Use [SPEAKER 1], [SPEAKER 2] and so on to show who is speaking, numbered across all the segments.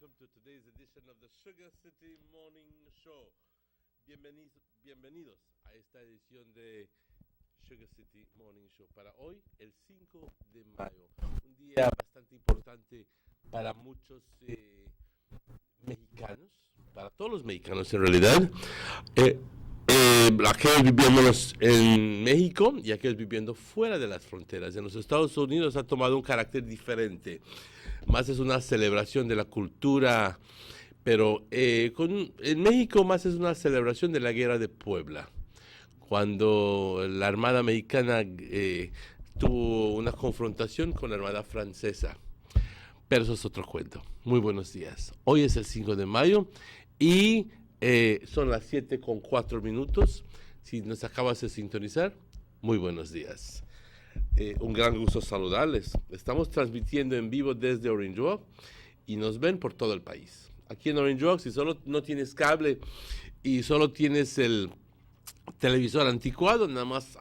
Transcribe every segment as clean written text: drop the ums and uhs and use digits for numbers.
[SPEAKER 1] welcome to today's edition of the Sugar City Morning Show. Bienvenidos a esta edición de Sugar City Morning Show para hoy, el 5 de mayo. Un día bastante importante para muchos mexicanos, para todos los mexicanos en realidad. Aquellos viviendo en México y aquellos viviendo fuera de las fronteras. En los Estados Unidos ha tomado un carácter diferente. Más es una celebración de la cultura, pero en México más es una celebración de la guerra de Puebla, cuando la Armada Mexicana tuvo una confrontación con la Armada Francesa. Pero eso es otro cuento. Muy buenos días. Hoy es el 5 de mayo y son las 7:04. Si nos acabas de sintonizar, muy buenos días. Un gran gusto saludarles. Estamos transmitiendo en vivo desde Orange Walk y nos ven por todo el país. Aquí en Orange Walk, si solo no tienes cable y solo tienes el televisor anticuado, nada más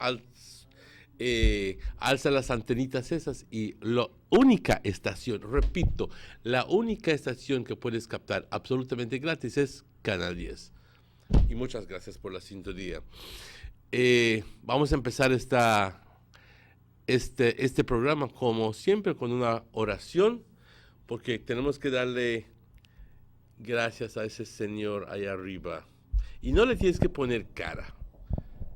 [SPEAKER 1] alza las antenitas esas y la única estación, repito, la única estación que puedes captar absolutamente gratis es Canal 10. Y muchas gracias por la sintonía. Vamos a empezar este programa como siempre con una oración, porque tenemos que darle gracias a ese Señor allá arriba. Y no le tienes que poner cara.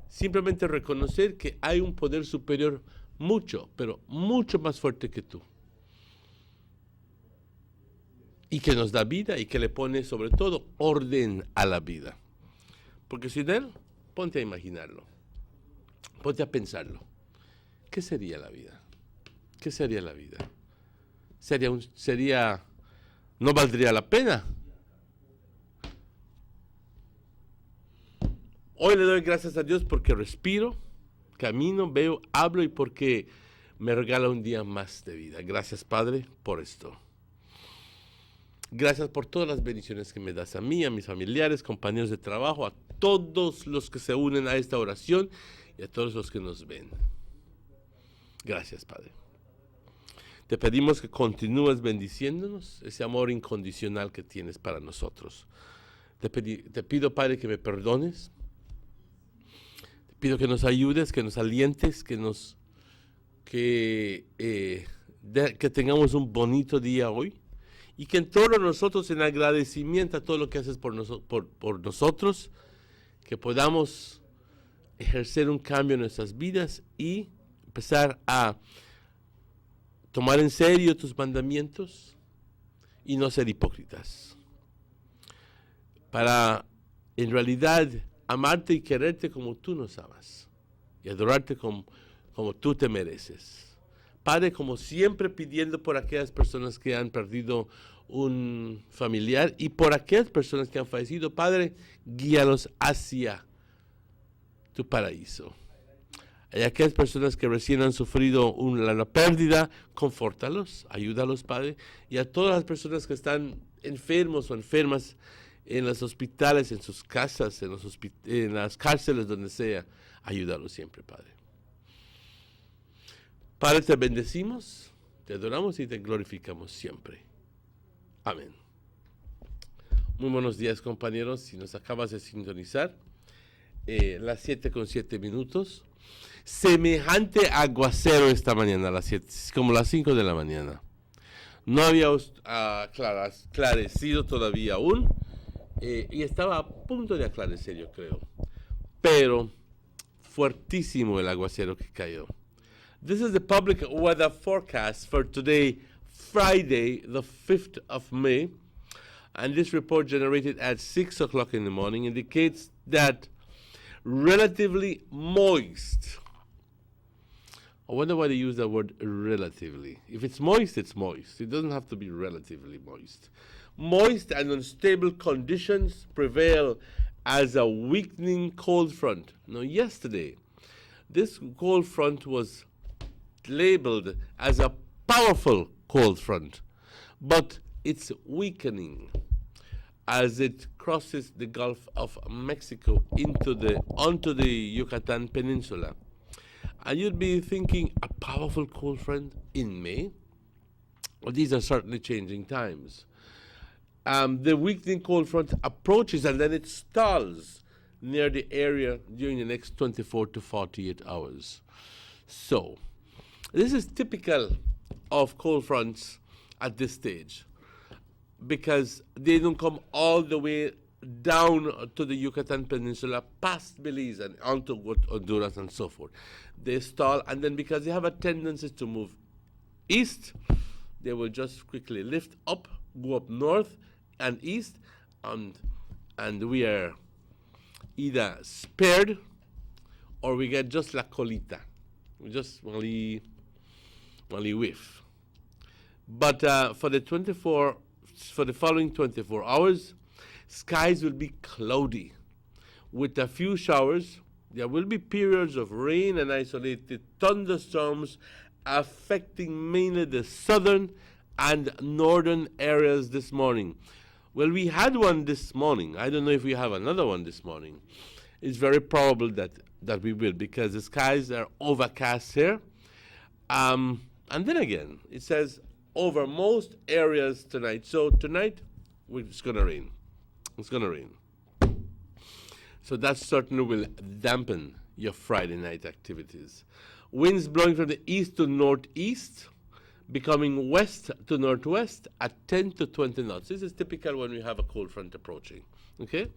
[SPEAKER 1] Simplemente reconocer que hay un poder superior mucho, pero mucho más fuerte que tú. Y que nos da vida y que le pone sobre todo orden a la vida. Porque sin él, ponte a imaginarlo. Ponte a pensarlo. ¿Qué sería la vida? ¿Qué sería la vida? ¿No valdría la pena? Hoy le doy gracias a Dios porque respiro, camino, veo, hablo y porque me regala un día más de vida. Gracias, Padre, por esto. Gracias por todas las bendiciones que me das a mí, a mis familiares, compañeros de trabajo, a todos los que se unen a esta oración y a todos los que nos ven. Gracias, Padre. Te pedimos que continúes bendiciéndonos, ese amor incondicional que tienes para nosotros. Te pido, Padre, que me perdones. Te pido que nos ayudes, que nos alientes, que tengamos un bonito día hoy. Y que en todos nosotros, en agradecimiento a todo lo que haces por nosotros, que podamos ejercer un cambio en nuestras vidas y empezar a tomar en serio tus mandamientos y no ser hipócritas. Para, en realidad, amarte y quererte como tú nos amas y adorarte como tú te mereces. Padre, como siempre pidiendo por aquellas personas que han perdido un familiar y por aquellas personas que han fallecido, Padre, guíalos hacia tu paraíso. Hay aquellas personas que recién han sufrido una pérdida, confórtalos, ayúdalos, Padre. Y a todas las personas que están enfermos o enfermas en los hospitales, en sus casas, en las cárceles, donde sea, ayúdalos siempre, Padre. Padre, te bendecimos, te adoramos y te glorificamos siempre. Amén. Muy buenos días, compañeros. Si nos acabas de sintonizar, las 7:07. Semejante aguacero esta mañana, a las 7, como las 5 de la mañana. No había aclarecido todavía aún, y estaba a punto de aclarecer, yo creo. Pero fuertísimo el aguacero que cayó. This is the public weather forecast for today, Friday, the 5th of May. And this report generated at 6 o'clock in the morning indicates that relatively moist. I wonder why they use that word relatively. If it's moist, it's moist. It doesn't have to be relatively moist. Moist and unstable conditions prevail as a weakening cold front. Now, yesterday, this cold front was labeled as a powerful cold front, but it's weakening as it crosses the Gulf of Mexico onto the Yucatan Peninsula. And you'd be thinking, a powerful cold front in May? Well, these are certainly changing times. The weakening cold front approaches and then it stalls near the area during the next 24 to 48 hours. So, this is typical of cold fronts at this stage because they don't come all the way down to the Yucatan Peninsula, past Belize and onto Honduras and so forth. They stall, and then because they have a tendency to move east, they will just quickly lift up, go up north and east, and we are either spared or we get just la colita. We just only whiff. But for the following 24 hours, skies will be cloudy with a few showers. There will be periods of rain and isolated thunderstorms affecting mainly the southern and northern areas this morning. Well, we had one this morning. I don't know if we have another one this morning. It's very probable that we will, because the skies are overcast here. And then again, it says over most areas tonight. So tonight, it's going to rain. It's going to rain. So that certainly will dampen your Friday night activities. Winds blowing from the east to northeast, becoming west to northwest at 10 to 20 knots. This is typical when we have a cold front approaching. Okay?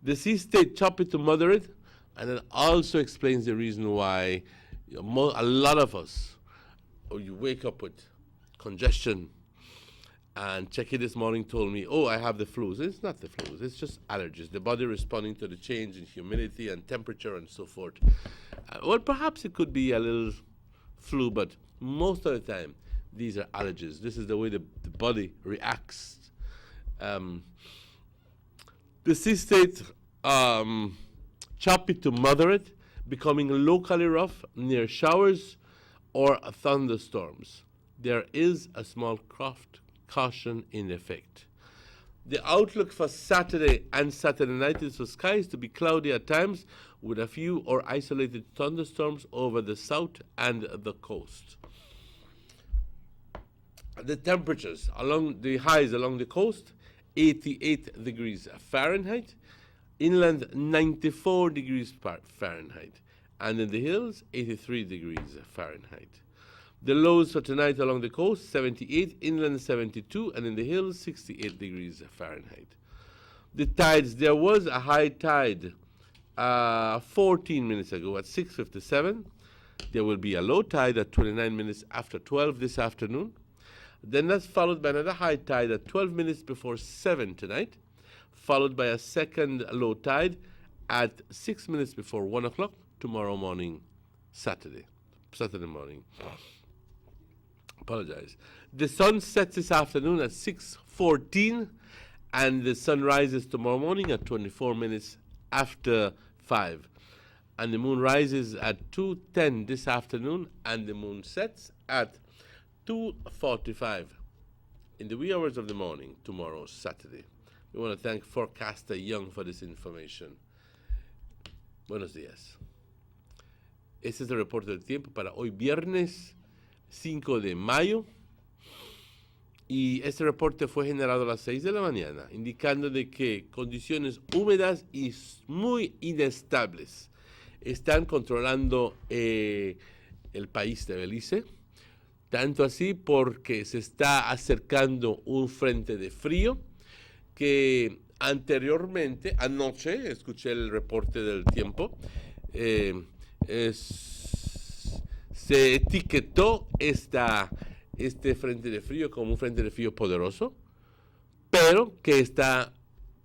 [SPEAKER 1] The sea stayed choppy to moderate, and it also explains the reason why a lot of us, you wake up with congestion. And Checky this morning told me, oh, I have the flus. It's not the flus. It's just allergies. The body responding to the change in humidity and temperature and so forth. Well, perhaps it could be a little flu, but most of the time, these are allergies. This is the way the body reacts. The sea state choppy to moderate, becoming locally rough near showers or thunderstorms. There is a small caution in effect. The outlook for Saturday and Saturday night is for skies to be cloudy at times with a few or isolated thunderstorms over the south and the coast. The temperatures along the highs along the coast, 88 degrees Fahrenheit, inland 94 degrees Fahrenheit, and in the hills 83 degrees Fahrenheit. The lows for tonight along the coast, 78, inland 72, and in the hills, 68 degrees Fahrenheit. The tides, there was a high tide 14 minutes ago at 6:57. There will be a low tide at 29 minutes after 12 this afternoon. Then that's followed by another high tide at 12 minutes before 7 tonight, followed by a second low tide at 6 minutes before 1 o'clock tomorrow morning, Saturday morning. Apologize. The sun sets this afternoon at 6:14, and the sun rises tomorrow morning at 24 minutes after 5. And the moon rises at 2:10 this afternoon, and the moon sets at 2:45 in the wee hours of the morning tomorrow, Saturday. We want to thank forecaster Young for this information. Buenos días. Este es el reporte del tiempo para hoy viernes 5 de mayo, y este reporte fue generado a las 6 de la mañana, indicando de que condiciones húmedas y muy inestables están controlando el país de Belice, tanto así porque se está acercando un frente de frío que anteriormente, anoche, escuché el reporte del tiempo, se etiquetó este frente de frío como un frente de frío poderoso, pero que está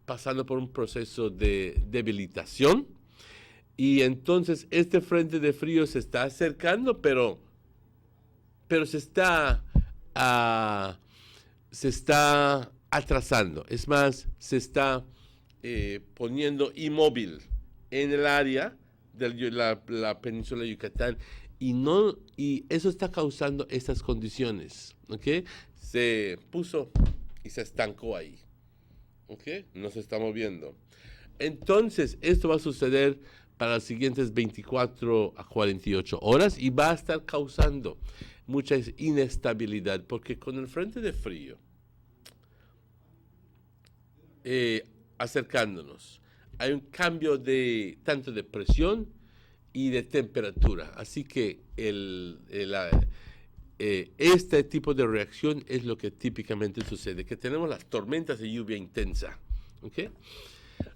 [SPEAKER 1] pasando por un proceso de debilitación. Y entonces este frente de frío se está acercando, pero se está atrasando. Es más, se está poniendo inmóvil en el área de la península de Yucatán. Y eso está causando estas condiciones, ¿ok? Se puso y se estancó ahí, ¿ok? No se está moviendo. Entonces, esto va a suceder para las siguientes 24 a 48 horas y va a estar causando mucha inestabilidad, porque con el frente de frío acercándonos. Hay un cambio de tanto de presión y de temperatura. Así que este tipo de reacción es lo que típicamente sucede, que tenemos las tormentas de lluvia intensa. ¿Okay?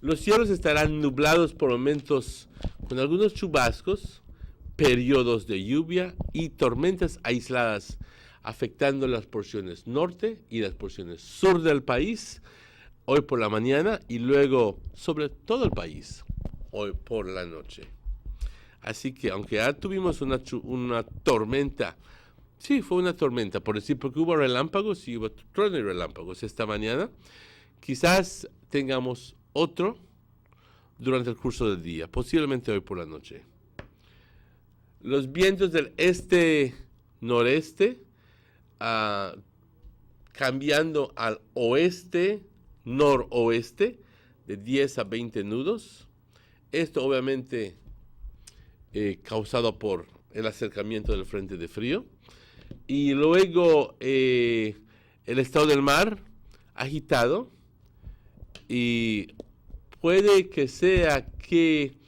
[SPEAKER 1] Los cielos estarán nublados por momentos con algunos chubascos, periodos de lluvia y tormentas aisladas afectando las porciones norte y las porciones sur del país hoy por la mañana y luego sobre todo el país hoy por la noche. Así que aunque ya tuvimos una tormenta, sí, fue una tormenta, por decir, porque hubo relámpagos y hubo trueno y relámpagos esta mañana, quizás tengamos otro durante el curso del día, posiblemente hoy por la noche. Los vientos del este-noreste cambiando al oeste-noroeste de 10 a 20 nudos. Esto obviamente causado por el acercamiento del frente de frío. Y luego el estado del mar agitado. Y puede que sea que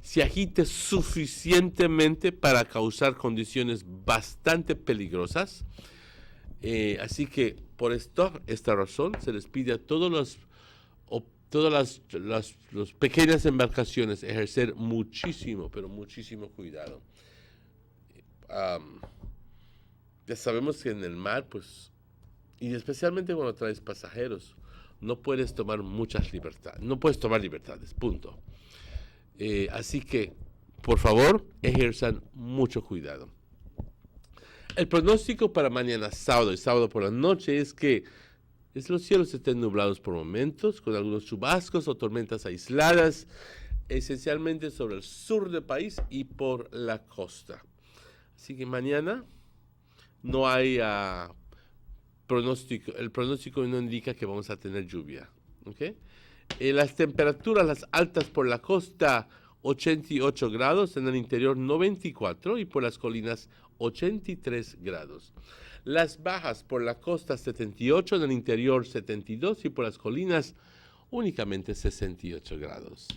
[SPEAKER 1] se agite suficientemente para causar condiciones bastante peligrosas. Así que por esta razón se les pide a todas las pequeñas embarcaciones ejercer muchísimo, pero muchísimo cuidado. Ya sabemos que en el mar, pues, y especialmente cuando traes pasajeros, no puedes tomar muchas libertades, no puedes tomar libertades, punto. Así que, por favor, ejerzan mucho cuidado. El pronóstico para mañana sábado y sábado por la noche es que los cielos estén nublados por momentos, con algunos chubascos o tormentas aisladas, esencialmente sobre el sur del país y por la costa. Así que mañana no hay pronóstico. El pronóstico no indica que vamos a tener lluvia. ¿Okay? Las temperaturas, las altas por la costa, 88 grados, en el interior 94 y por las colinas 83 grados. Las bajas por la costa 78, en el interior 72 y por las colinas únicamente 68 grados.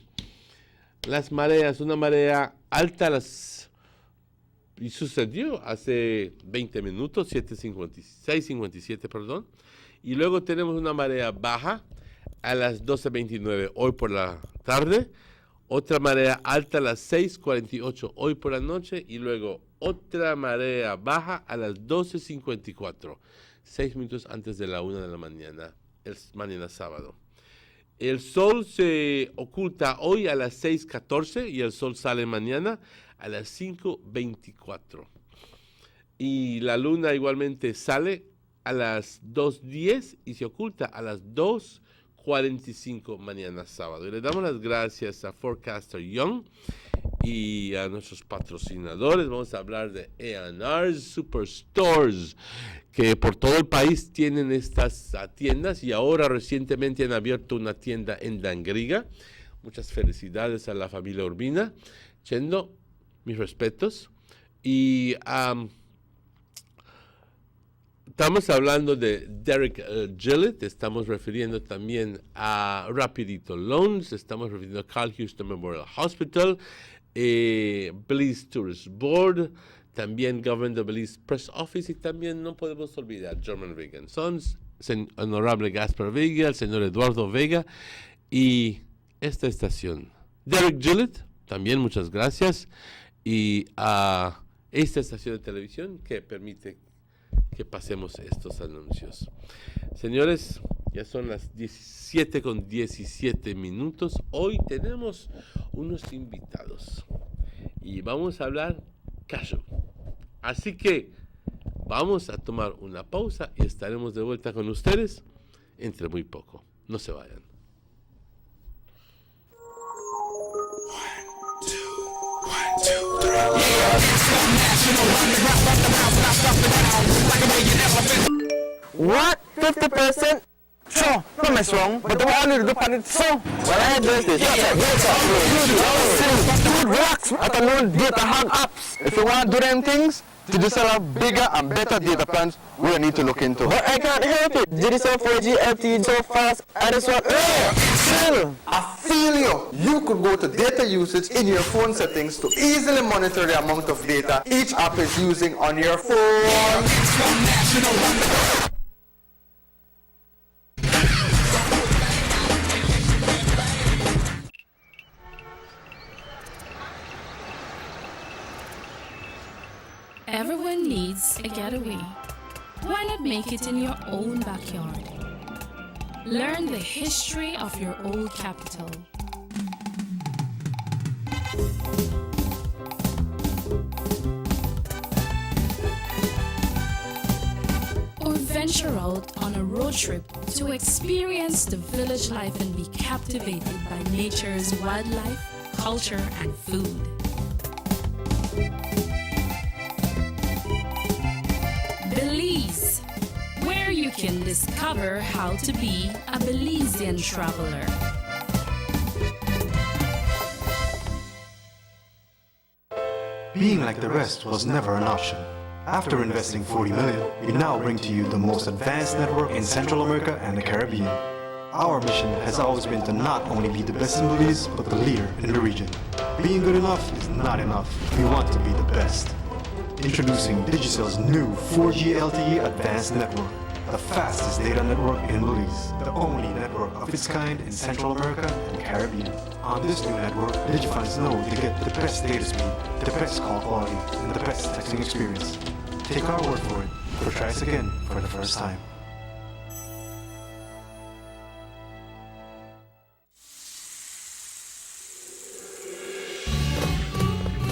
[SPEAKER 1] Las mareas, una marea alta y sucedió hace 20 minutos, 6:57, perdón. Y luego tenemos una marea baja a las 12:29 hoy por la tarde. Otra marea alta a las 6:48 hoy por la noche. Y luego otra marea baja a las 12:54, 6 minutos antes de la 1 de la mañana, mañana sábado. El sol se oculta hoy a las 6:14 y el sol sale mañana a las 5:24. Y la luna igualmente sale a las 2:10 y se oculta a las 2:45 mañana sábado. Y le damos las gracias a Forecaster Young y a nuestros patrocinadores. Vamos a hablar de A&R Superstores, que por todo el país tienen estas tiendas y ahora recientemente han abierto una tienda en Dangriga. Muchas felicidades a la familia Urbina. Chendo, mis respetos. Y estamos hablando de Derek Gillett, estamos refiriendo también a Rapidito Loans, estamos refiriendo a Carl Houston Memorial Hospital, Belize Tourist Board, también Government of Belize Press Office y también no podemos olvidar German Vegan Sons, Honorable Gaspar Vega, el señor Eduardo Vega y esta estación. Derek Gillett, también muchas gracias, y a esta estación de televisión que permite que pasemos estos anuncios. Señores, ya son las 17:17. Hoy tenemos unos invitados y vamos a hablar cashew. Así que vamos a tomar una pausa y estaremos de vuelta con ustedes entre muy poco. No se vayan.
[SPEAKER 2] What? 50%? Sure, no mess wrong, but the way I need to do on it, so. Well, I do is this. Dude, relax. I can learn data hang apps. If you want to do them things, to just have bigger and better data plans, we need to look into. But I can't help it. Digicel 4G LTE so fast, and it's what. Chill. I feel you. You could go to data usage in your phone settings to easily monitor the amount of data each app is using on your phone.
[SPEAKER 3] Everyone needs a getaway. Why not make it in your own backyard? Learn the history of your old capital. Or venture out on a road trip to experience the village life and be captivated by nature's wildlife, culture, and food. Belize, where you can discover how to be a Belizean traveler.
[SPEAKER 4] Being like the rest was never an option. After investing $40 million, we now bring to you the most advanced network in Central America and the Caribbean. Our mission has always been to not only be the best in Belize, but the leader in the region. Being good enough is not enough. We want to be the best. Introducing Digicel's new 4G LTE Advanced Network, the fastest data network in Belize, the only network of its kind in Central America and Caribbean. On this new network, Digifans know they get the best data speed, the best call quality, and the best texting experience. Take our word for it, or try us again for the first time.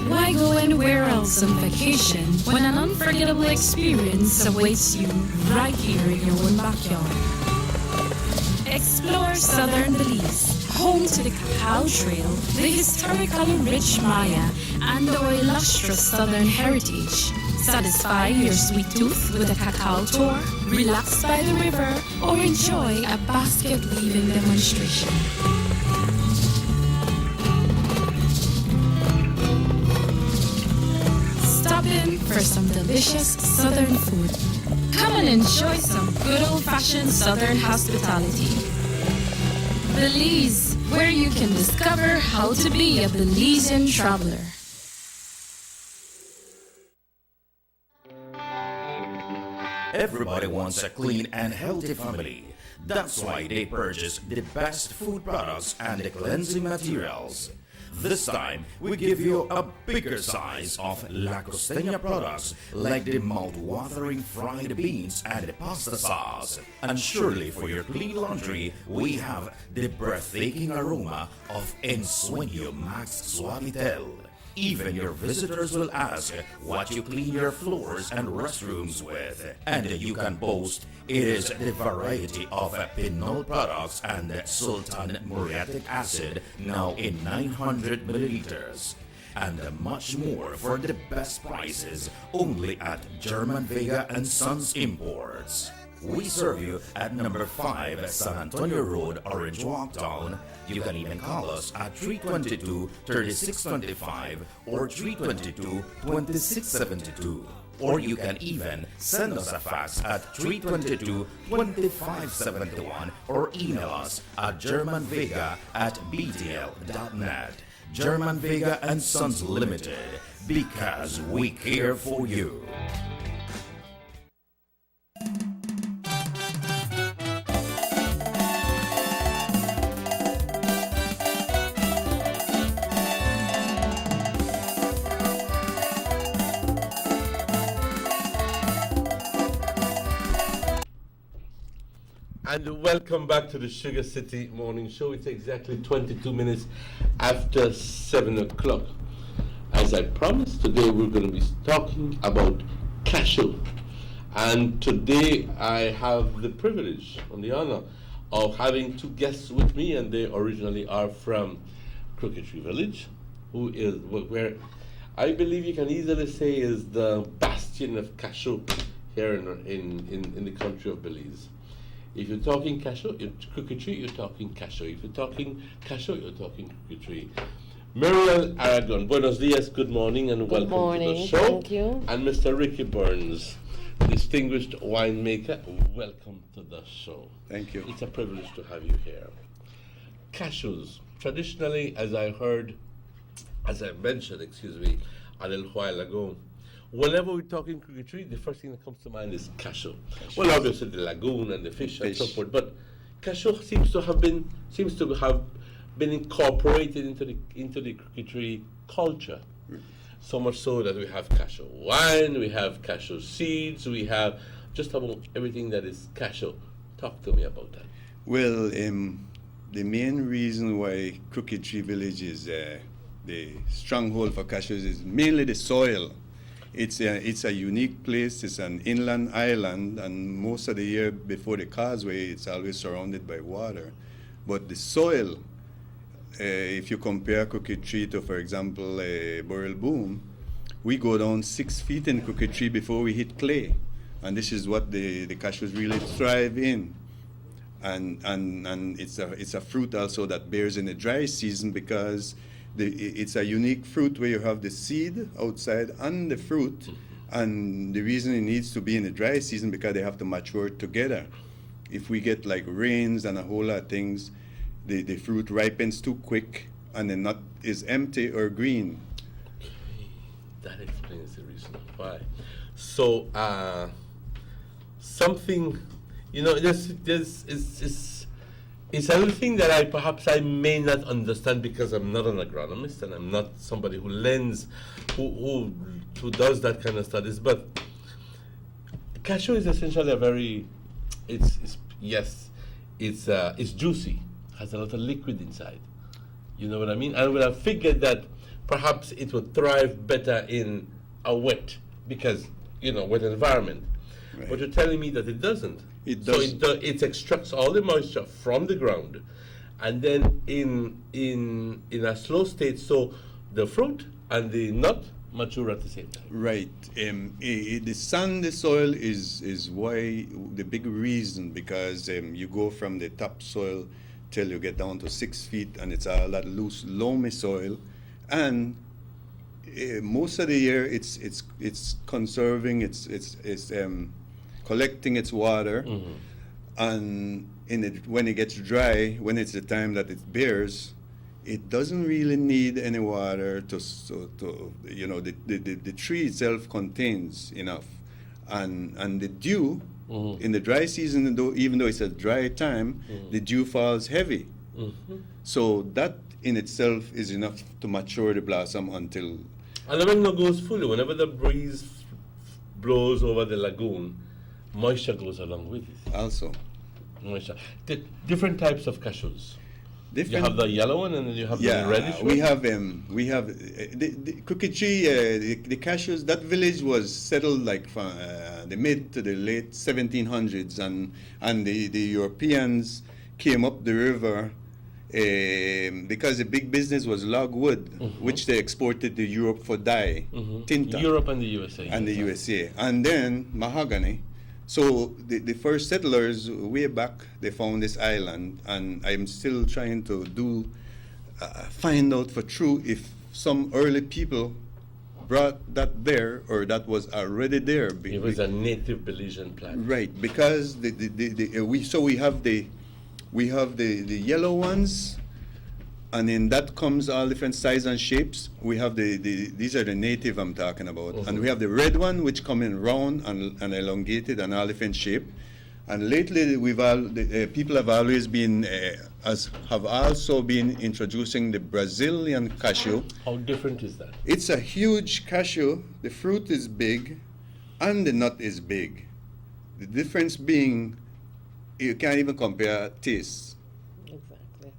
[SPEAKER 3] Why go anywhere else on vacation when an unforgettable experience awaits you right here in your own backyard? Explore southern Belize, home to the Cacao Trail, the historically rich Maya, and our illustrious southern heritage. Satisfy your sweet tooth with a cacao tour, relax by the river, or enjoy a basket weaving demonstration. Stop in for some delicious southern food. Come and enjoy some good old-fashioned southern hospitality. Belize, where you can discover how to be a Belizean traveler.
[SPEAKER 5] Everybody wants a clean and healthy family. That's why they purchase the best food products and the cleansing materials. This time, we give you a bigger size of La Costeña products like the mouth-watering fried beans and the pasta sauce. And surely for your clean laundry, we have the breathtaking aroma of Ensueño Max Suavitel. Even your visitors will ask what you clean your floors and restrooms with. And you can boast it is the variety of Pinol products and Sultan muriatic acid now in 900 milliliters. And much more for the best prices only at German Vega and Sons Imports. We serve you at number 5 San Antonio Road, Orange Walktown. You can even call us at 322-3625 or 322-2672. Or you can even send us a fax at 322-2571 or email us at germanvega@btl.net. German Vega and Sons Limited, because we care for you.
[SPEAKER 1] And welcome back to the Sugar City Morning Show. It's exactly 22 minutes after 7 o'clock. As I promised, today we're going to be talking about cashew. And today I have the privilege and the honor of having two guests with me, and they originally are from Crooked Tree Village, who is where I believe you can easily say is the bastion of cashew here in the country of Belize. If you're talking cashew, crooked tree, you're talking cashew. If you're talking cashew, you're talking crooked tree. Muriel Aragon, buenos dias, good morning, and welcome to the show.
[SPEAKER 6] Thank you.
[SPEAKER 1] And Mr. Ricky Burns, distinguished winemaker, welcome to the show.
[SPEAKER 7] Thank you.
[SPEAKER 1] It's a privilege to have you here. Cashews, traditionally, as I mentioned, a little while ago, whenever we're talking crooked tree, the first thing that comes to mind is cashew. Well, obviously the lagoon and the fish and so forth, but cashew seems to have been incorporated into the crooked tree culture. So much so that we have cashew wine, we have cashew seeds, we have just about everything that is cashew. Talk to me about that.
[SPEAKER 7] Well, the main reason why Crooked Tree Village is the stronghold for cashews is mainly the soil. It's a unique place. It's an inland island, and most of the year before the causeway, it's always surrounded by water. But the soil, if you compare Crooked Tree to, for example, Burrell Boom, we go down 6 feet in Crooked Tree before we hit clay, and this is what the cashews really thrive in. And it's a fruit also that bears in the dry season because it's a unique fruit where you have the seed outside and the fruit, and the reason it needs to be in the dry season because they have to mature together. If we get like rains and a whole lot of things, the fruit ripens too quick and the nut is empty or green.
[SPEAKER 1] That explains the reason why. So something, it's a little thing that I may not understand because I'm not an agronomist and I'm not somebody who does that kind of studies. But cashew is essentially it's juicy, has a lot of liquid inside. You know what I mean? I would have figured that perhaps it would thrive better in a wet environment.
[SPEAKER 7] Right.
[SPEAKER 1] But you're telling me that it doesn't.
[SPEAKER 7] It
[SPEAKER 1] So
[SPEAKER 7] does.
[SPEAKER 1] it extracts all the moisture from the ground, and then in a slow state, so the fruit and the nut mature at the same time.
[SPEAKER 7] Right. The sun, the soil is why the big reason, because you go from the topsoil till you get down to 6 feet, and it's a lot loose, loamy soil, and most of the year it's conserving, it's collecting its water, and when it gets dry, when it's the time that it bears, it doesn't really need any water the tree itself contains enough, and the dew in the dry season, even though it's a dry time, the dew falls heavy, so that in itself is enough to mature the blossom until.
[SPEAKER 1] And when it goes fully, whenever the breeze blows over the lagoon, moisture goes along with it.
[SPEAKER 7] Also,
[SPEAKER 1] Moisture. Different types of cashews. You
[SPEAKER 7] different.
[SPEAKER 1] have the yellow one, and then you have the reddish one.
[SPEAKER 7] we have the Crooked Tree, the cashews. That village was settled like from the mid to the late 1700s, and the Europeans came up the river because the big business was logwood, which they exported to Europe for dye, tinta,
[SPEAKER 1] Europe and the USA.
[SPEAKER 7] and the USA, and then mahogany. So the first settlers way back, they found this island, and I'm still trying to find out for true if some early people brought that there or that was already there.
[SPEAKER 1] It was a native Belizean plant.
[SPEAKER 7] Right, because we have the yellow ones, and in that comes all different sizes and shapes. We have these are the native I'm talking about, and we have the red one which come in round and elongated and all different shape. And lately people have always been have also been introducing the Brazilian cashew.
[SPEAKER 1] How different is that?
[SPEAKER 7] It's a huge cashew. The fruit is big, and the nut is big. The difference being, you can't even compare tastes.
[SPEAKER 6] Exactly.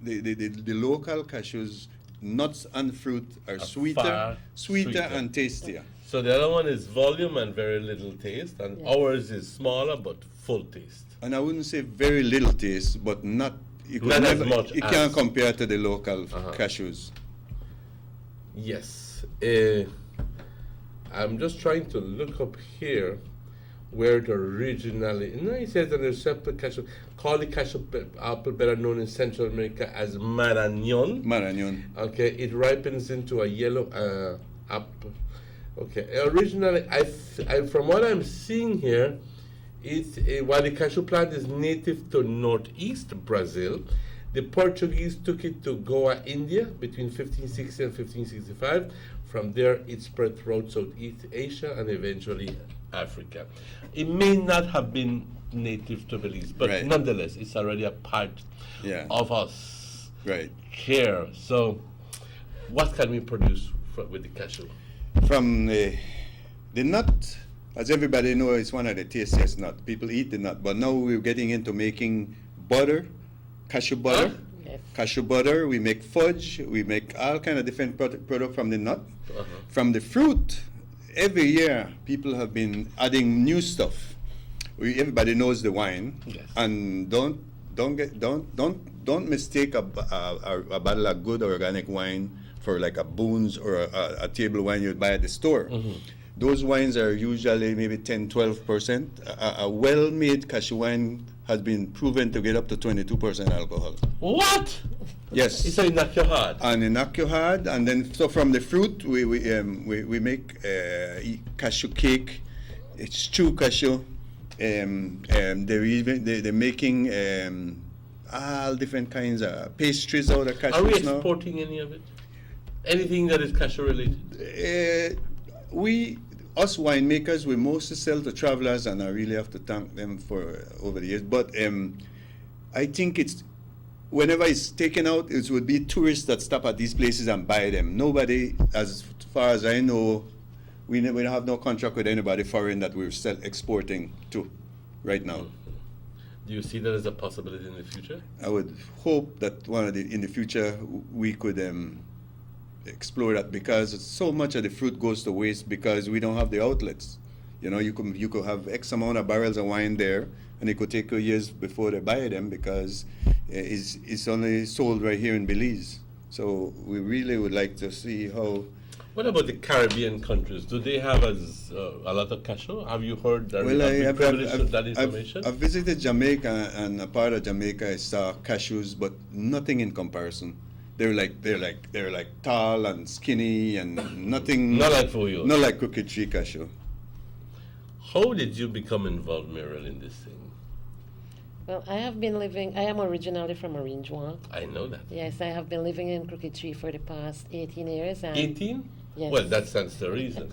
[SPEAKER 7] The local cashews, nuts and fruit are sweeter
[SPEAKER 1] sweeter.
[SPEAKER 7] and tastier.
[SPEAKER 1] So the other one is volume and very little taste, and ours is smaller but full taste.
[SPEAKER 7] And I wouldn't say very little taste, but not
[SPEAKER 1] as much
[SPEAKER 7] you
[SPEAKER 1] as-
[SPEAKER 7] can't compare to the local cashews.
[SPEAKER 1] Yes. I'm just trying to look up here where it originally, no, he says that there's separate cashew, called the cashew apple, better known in Central America as Marañón.
[SPEAKER 7] Marañón.
[SPEAKER 1] Okay, it ripens into a yellow apple. Okay, originally, from what I'm seeing here, while the cashew plant is native to northeast Brazil, the Portuguese took it to Goa, India, between 1560 and 1565. From there, it spread throughout Southeast Asia and eventually Africa. It may not have been native to Belize, but
[SPEAKER 7] Right.
[SPEAKER 1] nonetheless, it's already a part
[SPEAKER 7] Yeah.
[SPEAKER 1] of us
[SPEAKER 7] Right.
[SPEAKER 1] here. So, what can we produce with the cashew?
[SPEAKER 7] From the nut, as everybody knows, it's one of the tastiest nuts. People eat the nut, but now we're getting into making butter, cashew butter.
[SPEAKER 6] Yes.
[SPEAKER 7] Cashew butter, we make fudge, we make all kind of different product from the nut.
[SPEAKER 1] Uh-huh.
[SPEAKER 7] From the fruit, every year people have been adding new stuff. Everybody knows the wine,
[SPEAKER 1] Yes.
[SPEAKER 7] and don't mistake a bottle of good organic wine for like a Boone's or a table wine you'd buy at the store. Those wines are usually maybe 10-12%. A well-made cashew wine has been proven to get up to 22% alcohol.
[SPEAKER 1] What?
[SPEAKER 7] Yes.
[SPEAKER 1] It's a knock your heart.
[SPEAKER 7] And in knock your heart, and then so from the fruit we make cashew cake, it's true cashew. They're making all different kinds of pastries out of cashews
[SPEAKER 1] Are we
[SPEAKER 7] now.
[SPEAKER 1] exporting any of it? Anything that is cashew related?
[SPEAKER 7] Us winemakers, we mostly sell to travelers, and I really have to thank them for over the years. But I think it's whenever it's taken out, it would be tourists that stop at these places and buy them. Nobody, as far as I know, we don't have no contract with anybody foreign that we're exporting to right now.
[SPEAKER 1] Do you see that as a possibility in the future?
[SPEAKER 7] I would hope that in the future we could explore that, because so much of the fruit goes to waste because we don't have the outlets. You know, you could have X amount of barrels of wine there, and it could take years before they buy them because it's only sold right here in Belize. So we really would like to see how.
[SPEAKER 1] What about the Caribbean countries? Do they have a lot of cashew? Have you heard that?
[SPEAKER 7] Well,
[SPEAKER 1] Have you privileged with that information?
[SPEAKER 7] I've visited Jamaica, and a part of Jamaica I saw cashews, but nothing in comparison. They're like tall and skinny and nothing.
[SPEAKER 1] Not like for you.
[SPEAKER 7] Not like Crooked Tree cashew.
[SPEAKER 1] How did you become involved, Muriel, in this thing?
[SPEAKER 6] Well, I am originally from Orange Walk.
[SPEAKER 1] I know that.
[SPEAKER 6] Yes, I have been living in Crooked Tree for the past 18 years. And
[SPEAKER 1] 18?
[SPEAKER 6] Yes.
[SPEAKER 1] Well, that stands to reason.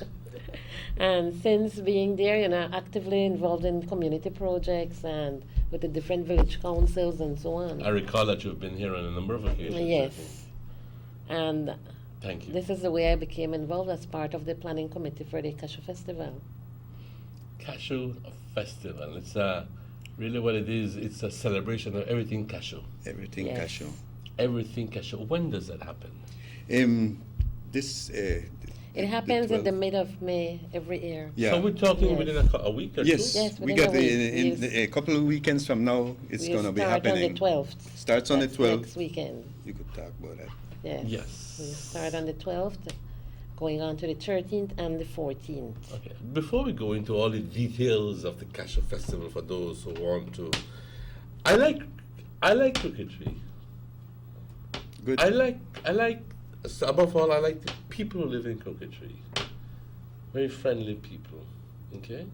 [SPEAKER 6] And since being there, actively involved in community projects and with the different village councils and so on.
[SPEAKER 1] I recall that you've been here on a number of occasions. I think.
[SPEAKER 6] Yes. And
[SPEAKER 1] Thank you.
[SPEAKER 6] this is the way I became involved as part of the planning committee for the Cashew Festival.
[SPEAKER 1] Cashew Festival. It's really what it is. It's a celebration of everything cashew.
[SPEAKER 7] Everything
[SPEAKER 6] Yes.
[SPEAKER 7] cashew.
[SPEAKER 1] Everything cashew. When does that happen?
[SPEAKER 7] This.
[SPEAKER 6] It happens in the mid of May every year.
[SPEAKER 7] Yeah.
[SPEAKER 1] So we're talking
[SPEAKER 6] Yes.
[SPEAKER 1] within a week or
[SPEAKER 7] Yes,
[SPEAKER 1] two?
[SPEAKER 6] Yes,
[SPEAKER 7] we
[SPEAKER 6] within
[SPEAKER 7] got
[SPEAKER 6] a
[SPEAKER 7] in
[SPEAKER 6] week.
[SPEAKER 7] a couple of weekends from now. It's
[SPEAKER 6] We'll
[SPEAKER 7] going to be
[SPEAKER 6] start
[SPEAKER 7] happening.
[SPEAKER 6] on the 12th.
[SPEAKER 7] Starts on the
[SPEAKER 6] That's
[SPEAKER 7] 12th.
[SPEAKER 6] next weekend.
[SPEAKER 7] You could talk about that.
[SPEAKER 6] Yes.
[SPEAKER 1] Yes.
[SPEAKER 6] We start on the 12th, going on to the 13th and the 14th.
[SPEAKER 1] Okay. Before we go into all the details of the Cashew Festival, for those who want to, I like Crooked Tree.
[SPEAKER 7] Good.
[SPEAKER 1] So above all, I like the people who live in Crooked Tree. Very friendly people. Okay.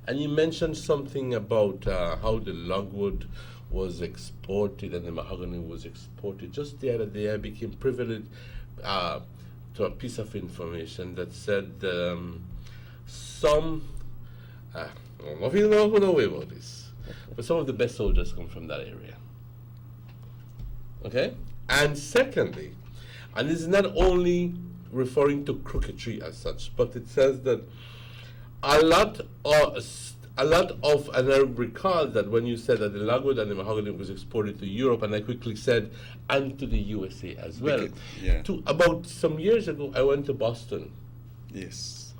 [SPEAKER 1] And you mentioned something about how the logwood was exported and the mahogany was exported. Just the other day, I became privileged to a piece of information that said some, I don't know if you know about this, but some of the best soldiers come from that area. Okay? And secondly, and this is not only referring to Crooked Tree as such, but it says that a lot of, and I recall that when you said that the logwood and the mahogany was exported to Europe, and I quickly said, and to the USA as well.
[SPEAKER 7] Yeah.
[SPEAKER 1] About some years ago, I went to Boston,
[SPEAKER 7] Yes.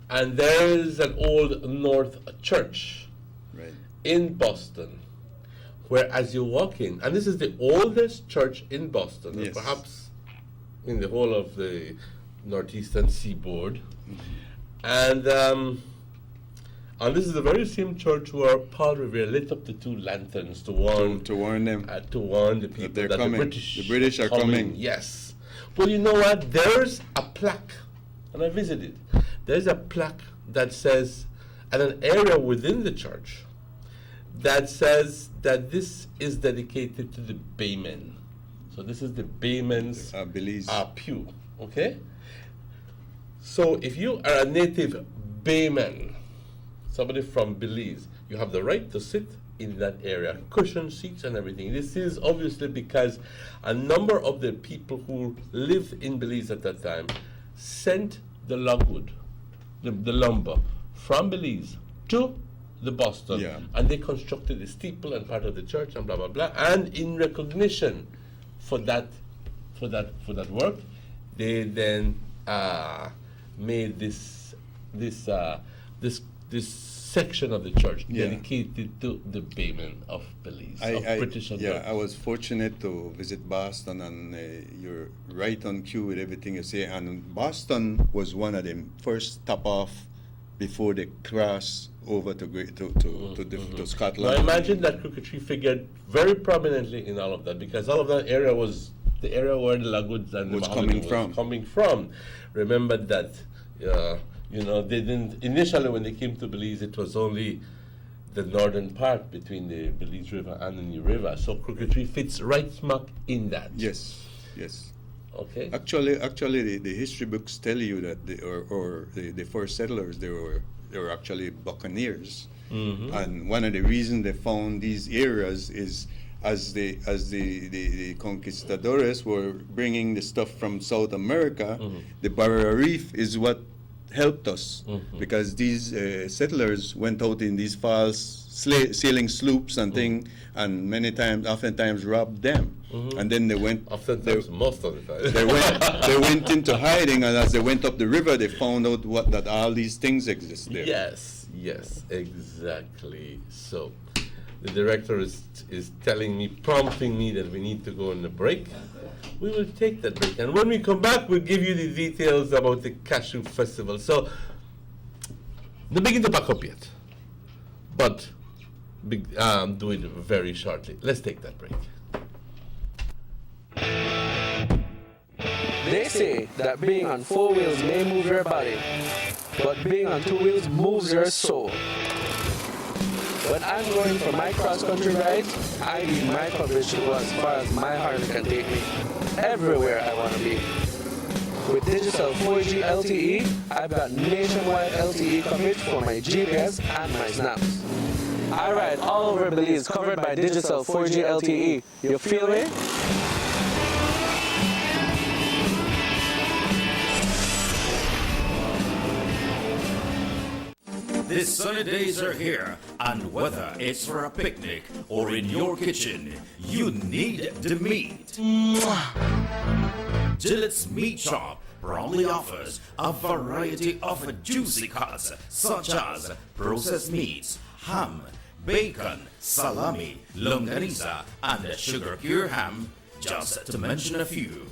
[SPEAKER 1] and there is an old North church
[SPEAKER 7] Right.
[SPEAKER 1] in Boston, where as you walk in, and this is the oldest church in Boston, and
[SPEAKER 7] Yes.
[SPEAKER 1] perhaps in the whole of the northeastern seaboard, and And this is the very same church where Paul Revere lit up the 2 lanterns to warn
[SPEAKER 7] To warn them.
[SPEAKER 1] to warn the people
[SPEAKER 7] they're
[SPEAKER 1] that
[SPEAKER 7] coming.
[SPEAKER 1] the
[SPEAKER 7] British are coming.
[SPEAKER 1] Yes. Well, you know what? There's a plaque, and I visited. There's a plaque that says, at an area within the church, that says that this is dedicated to the Baymen. So this is the Baymen's
[SPEAKER 7] Belize.
[SPEAKER 1] pew. Okay. So if you are a native Bayman, somebody from Belize, you have the right to sit in that area, cushion seats and everything. This is obviously because a number of the people who lived in Belize at that time sent the logwood, the lumber, from Belize to the Boston,
[SPEAKER 7] Yeah.
[SPEAKER 1] and they constructed the steeple and part of the church and blah blah blah. And in recognition for that work, they then made this section of the church
[SPEAKER 7] Yeah.
[SPEAKER 1] dedicated to the Baymen of Belize, of British
[SPEAKER 7] I
[SPEAKER 1] America.
[SPEAKER 7] was fortunate to visit Boston, and you're right on cue with everything you say. And Boston was one of the first stop off before they cross over to Scotland.
[SPEAKER 1] Now imagine that Crooked Tree figured very prominently in all of that, because all of that area was the area where the lagoods and the
[SPEAKER 7] Was
[SPEAKER 1] mahogany
[SPEAKER 7] coming from.
[SPEAKER 1] Remember that, they didn't, initially when they came to Belize, it was only the northern part between the Belize River and the New River. So Crooked Tree fits right smack in that.
[SPEAKER 7] Yes.
[SPEAKER 1] Okay.
[SPEAKER 7] Actually, the history books tell you that the first settlers, they were actually buccaneers, and one of the reasons they found these areas is as the conquistadores were bringing the stuff from South America, the Barrier Reef is what helped us, because these settlers went out in these false sailing sloops and thing, and oftentimes robbed them, and then they went.
[SPEAKER 1] Most of the time.
[SPEAKER 7] They went into hiding, and as they went up the river, they found out that all these things exist there.
[SPEAKER 1] Yes, exactly. So the director is prompting me that we need to go on a break. We will take that break, and when we come back, we'll give you the details about the Cashew Festival. So, don't begin to pack up yet, but do it very shortly. Let's take that break.
[SPEAKER 8] They say that being on 4 wheels may move your body, but being on 2 wheels moves your soul. When I'm going for my cross-country rides, I need my coverage to go as far as my heart can take me, everywhere I want to be. With Digicel 4G LTE, I've got nationwide LTE coverage for my GPS and my snaps. I ride all over Belize covered by Digicel 4G LTE. You feel me?
[SPEAKER 5] The sunny days are here, and whether it's for a picnic or in your kitchen, you need the meat. Gillette's Meat Shop proudly offers a variety of juicy cuts, such as processed meats, ham, bacon, salami, longaniza, and sugar cure ham, just to mention a few.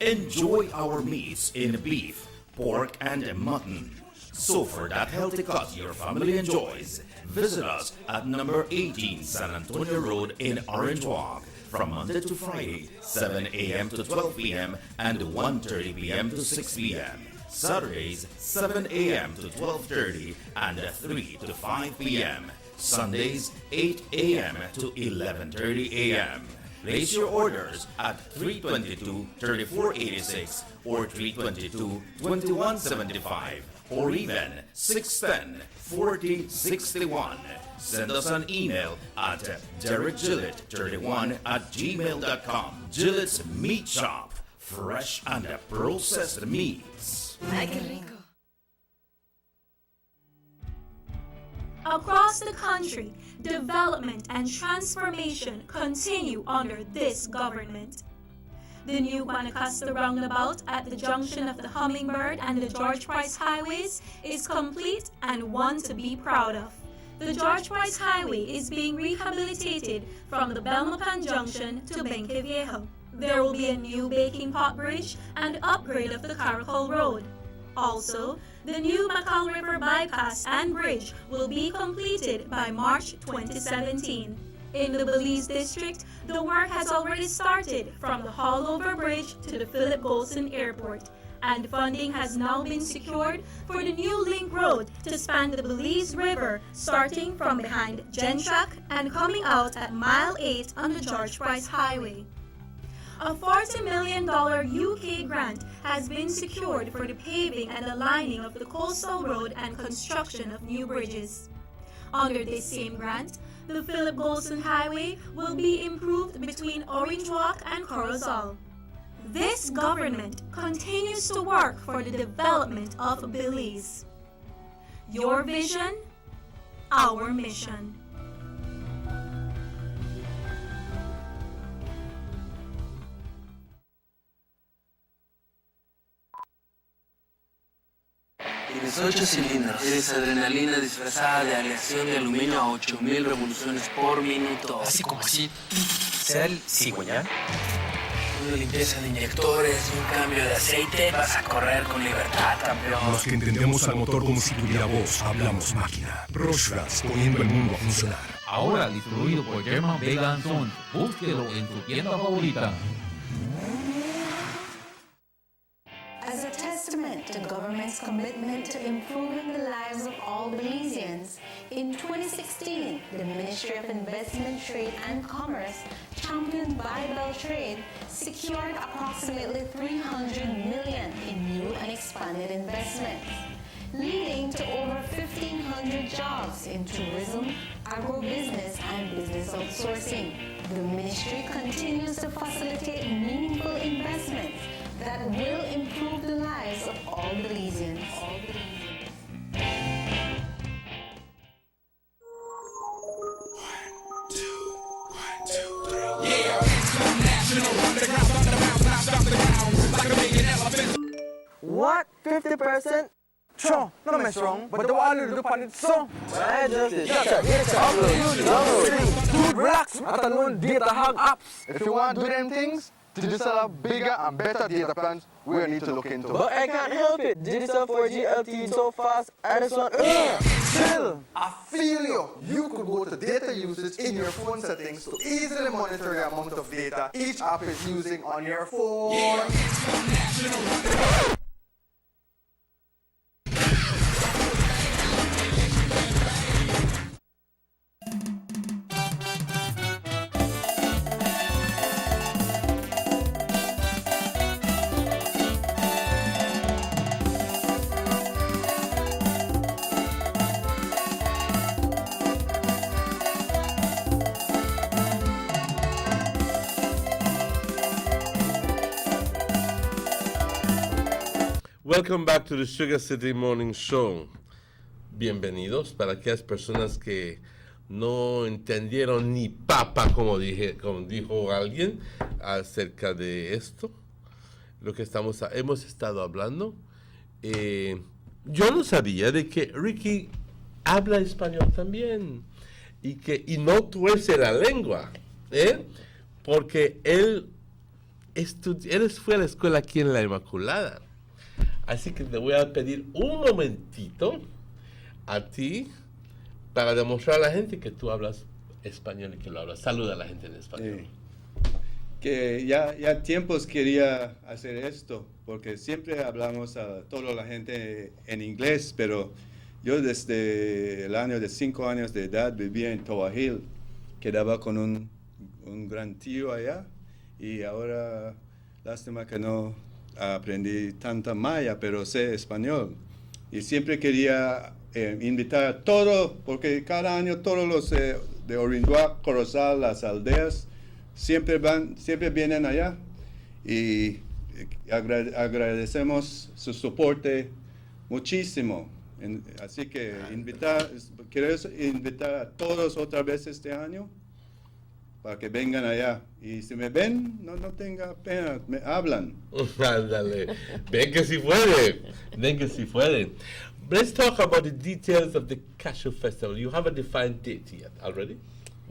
[SPEAKER 5] Enjoy our meats in beef, pork, and mutton. So for that healthy cut your family enjoys, visit us at number 18 San Antonio Road in Orange Walk from Monday to Friday, 7 a.m. to 12 p.m. and 1:30 p.m. to 6 p.m. Saturdays, 7 a.m. to 12:30 and 3 to 5 p.m. Sundays, 8 a.m. to 11:30 a.m. Place your orders at 322-3486 or 322-2175 or even 610-4061. Send us an email at DerekGillett31@gmail.com. Gillette's Meat Shop, fresh and processed meats.
[SPEAKER 9] Across the country, development and transformation continue under this government. The new Guanacaste roundabout at the junction of the Hummingbird and the George Price highways is complete and one to be proud of. The George Price Highway is being rehabilitated from the Belmopan Junction to Benque Viejo. There will be a new baking pot bridge and upgrade of the Caracol Road. Also, The new Macau River bypass and bridge will be completed by March 2017. In the Belize district, the work has already started from the Hallover Bridge to the Philip Golson Airport, and funding has now been secured for the new link road to span the Belize River, starting from behind Gentrack and coming out at Mile 8 on the George Price Highway. A $40 million UK grant has been secured for the paving and aligning of the coastal road and construction of new bridges. Under this same grant, the Philip Golson Highway will be improved between Orange Walk and Corozal. This government continues to work for the development of Belize. Your vision, our mission.
[SPEAKER 10] Tienes 8 cilindros. Eres adrenalina disfrazada de aleación de aluminio a 8000 revoluciones por minuto.
[SPEAKER 11] Así como así. ¿Será el cigüeñal?
[SPEAKER 10] Una limpieza de inyectores y un cambio de aceite. Vas a correr con libertad, campeón.
[SPEAKER 12] Los que entendemos al motor como si tuviera voz, hablamos máquina. Rushras, poniendo el mundo a funcionar.
[SPEAKER 13] Ahora distribuido por German Vega & Sons. Búsquelo en tu tienda favorita.
[SPEAKER 14] As a testament to government's commitment to improving the lives of all Belizeans, in 2016, the Ministry of Investment, Trade and Commerce, championed by Beltrade, secured approximately $300 million in new and expanded investments, leading to over 1,500 jobs in tourism, agribusiness and business outsourcing. The ministry continues to facilitate meaningful investments that will improve the lives of all Belizeans.
[SPEAKER 2] What? 50%? Sure, no me wrong, but the one who do it so. I just Dude, relax. Atalon data hang apps. If you want to do them things, Digicel bigger and better data plans we will need to look into.
[SPEAKER 15] But I can't help it. Digicel 4G LTE so fast, I just want
[SPEAKER 2] Chill. I feel you. You could go to data usage in your phone settings to easily monitor the amount of data each app is using on your phone.
[SPEAKER 1] Welcome back to the Sugar City Morning Show. Bienvenidos para aquellas personas que no entendieron ni papa, como dijo alguien, acerca de esto. Lo que hemos estado hablando. Yo no sabía de que Ricky habla español también y no tuerce la lengua, porque él fue a la escuela aquí en La Inmaculada. Así que te voy a pedir un momentito a ti para demostrar a la gente que tú hablas español y que lo hablas. Saluda a la gente en español.
[SPEAKER 7] Que ya tiempos quería hacer esto, porque siempre hablamos a toda la gente en inglés, pero yo desde el año de 5 años de edad vivía en Toa Hill, quedaba con un gran tío allá, y ahora, lástima que no aprendí tanta maya, pero sé español. Y siempre quería invitar a todos, porque cada año todos los de Orinduac, Corozal, las aldeas, siempre vienen allá. Y agradecemos su soporte muchísimo. Así que quiero invitar a todos otra vez este año para que vengan allá. Y si me ven, no tenga pena, me hablan.
[SPEAKER 1] Ándale, ven que si puede. Let's talk about the details of the Cashew Festival. You haven't defined date yet already?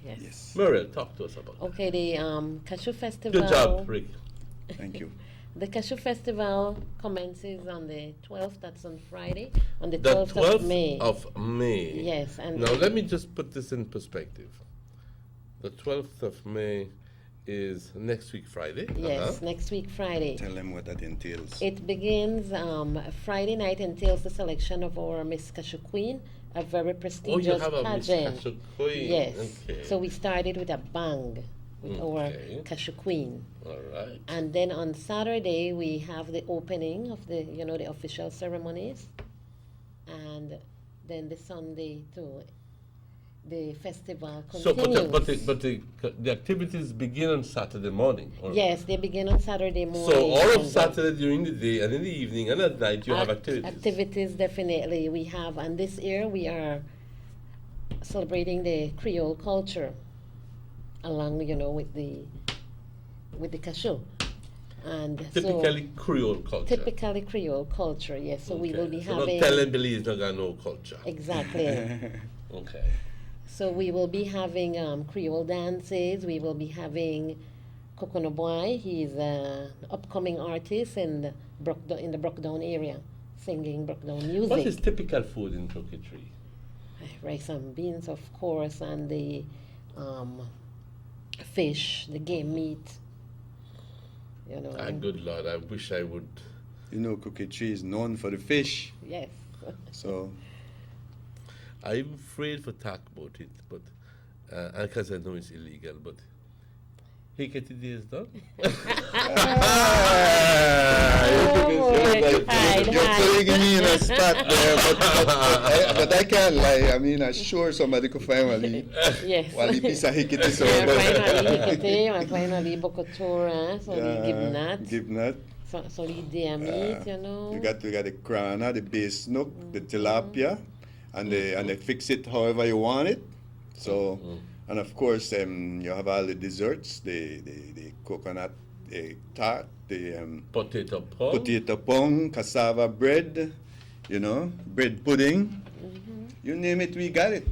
[SPEAKER 6] Yes.
[SPEAKER 1] Muriel, talk to us about
[SPEAKER 6] that. Okay, the Cashew Festival.
[SPEAKER 1] Good job, Rick.
[SPEAKER 7] Thank you.
[SPEAKER 6] The Cashew Festival commences on the 12th, that's on Friday, on the
[SPEAKER 1] The
[SPEAKER 6] 12th of May.
[SPEAKER 1] of May.
[SPEAKER 6] Yes, and
[SPEAKER 1] now let me just put this in perspective. The 12th of May is next week Friday.
[SPEAKER 6] Yes, next week Friday.
[SPEAKER 7] Tell them what that entails.
[SPEAKER 6] It begins Friday night, entails the selection of our Miss Cashew Queen, a very prestigious
[SPEAKER 1] have a Miss
[SPEAKER 6] pageant.
[SPEAKER 1] Cashew Queen.
[SPEAKER 6] Yes.
[SPEAKER 1] Okay.
[SPEAKER 6] So we started with a bang with our Cashew Queen.
[SPEAKER 1] All right.
[SPEAKER 6] And then on Saturday we have the opening of the the official ceremonies, and then the Sunday too. The festival
[SPEAKER 1] So,
[SPEAKER 6] continues.
[SPEAKER 1] but the activities begin on Saturday morning. Or
[SPEAKER 6] Yes, they begin on Saturday morning.
[SPEAKER 1] So all of
[SPEAKER 6] and
[SPEAKER 1] Saturday during the day and in the evening and at night you have activities.
[SPEAKER 6] Activities, definitely we have, and this year we are celebrating the Creole culture, along with the cashew, and
[SPEAKER 1] Typically Creole culture.
[SPEAKER 6] Typically Creole culture, yes. So we will be
[SPEAKER 1] So
[SPEAKER 6] having.
[SPEAKER 1] not telling Belize not got no culture.
[SPEAKER 6] Exactly.
[SPEAKER 1] Okay.
[SPEAKER 6] So we will be having Creole dances. We will be having Coconut Boy. He's an upcoming artist in the Brockdown area, singing Brockdown music.
[SPEAKER 1] What is typical food in Coquetry?
[SPEAKER 6] Rice and beans, of course, and the fish, the game meat.
[SPEAKER 1] Good Lord, I wish I would.
[SPEAKER 7] Coquetry is known for the fish.
[SPEAKER 6] Yes.
[SPEAKER 7] So.
[SPEAKER 1] I'm afraid to talk about it, but because I know it's illegal, but he get it is done.
[SPEAKER 7] You're putting me in a spot there, but I can't lie. I mean, I'm sure somebody could find Wally.
[SPEAKER 6] Yes.
[SPEAKER 7] Wally piece of hikiti.
[SPEAKER 6] So finally bokotura, so the
[SPEAKER 7] gibnut.
[SPEAKER 6] So the deer meat,
[SPEAKER 7] You got the crana, the bay snook, the tilapia. And they fix it however you want it. So, and of course, you have all the desserts, the coconut tart, the potato pong, cassava bread, bread pudding. You name it, we got it.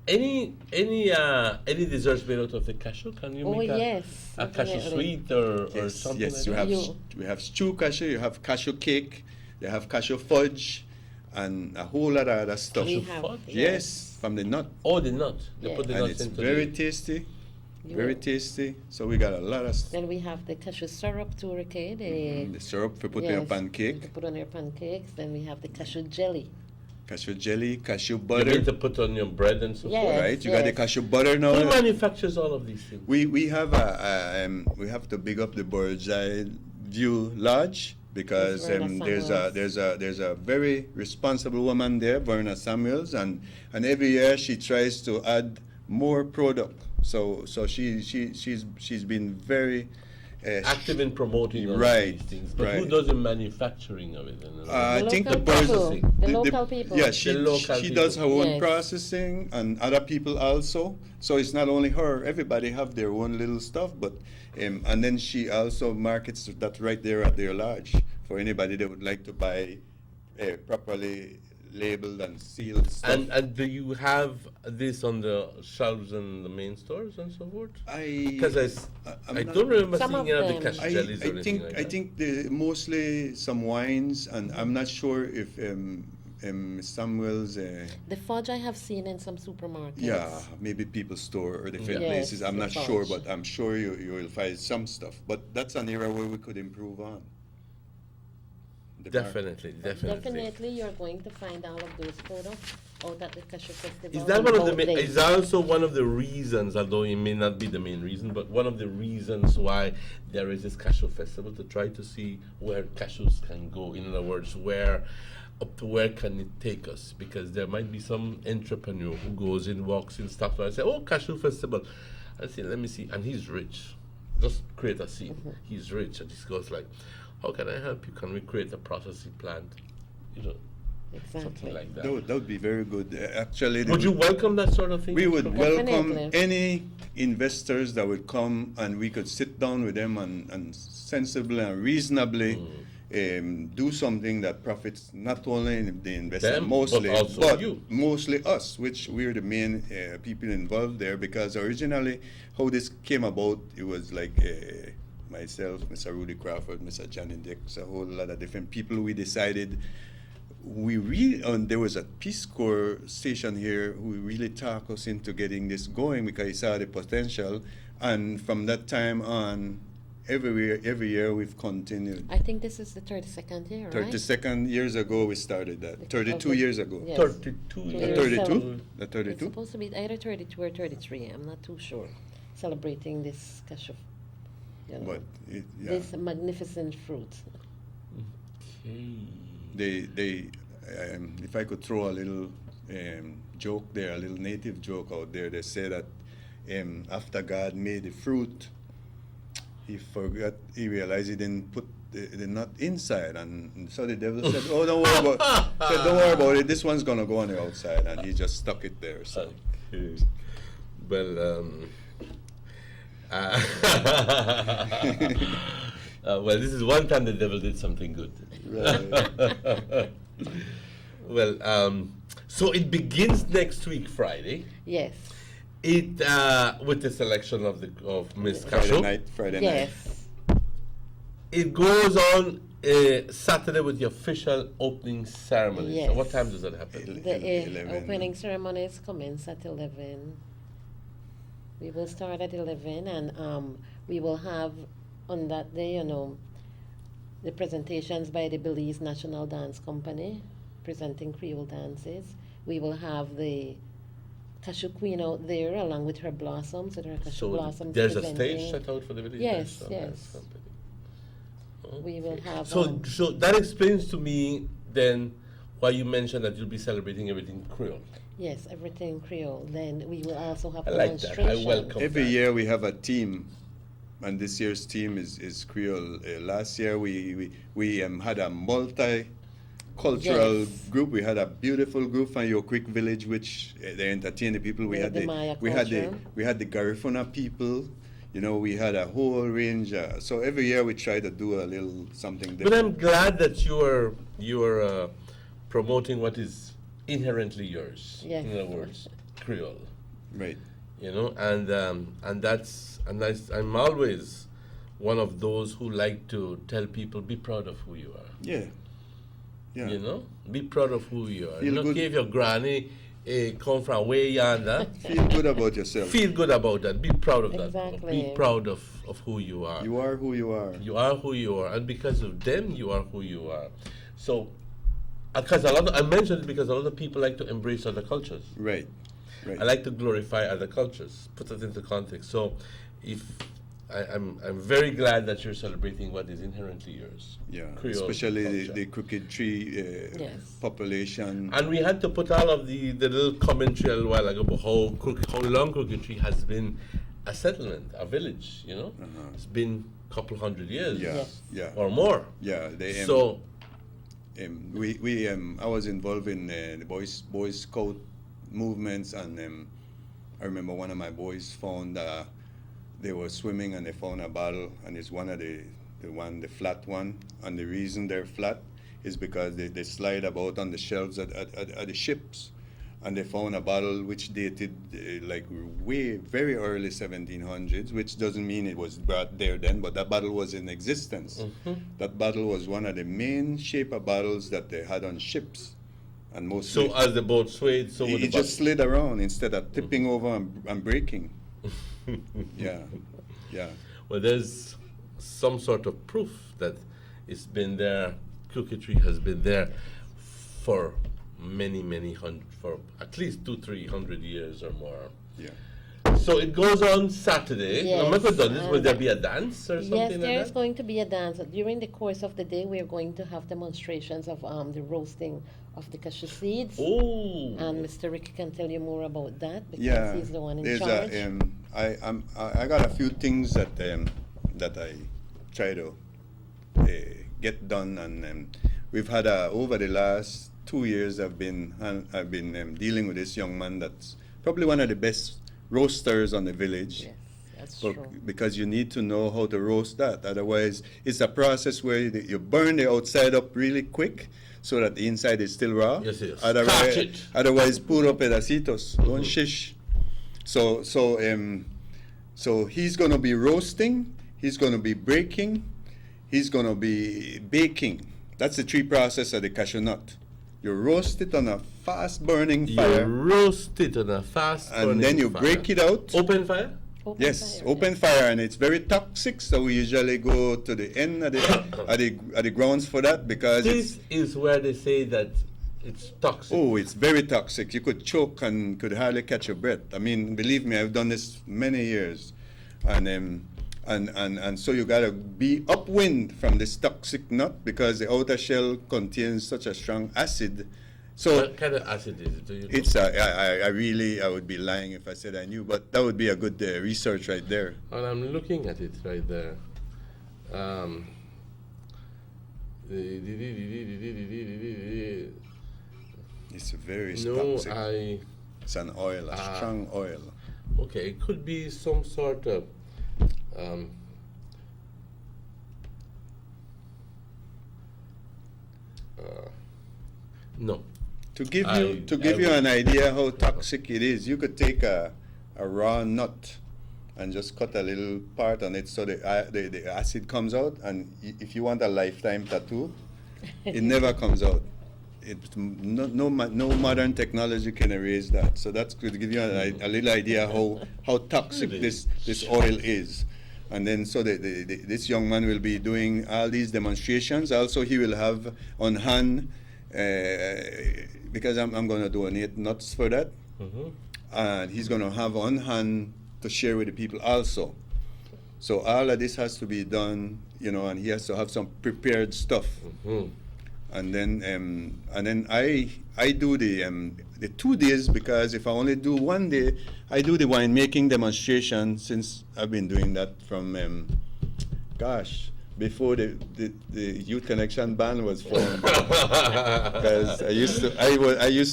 [SPEAKER 1] Any desserts made out of the cashew? Can you make a cashew sweet or something?
[SPEAKER 7] Yes,
[SPEAKER 1] like
[SPEAKER 7] we have stew cashew, you have cashew cake, you have cashew fudge. And a whole lot of other stuff. Yes, from the nut.
[SPEAKER 1] Oh, the nut. They put the
[SPEAKER 7] and
[SPEAKER 1] nuts
[SPEAKER 7] it's
[SPEAKER 1] into
[SPEAKER 7] very tasty. Very tasty. So we got a lot of stuff.
[SPEAKER 6] Then we have the cashew syrup too, okay?
[SPEAKER 7] The syrup for putting on your pancake.
[SPEAKER 6] To put on your pancakes. Then we have the cashew jelly.
[SPEAKER 7] Cashew jelly, cashew butter.
[SPEAKER 1] You need to put on your bread and so forth.
[SPEAKER 7] Right, you got the cashew butter now.
[SPEAKER 1] Who manufactures all of these things?
[SPEAKER 7] We have to big up the Bird's Eye View Lodge. Because there's a very responsible woman there, Verna Samuels, and every year she tries to add more product. So she's been very
[SPEAKER 1] active in promoting all these things. But who does the manufacturing of it?
[SPEAKER 7] I think the
[SPEAKER 6] processing. The local people.
[SPEAKER 7] Yeah, she does her own processing, and other people also. So it's not only her. Everybody have their own little stuff, but and then she also markets that right there at their lodge for anybody that would like to buy properly labeled and sealed stuff.
[SPEAKER 1] And do you have this on the shelves in the main stores and so forth? Because I don't remember seeing any of the cashew jellies or anything like that.
[SPEAKER 7] I think mostly some wines, and I'm not sure if Samuel's.
[SPEAKER 6] The fudge I have seen in some supermarkets.
[SPEAKER 7] Yeah, maybe people's store or different places. I'm not sure, but I'm sure you will find some stuff. But that's an area where we could improve on.
[SPEAKER 1] Definitely.
[SPEAKER 6] Definitely, you're going to find all of those products out at the Cashew Festival.
[SPEAKER 1] Is that one of the is also one of the reasons, although it may not be the main reason, but one of the reasons why there is this cashew festival, to try to see where cashews can go. In other words, up to where can it take us? Because there might be some entrepreneur who goes in, walks in, stops by and say, "Oh, cashew festival." I say, "Let me see," and he's rich. Just create a scene. He's rich, and he goes like, "How can I help you? Can we create a processing plant?" Something like that.
[SPEAKER 7] That would be very good. Actually,
[SPEAKER 1] would you welcome that sort of thing?
[SPEAKER 7] We would welcome any investors that would come, and we could sit down with them and sensibly and reasonably do something that profits not only the investor,
[SPEAKER 1] them,
[SPEAKER 7] mostly,
[SPEAKER 1] but you.
[SPEAKER 7] Mostly us, which we're the main people involved there. Because originally, how this came about, it was like myself, Mr. Rudy Crawford, Mr. Johnny Dix, a whole lot of different people. We decided there was a Peace Corps station here who really talked us into getting this going because he saw the potential. And from that time on, every year we've continued.
[SPEAKER 6] I think this is the 32nd year, right?
[SPEAKER 7] 32nd years ago we started that. 32 years ago.
[SPEAKER 6] Yes.
[SPEAKER 1] 32 years.
[SPEAKER 7] 32? The 32?
[SPEAKER 6] It's supposed to be either 32 or 33. I'm not too sure. Celebrating this cashew,
[SPEAKER 7] But
[SPEAKER 6] this magnificent fruit.
[SPEAKER 7] They if I could throw a little joke there, a little native joke out there, they say that after God made the fruit, he realized he didn't put the nut inside, and so the devil said, "Oh, don't worry about it. This one's gonna go on the outside," and he just stuck it there. So,
[SPEAKER 1] well, well, this is one time the devil did something good.
[SPEAKER 7] Right.
[SPEAKER 1] Well, so it begins next week, Friday.
[SPEAKER 6] Yes.
[SPEAKER 1] It with the selection of Miss Cashew.
[SPEAKER 7] Friday night.
[SPEAKER 6] Yes.
[SPEAKER 1] It goes on Saturday with the official opening ceremony.
[SPEAKER 6] Yes.
[SPEAKER 1] So what time does that happen?
[SPEAKER 6] The opening ceremonies commence at 11. We will start at 11, and we will have on that day, the presentations by the Belize National Dance Company presenting Creole dances. We will have the Cashew Queen out there along with her blossoms, with her cashew blossoms.
[SPEAKER 1] There's a
[SPEAKER 6] presenting.
[SPEAKER 1] stage set out for the Belize
[SPEAKER 6] Yes,
[SPEAKER 1] National Dance Company.
[SPEAKER 6] We will have.
[SPEAKER 1] So that explains to me then why you mentioned that you'll be celebrating everything Creole.
[SPEAKER 6] Yes, everything Creole. Then we will also have
[SPEAKER 1] I like that. I welcome
[SPEAKER 7] Every
[SPEAKER 1] that.
[SPEAKER 7] year we have a team, and this year's team is Creole. Last year we had a multi-cultural group. We had a beautiful group from Yo Creek Village, which they entertained the people. We had the Garifuna people. We had a whole range. So every year we try to do a little something different.
[SPEAKER 1] But I'm glad that you are promoting what is inherently yours.
[SPEAKER 6] Yes.
[SPEAKER 1] In other words, Creole.
[SPEAKER 7] Right.
[SPEAKER 1] And that's I'm always one of those who like to tell people, be proud of who you are.
[SPEAKER 7] Yeah. Yeah.
[SPEAKER 1] Be proud of who you are.
[SPEAKER 7] Feel good.
[SPEAKER 1] If your granny come from way yonder,
[SPEAKER 7] feel good about yourself.
[SPEAKER 1] Feel good about that. Be proud of that.
[SPEAKER 6] Exactly.
[SPEAKER 1] Be proud of who you are.
[SPEAKER 7] You are who you are.
[SPEAKER 1] You are who you are, and because of them, you are who you are. So, because I mentioned it because a lot of people like to embrace other cultures.
[SPEAKER 7] Right. Right.
[SPEAKER 1] I like to glorify other cultures, put it into context. So, if I'm very glad that you're celebrating what is inherently yours.
[SPEAKER 7] Yeah,
[SPEAKER 1] Creole
[SPEAKER 7] especially the Crooked Tree population.
[SPEAKER 1] And we had to put all of the little commentary a while ago about how long Crooked Tree has been a settlement, a village. It's been a couple hundred years, or more.
[SPEAKER 7] Yeah, I was involved in the Boy Scout movements, and I remember one of my boys found they were swimming and they found a bottle, and it's one of the flat one, and the reason they're flat is because they slide about on the shelves at the ships, and they found a bottle which dated very early 1700s, which doesn't mean it was brought there then, but that bottle was in existence.
[SPEAKER 1] Mm-hmm.
[SPEAKER 7] That bottle was one of the main shape of bottles that they had on ships. And mostly,
[SPEAKER 1] so as the boat swayed, so
[SPEAKER 7] it just slid around instead of tipping over and breaking. Yeah.
[SPEAKER 1] Well, there's some sort of proof that it's been there. Crooked Tree has been there for many for at least 200-300 years or more.
[SPEAKER 7] Yeah.
[SPEAKER 1] So it goes on Saturday.
[SPEAKER 6] Yes.
[SPEAKER 1] I'm not done this. Will there be a dance or something
[SPEAKER 6] Yes,
[SPEAKER 1] like
[SPEAKER 6] there is
[SPEAKER 1] that?
[SPEAKER 6] going to be a dance. During the course of the day, we are going to have demonstrations of the roasting of the cashew seeds.
[SPEAKER 1] Oh.
[SPEAKER 6] And Mr. Ricky can tell you more about that because
[SPEAKER 7] Yeah,
[SPEAKER 6] he's the one in
[SPEAKER 7] there's
[SPEAKER 6] charge.
[SPEAKER 7] I got a few things that I try to get done, and we've had over the last 2 years I've been dealing with this young man that's probably one of the best roasters on the village.
[SPEAKER 6] Yes, that's true.
[SPEAKER 7] Because you need to know how to roast that. Otherwise, it's a process where you burn the outside up really quick so that the inside is still raw.
[SPEAKER 1] Yes, yes.
[SPEAKER 7] Otherwise, puro pedacitos. Don't shish. So he's going to be roasting he's going to be breaking, he's going to be baking. That's the three process of the cashew nut. You roast it on a fast burning fire.
[SPEAKER 1] You roast it on a fast burning fire.
[SPEAKER 7] And then you break it out.
[SPEAKER 1] Open fire?
[SPEAKER 7] Open fire, and it's very toxic. So we usually go to the end of the grounds for that because
[SPEAKER 1] this is where they say that it's toxic.
[SPEAKER 7] Oh, it's very toxic. You could choke and could hardly catch your breath. I mean, believe me, I've done this many years, and so you gotta be upwind from this toxic nut because the outer shell contains such a strong acid. So
[SPEAKER 1] what kind of acid is it? Do you know?
[SPEAKER 7] It's I would be lying if I said I knew, but that would be a good research right there.
[SPEAKER 1] And I'm looking at it right there.
[SPEAKER 7] It's very toxic. It's an oil, a strong oil.
[SPEAKER 1] Okay, it could be some sort of no.
[SPEAKER 7] To give you an idea how toxic it is, you could take a raw nut and just cut a little part on it so the acid comes out, and if you want a lifetime tattoo, it never comes out. No modern technology can erase that. So that's to give you a little idea how toxic this oil is. And then so this young man will be doing all these demonstrations. Also, he will have on hand, because I'm going to donate nuts for that, and he's going to have on hand to share with the people also. So all of this has to be done, and he has to have some prepared stuff. And then I do the 2 days, because if I only do 1 day, I do the winemaking demonstration, since I've been doing that from before the Youth Connection band was formed. Because I used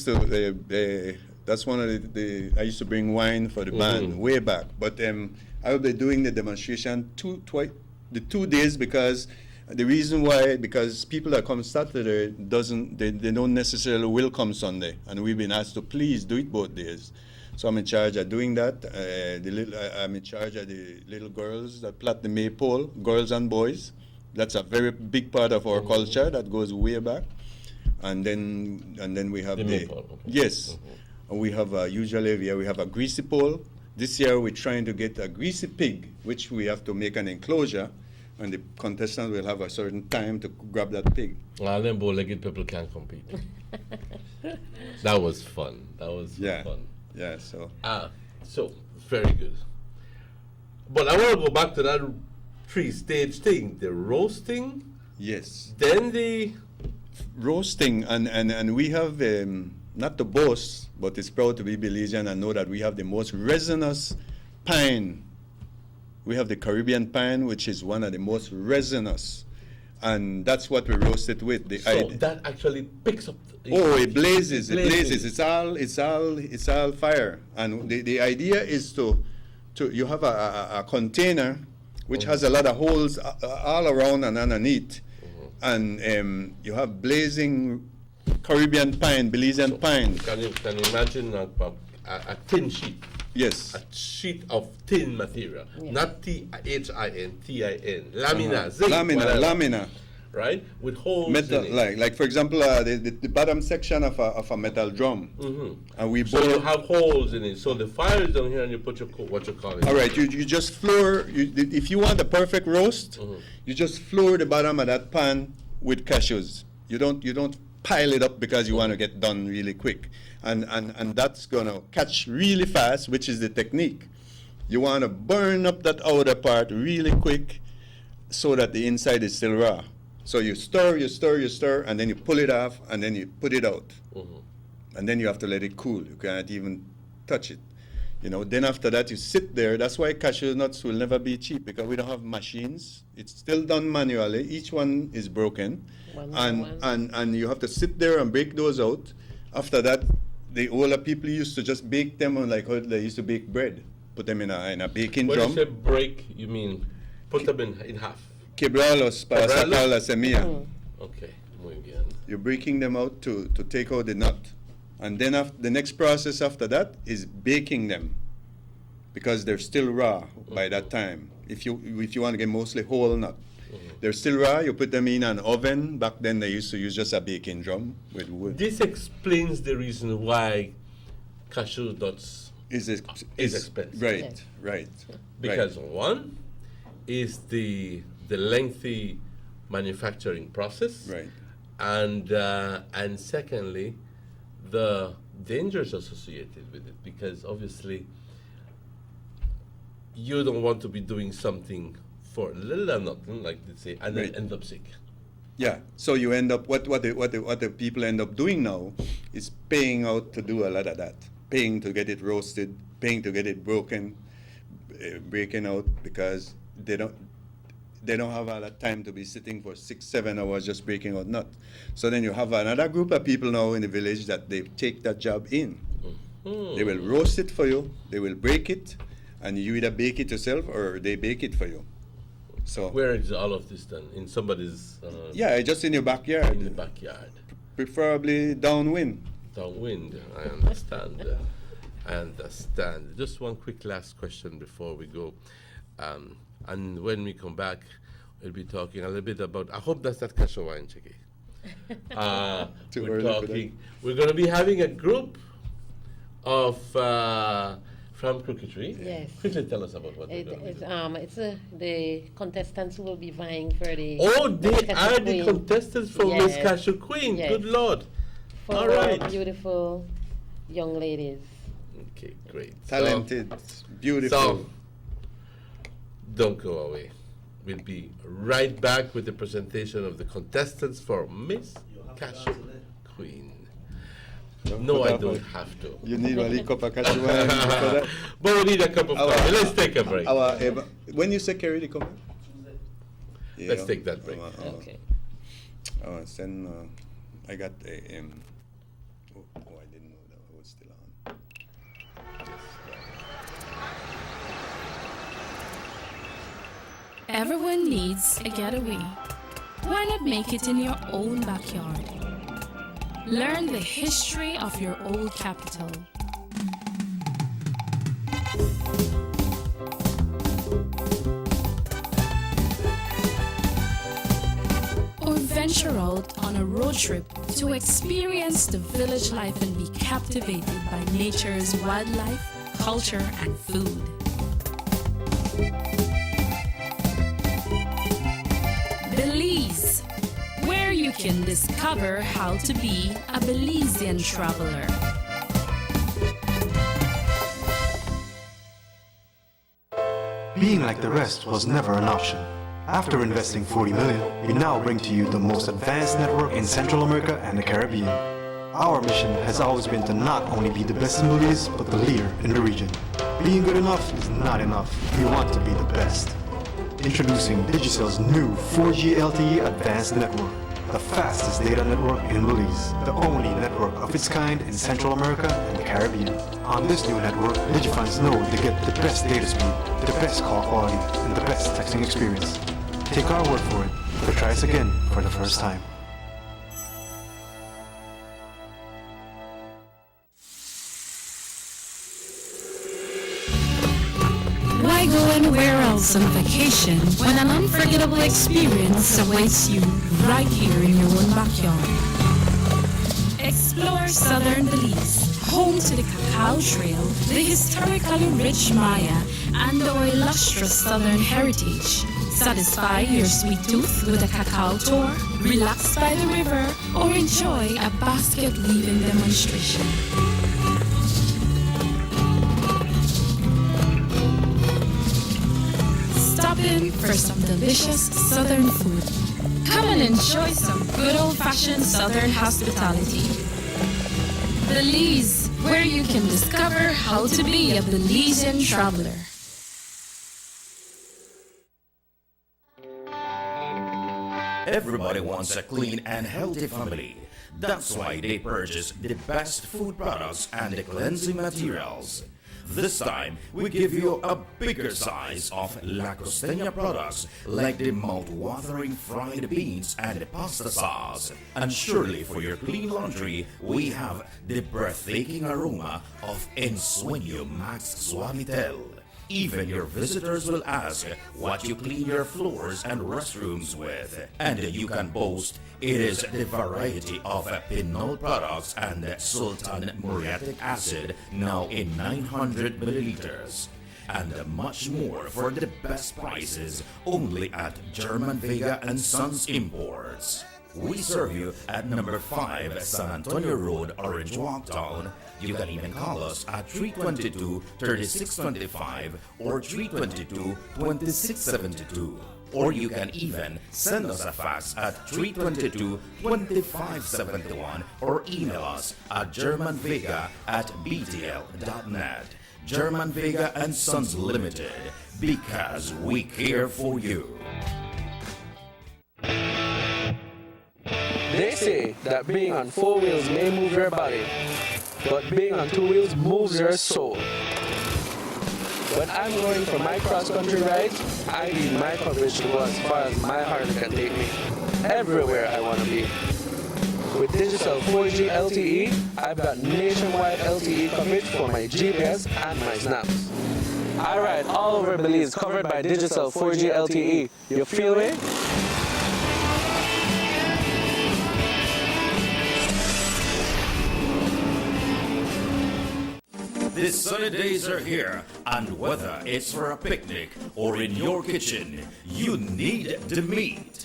[SPEAKER 7] to that's one of I used to bring wine for the band way back. But I will be doing the demonstration the 2 days, because the reason why, because people that come Saturday they don't necessarily will come Sunday, and we've been asked to please do it both days. So I'm in charge of doing that. I'm in charge of the little girls that plait the maypole, girls and boys. That's a very big part of our culture that goes way back. And then we have the maypole. Okay. Yes, and we have usually we have a greasy pole. This year we're trying to get a greasy pig, which we have to make an enclosure, and the contestant will have a certain time to grab that pig.
[SPEAKER 1] Well, then bow-legged people can't compete. That was fun. Fun.
[SPEAKER 7] Yeah, so.
[SPEAKER 1] So, very good. But I want to go back to that 3-stage thing. The roasting.
[SPEAKER 7] Yes.
[SPEAKER 1] Then the
[SPEAKER 7] roasting, and we have, not to boast, but it's proud to be Belizean and know that we have the most resinous pine. We have the Caribbean pine, which is one of the most resinous, and that's what we roast it with.
[SPEAKER 1] That actually picks up.
[SPEAKER 7] It blazes! It blazes! It's all fire. And the idea is to you have a container which has a lot of holes all around and underneath, and you have blazing Caribbean pine, Belizean pine.
[SPEAKER 1] Can you imagine a tin sheet?
[SPEAKER 7] Yes.
[SPEAKER 1] A sheet of tin material, not THIN, TIN, lamina, zinc,
[SPEAKER 7] lamina.
[SPEAKER 1] Right, with holes
[SPEAKER 7] metal,
[SPEAKER 1] in it.
[SPEAKER 7] like for example, the bottom section of a metal drum, and we
[SPEAKER 1] you have holes in it. So the fire is down here, and you put what you call it.
[SPEAKER 7] All right, you just floor. If you want the perfect roast, you just floor the bottom of that pan with cashews. You don't pile it up because you want to get done really quick, and that's gonna catch really fast, which is the technique. You want to burn up that outer part really quick, so that the inside is still raw. So you stir, and then you pull it off, and then you put it out. And then you have to let it cool. You cannot even touch it. Then after that, you sit there. That's why cashew nuts will never be cheap, because we don't have machines. It's still done manually. Each one is broken. And you have to sit there and break those out. After that, the older people used to just bake them on like how they used to bake bread. Put them in a baking drum.
[SPEAKER 1] When you say break, you mean put them in half?
[SPEAKER 7] Quebrarlos para sacar la semilla.
[SPEAKER 1] Okay, muy bien.
[SPEAKER 7] You're breaking them out to take out the nut. And then the next process after that is baking them, because they're still raw by that time. If you want to get mostly whole nut. They're still raw. You put them in an oven. Back then they used to use just a baking drum with wood.
[SPEAKER 1] This explains the reason why cashew nuts is expensive.
[SPEAKER 7] Right, right.
[SPEAKER 1] Because one is the lengthy manufacturing process,
[SPEAKER 7] right,
[SPEAKER 1] and secondly, the dangers associated with it. Because obviously, you don't want to be doing something for little or nothing, like they say, and then end up sick.
[SPEAKER 7] Yeah. So you end up what the people end up doing now is paying out to do a lot of that, paying to get it roasted, paying to get it breaking out, because they don't have a lot of time to be sitting for 6-7 hours just breaking out nut. So then you have another group of people now in the village that they take that job in. They will roast it for you, they will break it, and you either bake it yourself or they bake it for you. So
[SPEAKER 1] where is all of this done? In somebody's
[SPEAKER 7] yeah, just in your backyard.
[SPEAKER 1] In the backyard.
[SPEAKER 7] Preferably downwind.
[SPEAKER 1] Downwind, I understand. I understand. Just one quick last question before we go. And when we come back, we'll be talking a little bit about, I hope that's not cashew wine, Chicky. We're going to be having a group of from Crooked-Tree.
[SPEAKER 6] Yes.
[SPEAKER 1] Quickly tell us about what they're going to do.
[SPEAKER 6] It's the contestants who will be vying for the.
[SPEAKER 1] Oh, they are the
[SPEAKER 6] Queen.
[SPEAKER 1] contestants for
[SPEAKER 6] Yes.
[SPEAKER 1] Miss Cashew Queen.
[SPEAKER 6] Yes.
[SPEAKER 1] Good Lord.
[SPEAKER 6] For
[SPEAKER 1] All right.
[SPEAKER 6] beautiful young ladies.
[SPEAKER 1] Okay, great.
[SPEAKER 7] Talented, beautiful.
[SPEAKER 1] So, don't go away. We'll be right back with the presentation of the contestants for Miss Cashew Queen. No, I don't have to.
[SPEAKER 7] You need a cup of cashew wine.
[SPEAKER 1] But we need a cup of coffee. Let's take a break.
[SPEAKER 7] When you say carry the cup?
[SPEAKER 1] Let's take that break.
[SPEAKER 6] Okay.
[SPEAKER 7] Then I got a. I didn't know that I was still on.
[SPEAKER 3] Everyone needs a getaway. Why not make it in your own backyard? Learn the history of your old capital. Or venture out on a road trip to experience the village life and be captivated by nature's wildlife, culture, and food. Belize, where you can discover how to be a Belizean traveler.
[SPEAKER 4] Being like the rest was never an option. After investing 40 million, we now bring to you the most advanced network in Central America and the Caribbean. Our mission has always been to not only be the best in Belize, but the leader in the region. Being good enough is not enough. We want to be the best. Introducing Digicel's new 4G LTE Advanced Network, the fastest data network in Belize, the only network of its kind in Central America and the Caribbean. On this new network, Digifans know they get the best data speed, the best call quality, and the best texting experience. Take our word for it, but try us again for the first time.
[SPEAKER 3] Why go anywhere else on vacation when an unforgettable experience awaits you right here in your own backyard? Explore southern Belize, home to the Cacao Trail, the historically rich Maya, and our illustrious southern heritage. Satisfy your sweet tooth with a cacao tour, relax by the river, or enjoy a basket weaving demonstration. Stop in for some delicious southern food. Come and enjoy some good old-fashioned southern hospitality. Belize, where you can discover how to be a Belizean traveler.
[SPEAKER 5] Everybody wants a clean and healthy family. That's why they purchase the best food products and the cleansing materials. This time, we give you a bigger size of La Costeña products like the mouth-watering fried beans and the pasta sauce. And surely for your clean laundry, we have the breathtaking aroma of Ensueño Max Suavitel. Even your visitors will ask what you clean your floors and restrooms with. And you can boast it is the variety of Pinol products and Sultan muriatic acid now in 900 milliliters. And much more for the best prices only at German Vega and Sons Imports. We serve you at number 5 San Antonio Road, Orange Walk Town. You can even call us at 322-3625 or 322-2672. Or you can even send us a fax at 322-2571 or email us at germanvega@btl.net. German Vega and Sons Limited, because we care for you.
[SPEAKER 8] They say that being on 4 wheels may move your body, but being on 2 wheels moves your soul. When I'm going for my cross-country rides, I need my coverage to go as far as my heart can take me, everywhere I want to be. With Digicel 4G LTE, I've got nationwide LTE coverage for my GPS and my snaps. I ride all over Belize covered by Digicel 4G LTE. You feel me?
[SPEAKER 5] The sunny days are here, and whether it's for a picnic or in your kitchen, you need the meat.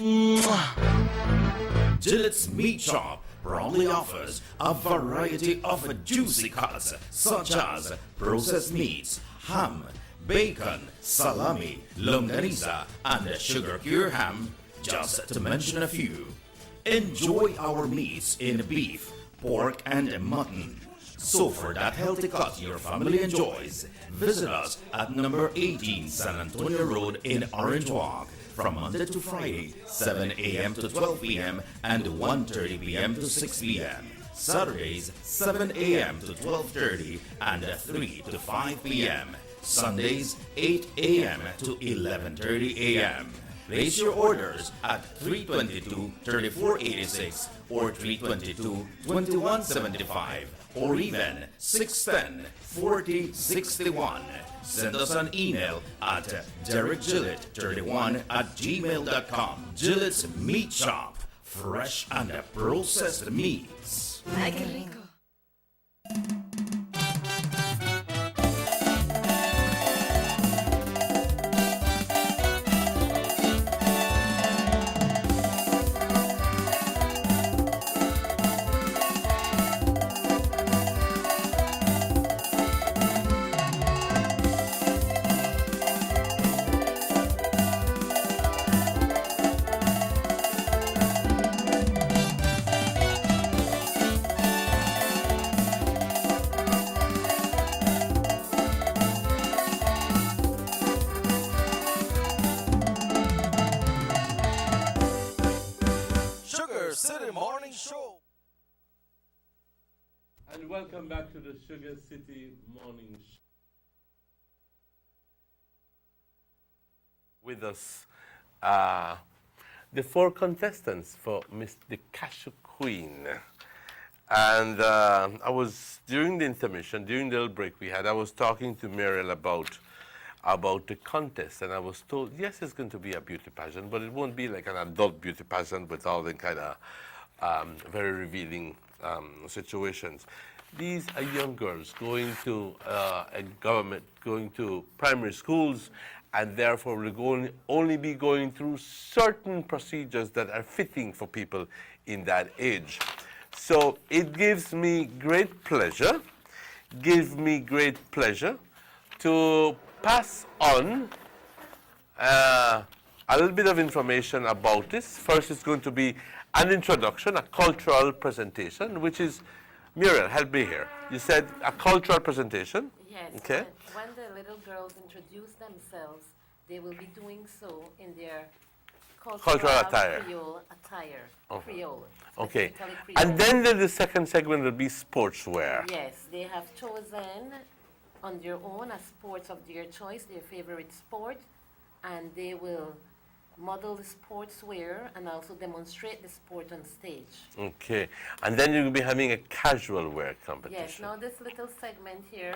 [SPEAKER 5] Gillette's Meat Shop proudly offers a variety of juicy cuts such as processed meats, ham, bacon, salami, longaniza, and sugar-cured ham, just to mention a few. Enjoy our meats in beef, pork, and mutton. So for that healthy cut your family enjoys, visit us at number 18 San Antonio Road in Orange Walk from Monday to Friday, 7 a.m. to 12 p.m. and 1:30 p.m. to 6 p.m. Saturdays, 7 a.m. to 12:30 and 3 to 5 p.m. Sundays, 8 a.m. to 11:30 a.m. Place your orders at 322-3486 or 322-2175 or even 610-4061. Send us an email at derekgillett31@gmail.com. Gillette's Meat Shop, fresh and processed meats.
[SPEAKER 16] Ay, qué rico.
[SPEAKER 1] And welcome back to the Sugar City Morning Show. With us, the 4 contestants for Miss the Cashew Queen. And I was, during the intermission, during the little break we had, I was talking to Muriel about the contest, and I was told, yes, it's going to be a beauty pageant, but it won't be like an adult beauty pageant with all the kind of very revealing situations. These are young girls going to going to primary schools, and therefore will only be going through certain procedures that are fitting for people in that age. So it gives me great pleasure, to pass on a little bit of information about this. First, it's going to be an introduction, a cultural presentation, which is, Muriel, help me here. You said a cultural presentation?
[SPEAKER 6] Yes.
[SPEAKER 1] Okay.
[SPEAKER 6] When the little girls introduce themselves, they will be doing so in their cultural
[SPEAKER 1] attire.
[SPEAKER 6] Creole attire.
[SPEAKER 1] Okay.
[SPEAKER 6] Creole.
[SPEAKER 1] Okay.
[SPEAKER 6] Creole.
[SPEAKER 1] And then the second segment will be sportswear.
[SPEAKER 6] Yes, they have chosen on their own a sports of their choice, their favorite sport, and they will model the sportswear and also demonstrate the sport on stage.
[SPEAKER 1] Okay. And then you'll be having a casual wear competition.
[SPEAKER 6] Yes, now this little segment here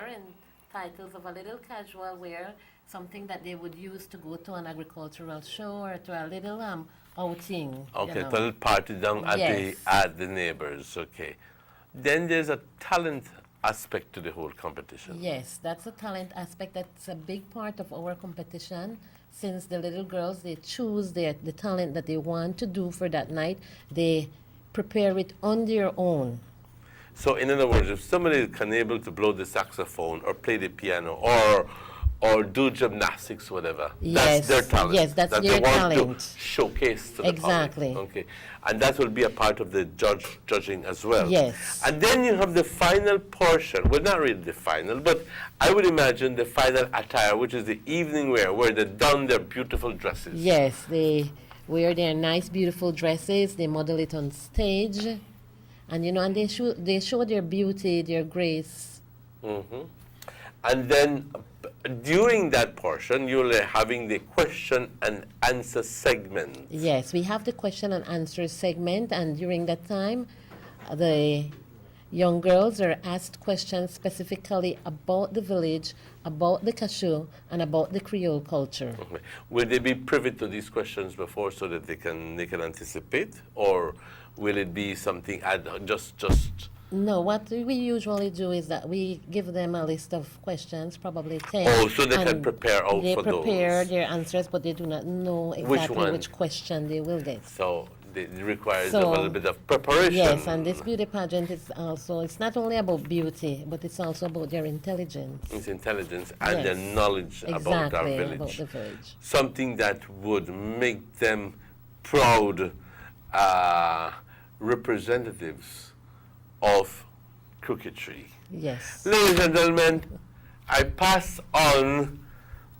[SPEAKER 6] titles of a little casual wear, something that they would use to go to an agricultural show or to a little outing.
[SPEAKER 1] Okay,
[SPEAKER 6] you know.
[SPEAKER 1] a little party down at
[SPEAKER 6] Yes.
[SPEAKER 1] the neighbors. Okay. Then there's a talent aspect to the whole competition.
[SPEAKER 6] Yes, that's a talent aspect. That's a big part of our competition. Since the little girls, they choose the talent that they want to do for that night, they prepare it on their own.
[SPEAKER 1] So in other words, if somebody can able to blow the saxophone or play the piano or do gymnastics, whatever,
[SPEAKER 6] Yes,
[SPEAKER 1] that's their talent.
[SPEAKER 6] yes, that's
[SPEAKER 1] that
[SPEAKER 6] their
[SPEAKER 1] they want
[SPEAKER 6] talent.
[SPEAKER 1] to showcase to the
[SPEAKER 6] Exactly.
[SPEAKER 1] public. Okay, and that will be a part of the judging as well.
[SPEAKER 6] Yes.
[SPEAKER 1] And then you have the final portion. Well, not really the final, but I would imagine the final attire, which is the evening wear, where they don their beautiful dresses.
[SPEAKER 6] Yes, they wear their nice, beautiful dresses. They model it on stage, and and they show their beauty, their grace.
[SPEAKER 1] Mm-hmm. And then during that portion, you're having the question and answer segment.
[SPEAKER 6] Yes, we have the question and answer segment, and during that time, the young girls are asked questions specifically about the village, about the cashew, and about the Creole culture.
[SPEAKER 1] Okay. Will they be privy to these questions before so that they can anticipate, or will it be something just?
[SPEAKER 6] No, what we usually do is that we give them a list of questions, probably 10.
[SPEAKER 1] Oh, so they can
[SPEAKER 6] and
[SPEAKER 1] prepare out
[SPEAKER 6] they
[SPEAKER 1] for those.
[SPEAKER 6] prepare their answers, but they do not know exactly
[SPEAKER 1] one?
[SPEAKER 6] which question they will get.
[SPEAKER 1] So it requires
[SPEAKER 6] So,
[SPEAKER 1] a little bit of preparation.
[SPEAKER 6] Yes, and this beauty pageant is also, it's not only about beauty, but it's also about their intelligence.
[SPEAKER 1] It's intelligence and
[SPEAKER 6] Yes,
[SPEAKER 1] their knowledge about our
[SPEAKER 6] exactly,
[SPEAKER 1] village.
[SPEAKER 6] about the village.
[SPEAKER 1] Something that would make them proud representatives of coquetry.
[SPEAKER 6] Yes.
[SPEAKER 1] Ladies and gentlemen, I pass on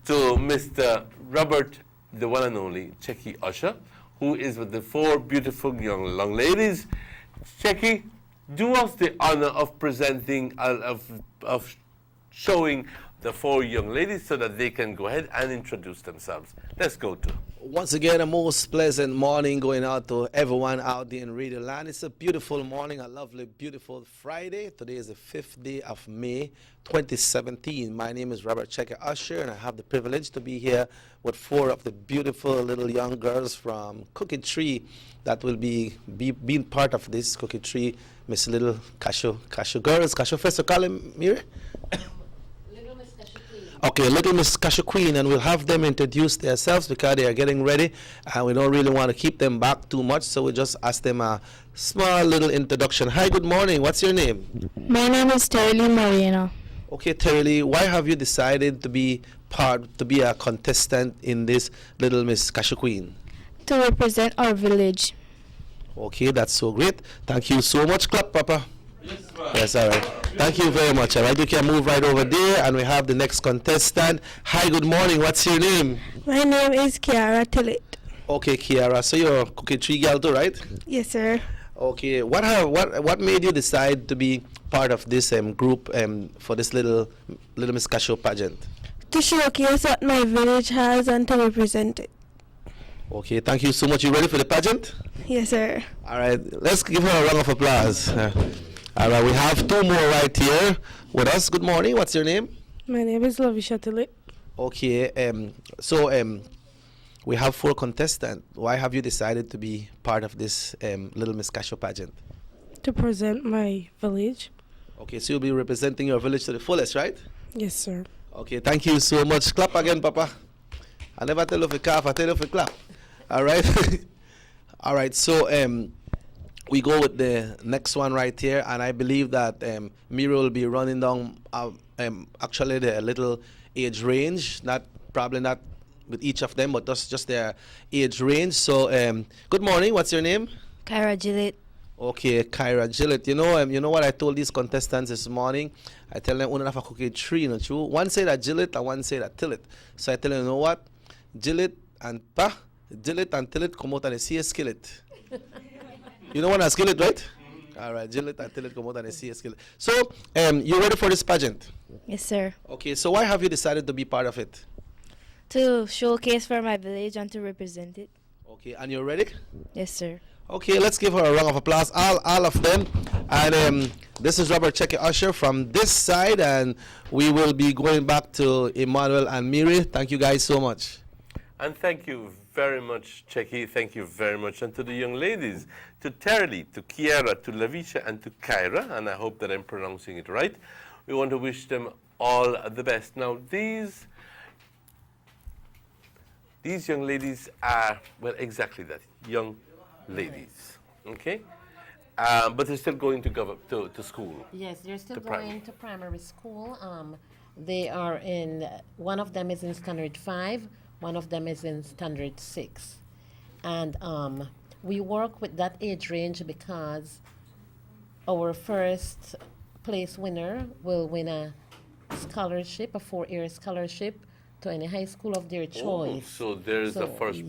[SPEAKER 1] to Mr. Robert, the one and only Checky Usher, who is with the four beautiful young ladies. Checky, do us the honor of presenting, of showing the four young ladies so that they can go ahead and introduce themselves. Let's go to.
[SPEAKER 8] Once again, a most pleasant morning going out to everyone out there in Radio Land. It's a beautiful morning, a lovely, beautiful Friday. Today is the 5th day of May, 2017. My name is Robert Checky Usher, and I have the privilege to be here with four of the beautiful little young girls from Coquetry that will be being part of this Coquetry, Miss Little Cashew Girls. Cashew first, so call them, Miri? Okay, Little Miss Cashew Queen, and we'll have them introduce themselves because they are getting ready, and we don't really want to keep them back too much, so we just ask them a small little introduction. Hi, good morning. What's your name?
[SPEAKER 16] My name is Terry Moreno.
[SPEAKER 8] Okay, Terry, why have you decided to be a contestant in this Little Miss Cashew Queen?
[SPEAKER 16] To represent our village.
[SPEAKER 8] Okay, that's so great. Thank you so much. Clap, Papa. Yes, all right. Thank you very much. All right, you can move right over there, and we have the next contestant. Hi, good morning. What's your name?
[SPEAKER 16] My name is Kiara Tillett.
[SPEAKER 8] Okay, Kiara. So you're a Coquetry girl too, right?
[SPEAKER 16] Yes, sir.
[SPEAKER 8] Okay. What made you decide to be part of this group for this little Miss Cashew pageant?
[SPEAKER 16] To showcase what my village has and to represent it.
[SPEAKER 8] Okay. Thank you so much. You ready for the pageant?
[SPEAKER 16] Yes, sir.
[SPEAKER 8] All right. Let's give her a round of applause. All right, we have two more right here with us. Good morning. What's your name?
[SPEAKER 16] My name is Lavisha Tillett.
[SPEAKER 8] Okay. We have four contestants. Why have you decided to be part of this Little Miss Cashew pageant?
[SPEAKER 16] To present my village.
[SPEAKER 8] Okay, so you'll be representing your village to the fullest, right?
[SPEAKER 16] Yes, sir.
[SPEAKER 8] Okay, thank you so much. Clap again, Papa. I never tell you if you cough, I tell you if you clap. All right. All right, so we go with the next one right here, and I believe that Miri will be running down actually the little age range, probably not with each of them, but just their age range. So, good morning. What's your name?
[SPEAKER 16] Kyra Gillett.
[SPEAKER 8] Okay, Kyra Gillett. You know what I told these contestants this morning? I tell them, "Una have a Coquetry, you know, true. One say that Gillett and one say that Tillett." So I tell them, you know what? Gillett and Tillett come out and they see a skillet. You know what a skillet, right? All right, Gillett and Tillett come out and they see a skillet. So, you ready for this pageant?
[SPEAKER 16] Yes, sir.
[SPEAKER 8] Okay, so why have you decided to be part of it?
[SPEAKER 16] To showcase for my village and to represent it.
[SPEAKER 8] Okay, and you're ready?
[SPEAKER 16] Yes, sir.
[SPEAKER 17] Okay, let's give her a round of applause, all of them. And this is Robert Checky Usher from this side, and we will be going back to Emmanuel and Miri. Thank you guys so much.
[SPEAKER 1] And thank you very much, Checky. Thank you very much. And to the young ladies, to Terly, to Kiara, to Lavisha, and to Kyra, and I hope that I'm pronouncing it right. We want to wish them all the best. Now, these young ladies are, well, exactly that, young ladies, okay? But they're still going to school.
[SPEAKER 6] Yes, they're still going to primary school. They are in, one of them is in standard 5, one of them is in standard 6. And we work with that age range because our first place winner will win a scholarship, a 4-year scholarship to any high school of their choice.
[SPEAKER 1] So there's a first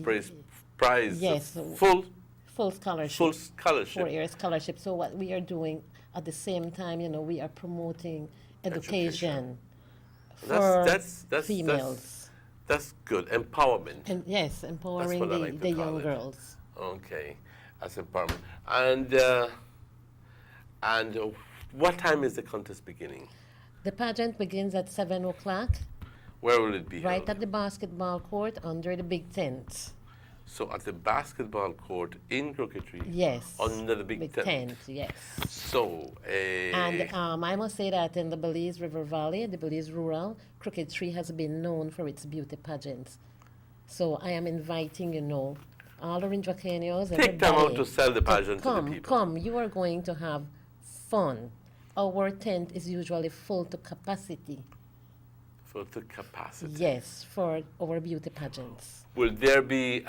[SPEAKER 1] prize.
[SPEAKER 6] Yes. Full scholarship.
[SPEAKER 1] Full scholarship.
[SPEAKER 6] 4-year scholarship. So what we are doing at the same time, you know, we are promoting education for females.
[SPEAKER 1] That's good. Empowerment.
[SPEAKER 6] And yes, empowering the young girls.
[SPEAKER 1] Okay, that's empowerment. And what time is the contest beginning?
[SPEAKER 6] The pageant begins at 7 o'clock.
[SPEAKER 1] Where will it be
[SPEAKER 6] Right
[SPEAKER 1] held?
[SPEAKER 6] at the basketball court under the big tent.
[SPEAKER 1] So at the basketball court in Crooked-Tree?
[SPEAKER 6] Yes.
[SPEAKER 1] Under the big tent?
[SPEAKER 6] Yes.
[SPEAKER 1] So,
[SPEAKER 6] and I must say that in the Belize River Valley, the Belize Rural, Crooked-Tree has been known for its beauty pageants. So I am inviting, you know, all Orange Volcanoes,
[SPEAKER 1] take time out to sell the pageant to the people.
[SPEAKER 6] Come, you are going to have fun. Our tent is usually full to capacity.
[SPEAKER 1] Full to capacity?
[SPEAKER 6] Yes, for our beauty pageants.
[SPEAKER 1] Will there be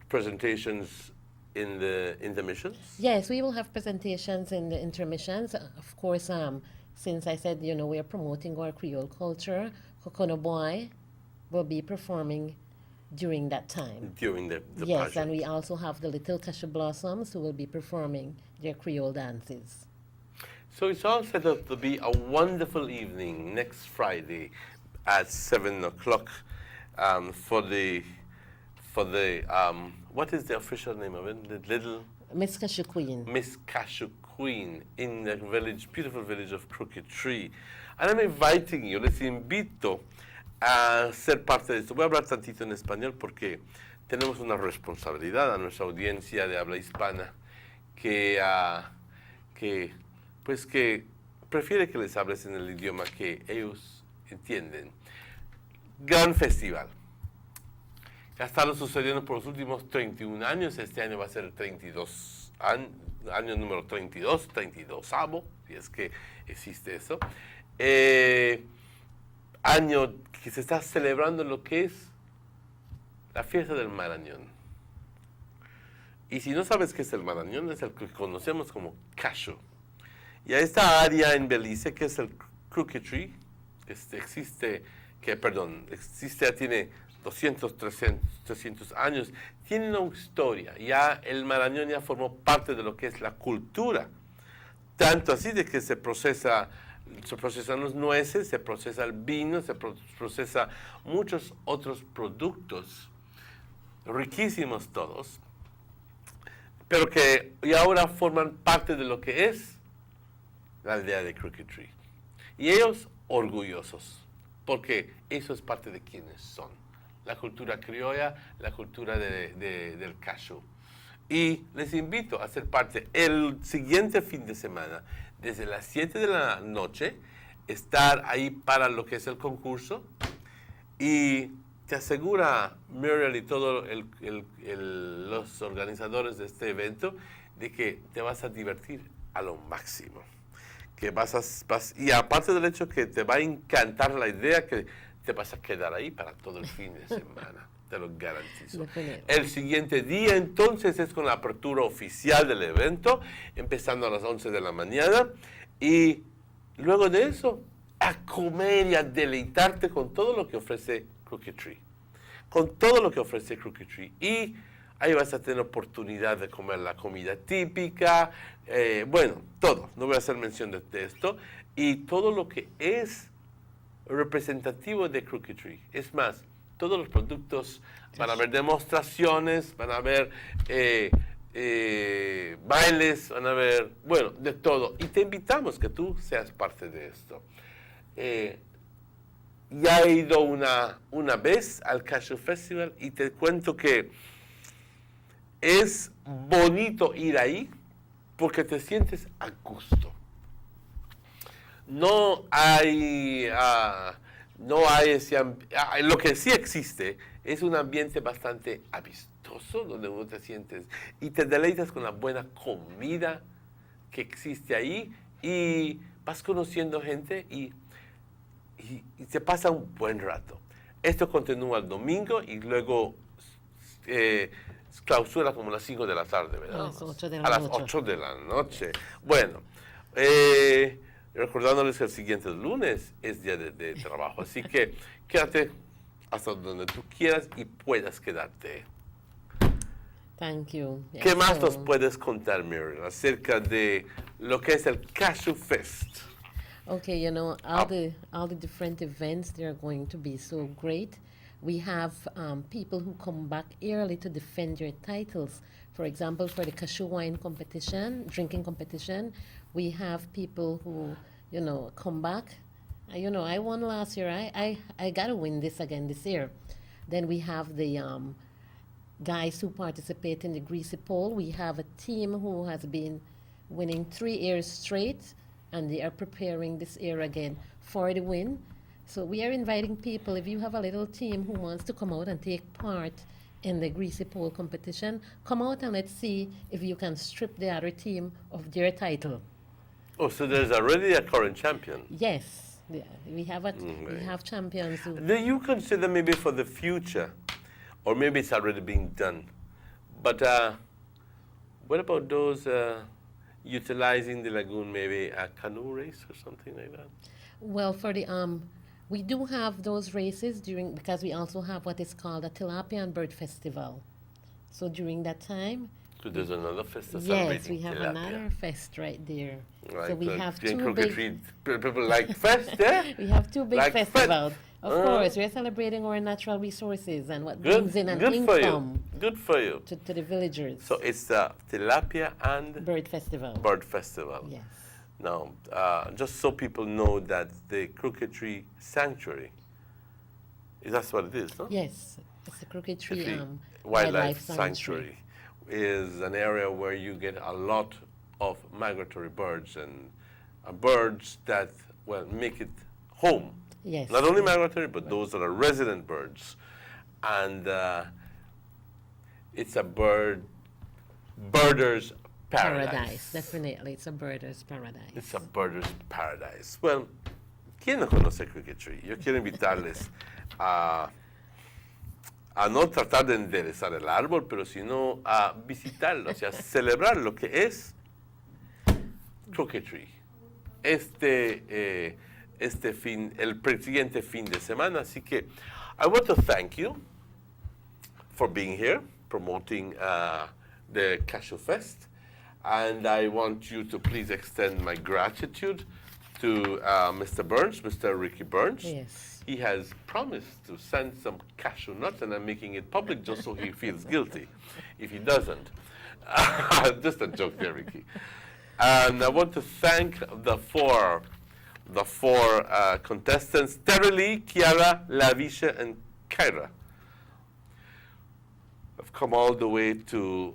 [SPEAKER 1] presentations in the intermissions?
[SPEAKER 6] Yes, we will have presentations in the intermissions. Of course, since I said, you know, we are promoting our Creole culture, Coconut Boy will be performing during that time.
[SPEAKER 1] During the
[SPEAKER 6] yes,
[SPEAKER 1] pageant.
[SPEAKER 6] And we also have the Little Cashew Blossoms who will be performing their Creole dances.
[SPEAKER 1] So it's all set up to be a wonderful evening next Friday at 7 o'clock for the what is the official name of it? The little
[SPEAKER 6] Miss Cashew Queen.
[SPEAKER 1] Miss Cashew Queen in the village, beautiful village of Crooked-Tree. And I'm inviting you, les invito a ser parte de esto. Voy a hablar tantito en español porque tenemos una responsabilidad a nuestra audiencia de habla hispana que prefiere que les hables en el idioma que ellos entienden. Gran festival. Ha estado sucediendo por los últimos 31 años. Este año va a ser el 32 año número 32avo, si es que existe eso. Año que se está celebrando lo que es la fiesta del Marañón. Y si no sabes qué es el Marañón, es el que conocemos como Cashew. Y a esta área en Belice, que es el Crooked-Tree, tiene 200, 300 años, tiene una historia. Ya el Marañón ya formó parte de lo que es la cultura. Tanto así de que se procesan los nueces, se procesa el vino, se procesa muchos otros productos, riquísimos todos, pero que y ahora forman parte de lo que es la aldea de Crooked-Tree. Y ellos orgullosos, porque eso es parte de quienes son. La cultura criolla, la cultura del cashew. Y les invito a ser parte el siguiente fin de semana, desde las 7 de la noche, estar ahí para lo que es el concurso. Y te asegura Muriel y todos los organizadores de este evento de que te vas a divertir a lo máximo. Que y aparte del hecho que te va a encantar la idea que te vas a quedar ahí para todo el fin de semana, te lo garantizo. El siguiente día entonces es con la apertura oficial del evento, empezando a las 11 de la mañana, y luego de eso, a comer y a deleitarte con todo lo que ofrece Crooked-Tree. Con todo lo que ofrece Crooked-Tree. Y ahí vas a tener oportunidad de comer la comida típica, bueno, todo. No voy a hacer mención de esto. Y todo lo que es representativo de Crooked-Tree. Es más, todos los productos, van a haber demostraciones, van a haber bailes, van a haber, bueno, de todo. Y te invitamos que tú seas parte de esto. Ya he ido una vez al Cashew Festival y te cuento que es bonito ir ahí porque te sientes a gusto. No hay ese lo que sí existe es un ambiente bastante amistoso donde uno te sientes y te deleitas con la buena comida que existe ahí y vas conociendo gente y se pasa un buen rato. Esto continúa el domingo y luego clausura como a las 5 de la tarde, ¿verdad?
[SPEAKER 6] A las 8 de la
[SPEAKER 1] A las
[SPEAKER 6] noche.
[SPEAKER 1] 8 de la noche. Bueno, recordándoles que el siguiente lunes es día de trabajo, así que quédate hasta donde tú quieras y puedas quedarte.
[SPEAKER 6] Thank you.
[SPEAKER 1] ¿Qué
[SPEAKER 6] Yes,
[SPEAKER 1] más
[SPEAKER 6] so-
[SPEAKER 1] nos puedes contar, Miriam, acerca de lo que es el Cashew Fest?
[SPEAKER 6] Okay, you know, all the different events, they're going to be so great. We have people who come back early to defend their titles. For example, for the cashew wine competition, drinking competition, we have people who, you know, come back. You know, I won last year. I got to win this again this year. Then we have the guys who participate in the Greasy Pole. We have a team who has been winning 3 years straight, and they are preparing this year again for the win. So we are inviting people, if you have a little team who wants to come out and take part in the Greasy Pole competition, come out and let's see if you can strip the other team of their title.
[SPEAKER 1] Oh, so there's already a current champion.
[SPEAKER 6] Yes, yeah, we have champions who...
[SPEAKER 1] Do you consider maybe for the future, or maybe it's already being done, but what about those utilizing the lagoon, maybe a canoe race or something like that?
[SPEAKER 6] Well, for the we do have those races because we also have what is called a tilapia and bird festival. So during that time,
[SPEAKER 1] So there's another festival
[SPEAKER 6] yes,
[SPEAKER 1] celebrating
[SPEAKER 6] we have
[SPEAKER 1] tilapia.
[SPEAKER 6] another fest right there.
[SPEAKER 1] Right,
[SPEAKER 6] So we have
[SPEAKER 1] Jane
[SPEAKER 6] 2
[SPEAKER 1] Crooked
[SPEAKER 6] big.
[SPEAKER 1] Tree, people like fest, yeah?
[SPEAKER 6] We have 2 big
[SPEAKER 1] Like fest.
[SPEAKER 6] festivals. Of course, we're celebrating our natural resources and what
[SPEAKER 1] Good,
[SPEAKER 6] brings in an
[SPEAKER 1] good for you.
[SPEAKER 6] income
[SPEAKER 1] Good for you.
[SPEAKER 6] to the villagers.
[SPEAKER 1] So it's the tilapia and
[SPEAKER 6] Bird festival.
[SPEAKER 1] bird festival.
[SPEAKER 6] Yes.
[SPEAKER 1] Now, just so people know that the Crooked Tree Sanctuary, that's what it is, no?
[SPEAKER 6] Yes, it's the Crooked Tree
[SPEAKER 1] Tree
[SPEAKER 6] Wildlife
[SPEAKER 1] Sanctuary is an area where you get a lot of migratory birds and birds that, well, make it home.
[SPEAKER 6] Yes.
[SPEAKER 1] Not only migratory, but those that are resident birds. And it's a birder's paradise.
[SPEAKER 6] Definitely, it's a birder's paradise.
[SPEAKER 1] It's a birder's paradise. Well, ¿quién no conoce Crooked Tree? Yo quiero invitarles a no tratar de enderezar el árbol, pero sino a visitarlo, o sea, celebrar lo que es Crooked Tree. El siguiente fin de semana. Así que I want to thank you for being here, promoting the Cashew Fest. And I want you to please extend my gratitude to Mr. Burns, Mr. Ricky Burns.
[SPEAKER 6] Yes.
[SPEAKER 1] He has promised to send some cashew nuts, and I'm making it public just so he feels guilty if he doesn't. Just a joke there, Ricky. And I want to thank the four contestants, Terry Lee, Kiara, Lavisha, and Kyra. Have come all the way to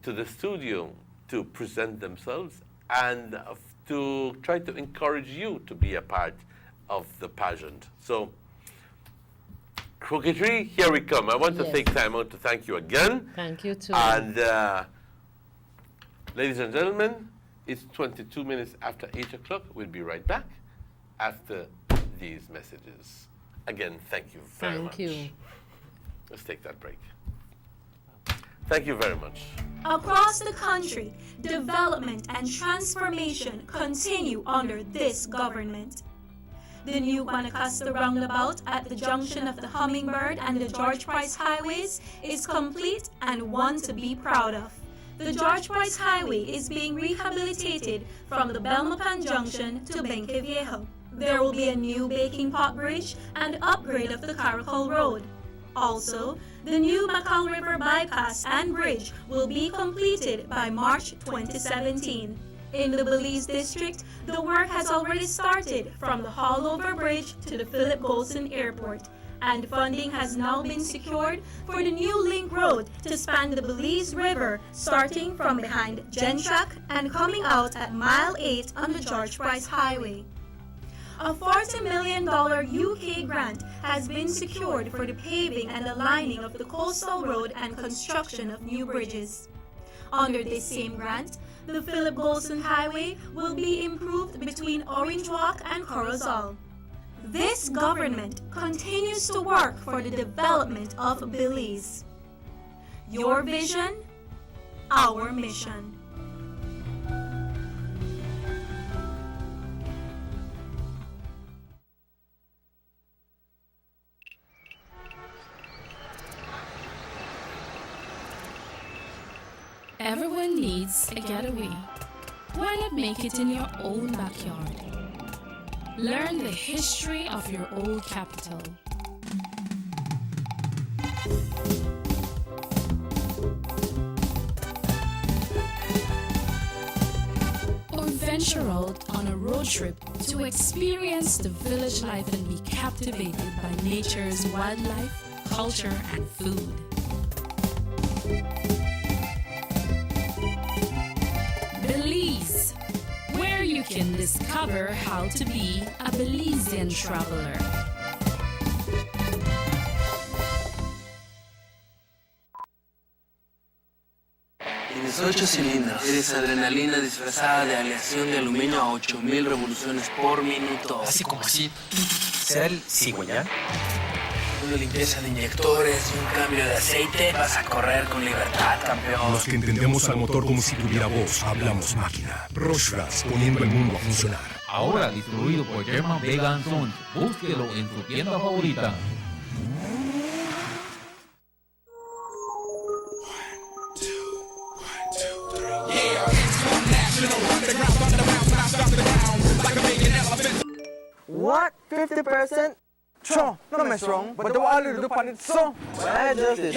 [SPEAKER 1] the studio to present themselves and to try to encourage you to be a part of the pageant. So, Crooked Tree, here we come. I want to
[SPEAKER 6] Yes.
[SPEAKER 1] take time out to thank you again.
[SPEAKER 6] Thank you too.
[SPEAKER 1] And ladies and gentlemen, it's 22 minutes after 8 o'clock. We'll be right back after these messages. Again, thank you very much.
[SPEAKER 6] Thank you.
[SPEAKER 1] Let's take that break. Thank you very much.
[SPEAKER 9] Across the country, development and transformation continue under this government. The new Guanacaste roundabout at the junction of the Hummingbird and the George Price Highways is complete and one to be proud of. The George Price Highway is being rehabilitated from the Belmopan Junction to Benque Viejo. There will be a new baking pot bridge and upgrade of the Caracol Road. Also, the new Macau River bypass and bridge will be completed by March 2017. In the Belize district, the work has already started from the Hallover Bridge to the Philip Golson Airport, and funding has now been secured for the new link road to span the Belize River, starting from behind Gentrack and coming out at Mile 8 on the George Price Highway. A $40 million UK grant has been secured for the paving and aligning of the coastal road and construction of new bridges. Under this same grant, the Philip Golson Highway will be improved between Orange Walk and Corozal. This government continues to work for the development of Belize. Your vision, our mission.
[SPEAKER 3] Everyone needs a getaway. Why not make it in your own backyard? Learn the history of your old capital. Or venture out on a road trip to experience the village life and be captivated by nature's wildlife, culture, and food. Belize, where you can discover how to be a Belizean traveler.
[SPEAKER 10] Tienes 8 cilindros. Eres adrenalina disfrazada de aleación de aluminio a 8000 revoluciones por minuto.
[SPEAKER 11] Así como así. ¿Será el cigüeñal?
[SPEAKER 10] Una limpieza de inyectores y un cambio de aceite. Vas a correr con libertad, campeón.
[SPEAKER 12] Los que entendemos al motor como si tuviera voz, hablamos máquina. Rochras, poniendo el mundo a funcionar.
[SPEAKER 13] Ahora distribuido por German Vega & Sons. Búsquelo en su tienda favorita.
[SPEAKER 15] What? 50%? Sure, not mess wrong, but the one you do on it so. I just did.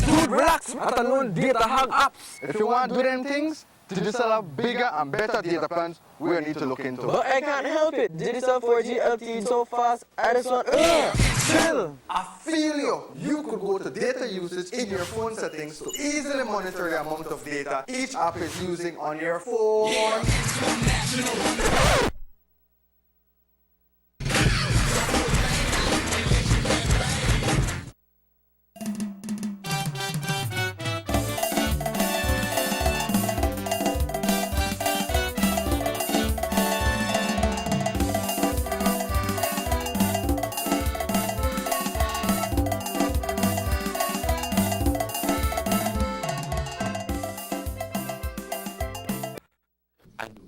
[SPEAKER 2] Dude, relax. At alone data hug apps. If you want to do them things, to develop bigger and better data plans, we will need to look into.
[SPEAKER 15] But I can't help it. Digicel 4G LTE is so fast. I just want.
[SPEAKER 2] Chill. I feel you. You could go to data usage in your phone settings to easily monitor the amount of data each app is using on your phone.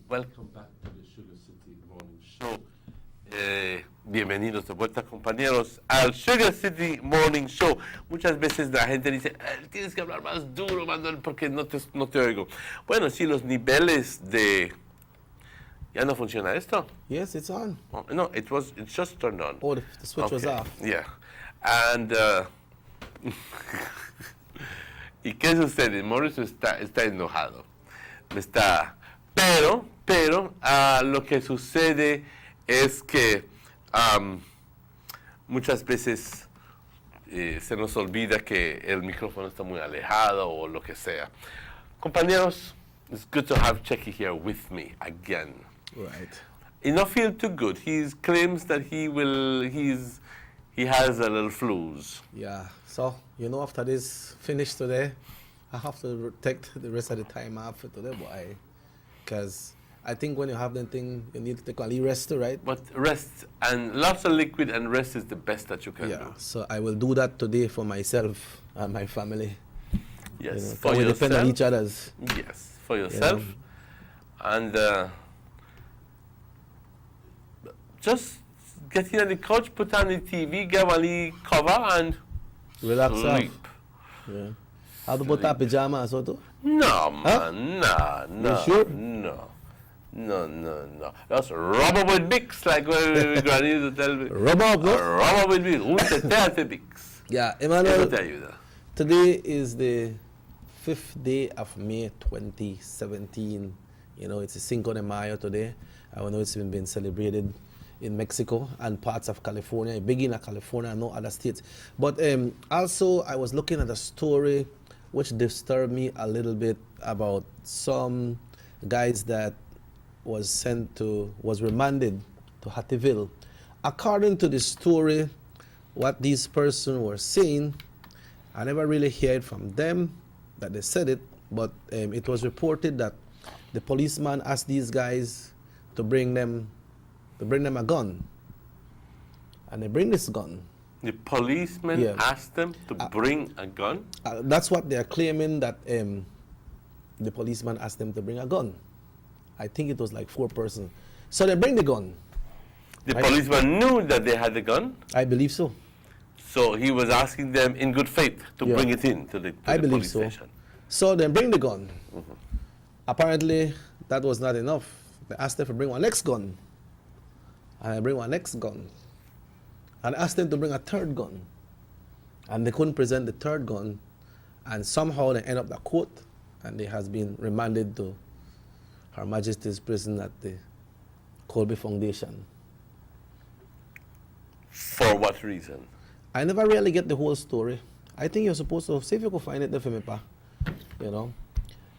[SPEAKER 1] Welcome back to the Sugar City Morning Show. Bienvenidos de vuelta, compañeros, al Sugar City Morning Show. Muchas veces la gente dice, tienes que hablar más duro, Manuel, porque no te oigo. Bueno, sí, los niveles de... ¿Ya no funciona esto?
[SPEAKER 17] Yes, it's on.
[SPEAKER 1] Oh, no, it's just turned on.
[SPEAKER 17] Oh, the switch was off.
[SPEAKER 1] Yeah. And... ¿Y qué sucede? Mauricio está enojado. Pero lo que sucede es que muchas veces se nos olvida que el micrófono está muy alejado o lo que sea. Compañeros, it's good to have Checky here with me again.
[SPEAKER 17] Right.
[SPEAKER 1] He not feel too good. He claims that he has a little flus.
[SPEAKER 17] Yeah. So, after this finish today, I have to take the rest of the time off for today, boy. Because I think when you have that thing, you need to take only rest too, right?
[SPEAKER 1] But rest and lots of liquid and rest is the best that you can do.
[SPEAKER 17] So I will do that today for myself and my family.
[SPEAKER 1] Yes,
[SPEAKER 17] for yourself. We depend on each other's.
[SPEAKER 1] Yes, for yourself. And just get in on the couch, put on the TV, get a cover and
[SPEAKER 17] relax
[SPEAKER 1] sleep.
[SPEAKER 17] Yeah. How about that pajamas or too?
[SPEAKER 1] No, man, no.
[SPEAKER 17] You sure?
[SPEAKER 1] No. No. That's rubber with Bix, like when Granny used to tell me.
[SPEAKER 17] Rubber
[SPEAKER 1] with Bix. Who's the tell Bix?
[SPEAKER 17] Yeah, Emmanuel,
[SPEAKER 1] tell you that.
[SPEAKER 17] Today is the 5th day of May 2017. You know, it's a Cinco de Mayo today. I know it's been celebrated in Mexico and parts of California, beginning of California and no other states. But also, I was looking at a story which disturbed me a little bit about some guys that was remanded to Hattieville. According to the story, what these persons were saying, I never really heard from them that they said it, but it was reported that the policeman asked these guys to bring them a gun, and they bring this gun.
[SPEAKER 1] The policeman asked them to bring a gun?
[SPEAKER 17] That's what they are claiming, that the policeman asked them to bring a gun. I think it was like 4 persons. So they bring the gun.
[SPEAKER 1] The policeman knew that they had the gun?
[SPEAKER 17] I believe so.
[SPEAKER 1] So he was asking them in good faith to bring it in to the police station.
[SPEAKER 17] So they bring the gun. Apparently, that was not enough. They asked them to bring one next gun. And I bring one next gun. And asked them to bring a 3rd gun. And they couldn't present the 3rd gun. And somehow they end up at court, and they has been remanded to Her Majesty's prison at the Colby Foundation.
[SPEAKER 1] For what reason?
[SPEAKER 17] I never really get the whole story. I think you're supposed to see if you could find it there for me, pa. You know?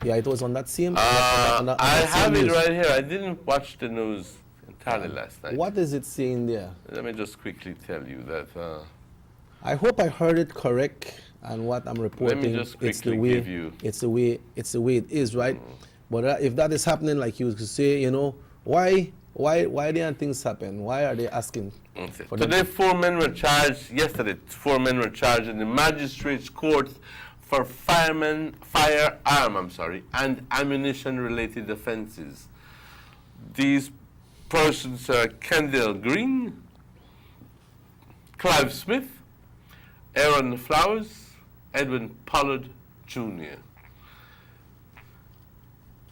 [SPEAKER 17] Yeah, it was on that same.
[SPEAKER 1] I have it right here. I didn't watch the news entirely last night.
[SPEAKER 17] What is it saying there?
[SPEAKER 1] Let me just quickly tell you that.
[SPEAKER 17] I hope I heard it correct, and what I'm reporting.
[SPEAKER 1] Let me just quickly give you.
[SPEAKER 17] It's the way it is, right? But if that is happening, like you could say, you know, why didn't things happen? Why are they asking?
[SPEAKER 1] Today, 4 men were charged. Yesterday, 4 men were charged in the magistrate's court for firearm and ammunition-related offenses. These persons are Kendall Green, Clive Smith, Aaron Flowers, Edwin Pollard Jr.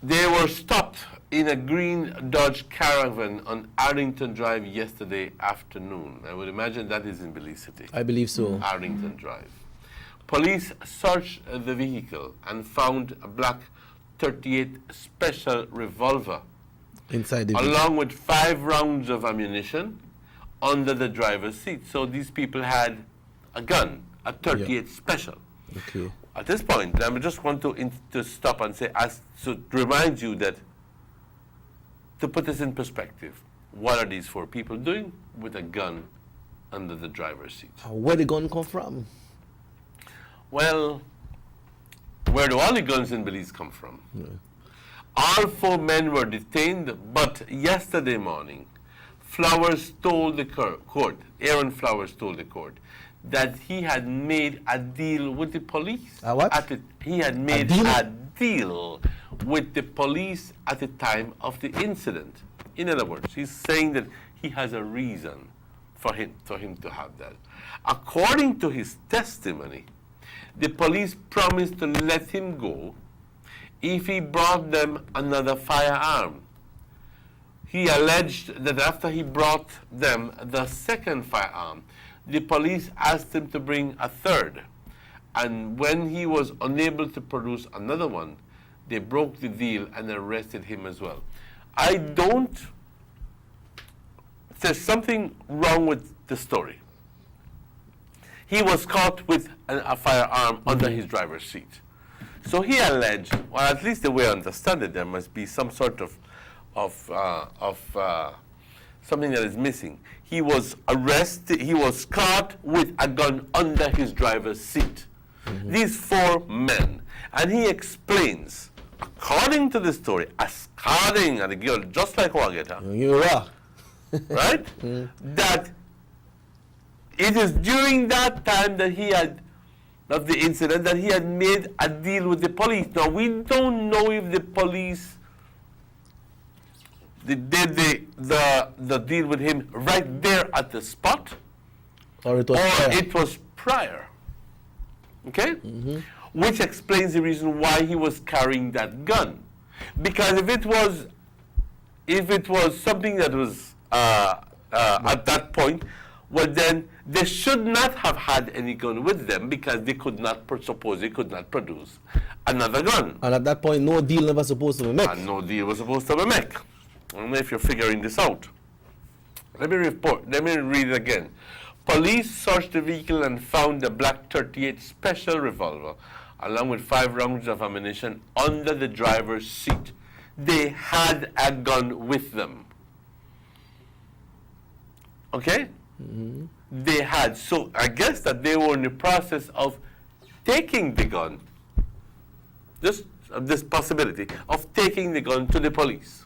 [SPEAKER 1] They were stopped in a green Dodge Caravan on Arlington Drive yesterday afternoon. I would imagine that is in Belize City.
[SPEAKER 17] I believe so.
[SPEAKER 1] Arlington Drive. Police searched the vehicle and found a black .38 special revolver
[SPEAKER 17] inside the
[SPEAKER 1] along with 5 rounds of ammunition under the driver's seat. So these people had a gun, a .38 special.
[SPEAKER 17] Okay.
[SPEAKER 1] At this point, I just want to stop and say, to remind you that, to put this in perspective, what are these 4 people doing with a gun under the driver's seat?
[SPEAKER 17] Where the gun come from?
[SPEAKER 1] Well, where do all the guns in Belize come from? All 4 men were detained, but yesterday morning, Flowers told the court, Aaron Flowers told the court, that he had made a deal with the police. He had made a deal with the police at the time of the incident. In other words, he's saying that he has a reason for him to have that. According to his testimony, the police promised to let him go if he brought them another firearm. He alleged that after he brought them the 2nd firearm, the police asked him to bring a 3rd. And when he was unable to produce another one, they broke the deal and arrested him as well. There's something wrong with the story. He was caught with a firearm under his driver's seat. So he alleged, well, at least the way I understand it, there must be some sort of something that is missing. He was arrested, he was caught with a gun under his driver's seat. These 4 men. And he explains, according to the story, according to the girl, just like Wageta, right? That it is during that time that he had, of the incident, that he had made a deal with the police. Now, we don't know if the police did the deal with him right there at the spot,
[SPEAKER 17] or it was
[SPEAKER 1] prior. Okay? Which explains the reason why he was carrying that gun. Because if it was if it was something that was at that point, well then they should not have had any gun with them because they could not, suppose they could not produce another gun.
[SPEAKER 17] And at that point, no deal never supposed to be made.
[SPEAKER 1] And no deal was supposed to be made. I don't know if you're figuring this out. Let me read it again. Police searched the vehicle and found a Black 38 special revolver along with 5 rounds of ammunition under the driver's seat. They had a gun with them. Okay? Mm-hmm. They had. So I guess that they were in the process of taking the gun, just this possibility of taking the gun to the police.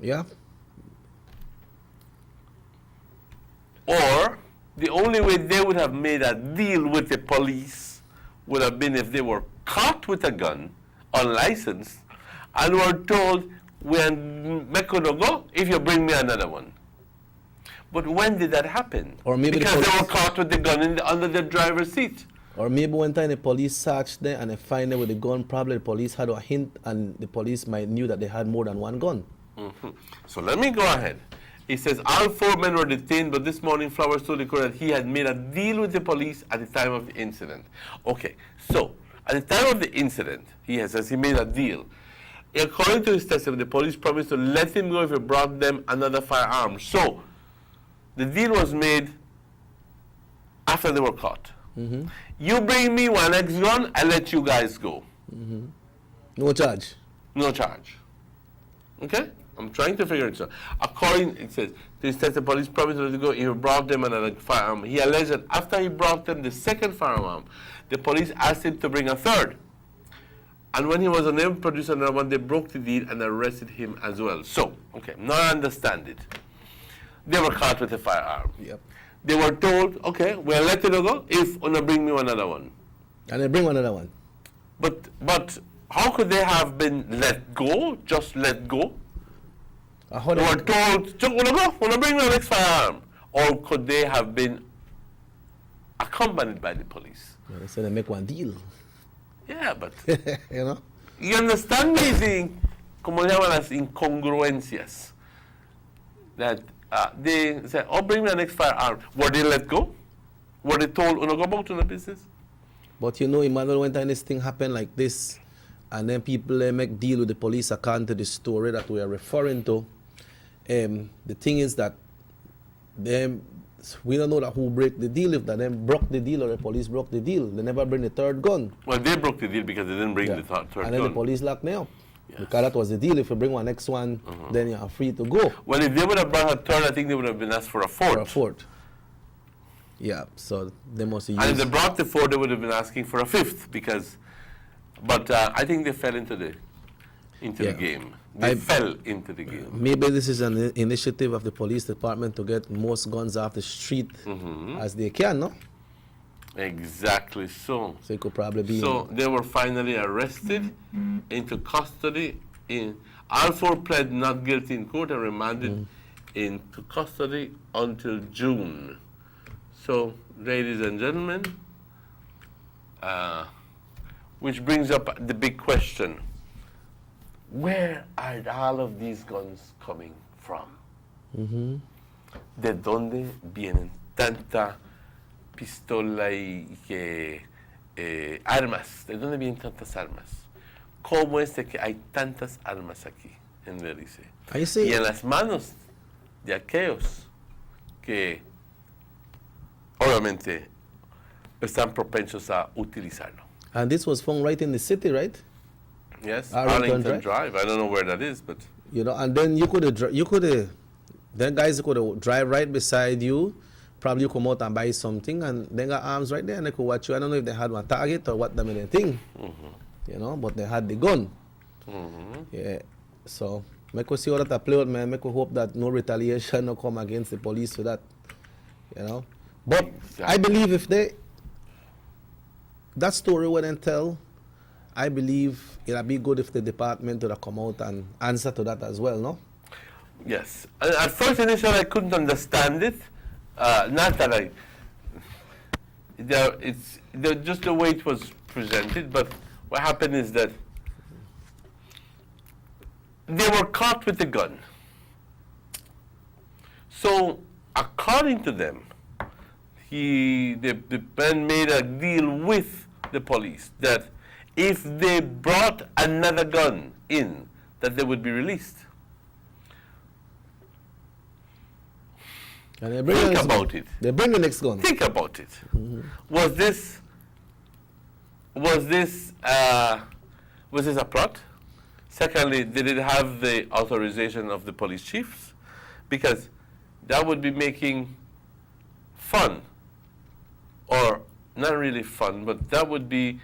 [SPEAKER 17] Yeah.
[SPEAKER 1] Or the only way they would have made a deal with the police would have been if they were caught with a gun, unlicensed, and were told, "We're gonna go if you bring me another one." But when did that happen?
[SPEAKER 17] Or maybe
[SPEAKER 1] because they were caught with the gun under the driver's seat.
[SPEAKER 17] Or maybe one time the police searched them and they find them with the gun. Probably the police had a hint, and the police might knew that they had more than one gun.
[SPEAKER 1] Mm-hmm. So let me go ahead. It says all 4 men were detained, but this morning Flowers told the court that he had made a deal with the police at the time of the incident. Okay, so at the time of the incident, he says he made a deal. According to his testimony, the police promised to let him go if he brought them another firearm. So the deal was made after they were caught.
[SPEAKER 17] Mm-hmm.
[SPEAKER 1] You bring me one X gun, I let you guys go.
[SPEAKER 17] Mm-hmm. No charge.
[SPEAKER 1] No charge. Okay? I'm trying to figure it out. According, it says, to his testimony, the police promised to let him go if he brought them another firearm. He alleged that after he brought them the second firearm, the police asked him to bring a third. And when he was unable to produce another one, they broke the deal and arrested him as well. So, okay, now I understand it. They were caught with a firearm.
[SPEAKER 17] Yep.
[SPEAKER 1] They were told, okay, we'll let you go if you bring me another one.
[SPEAKER 17] And they bring another one.
[SPEAKER 1] But how could they have been let go, just let go? They were told, just wanna bring the next firearm. Or could they have been accompanied by the police?
[SPEAKER 17] Yeah, they said they make one deal.
[SPEAKER 1] Yeah, but
[SPEAKER 17] you know?
[SPEAKER 1] You understand me, como llaman las incongruencias. That they said, oh, bring me the next firearm. Were they let go? Were they told, go back to the business?
[SPEAKER 17] But you know, Emmanuel, when this thing happened like this, and then people make deal with the police according to the story that we are referring to, the thing is that we don't know that who break the deal, if that them broke the deal or the police broke the deal. They never bring the third gun.
[SPEAKER 1] Well, they broke the deal because they didn't bring the third gun.
[SPEAKER 17] And then the police locked me up. Yes. Because that was the deal. If you bring one next one, then you are free to go.
[SPEAKER 1] Well, if they would have brought a third, I think they would have been asked for a fourth.
[SPEAKER 17] For a fourth. Yeah, so they must have used...
[SPEAKER 1] And if they brought the fourth, they would have been asking for a fifth because... But I think they fell into the game. They fell into the game.
[SPEAKER 17] Maybe this is an initiative of the police department to get most guns off the street as they can, no?
[SPEAKER 1] Exactly so.
[SPEAKER 17] So it could probably be...
[SPEAKER 1] So they were finally arrested, into custody. All 4 pled not guilty in court and remanded into custody until June. So, ladies and gentlemen, which brings up the big question. Where are all of these guns coming from? ¿De dónde vienen tanta pistola y armas? ¿De dónde vienen tantas armas? ¿Cómo es de que hay tantas armas aquí en Belice? Y en las manos de aquellos que obviamente están propensos a utilizarlo.
[SPEAKER 17] And this was found right in the city, right?
[SPEAKER 1] Yes, Arlington Drive. I don't know where that is, but...
[SPEAKER 17] You know, and then then guys could drive right beside you. Probably you come out and buy something, and they got arms right there, and they could watch you. I don't know if they had one target or what, the thing. You know, but they had the gun. Yeah, so make us see how that play out, man. Make us hope that no retaliation will come against the police for that. You know, but I believe if that story wouldn't tell, I believe it'd be good if the department would have come out and answer to that as well, no?
[SPEAKER 1] Yes. At first, initially, I couldn't understand it. Not that it's just the way it was presented, but what happened is that they were caught with a gun. So, according to them, the man made a deal with the police that if they brought another gun in, that they would be released.
[SPEAKER 17] And they bring
[SPEAKER 1] Think about it.
[SPEAKER 17] They bring the next gun.
[SPEAKER 1] Think about it. Was this a plot? Secondly, did it have the authorization of the police chiefs? Because that would be making fun, or not really fun, but that would be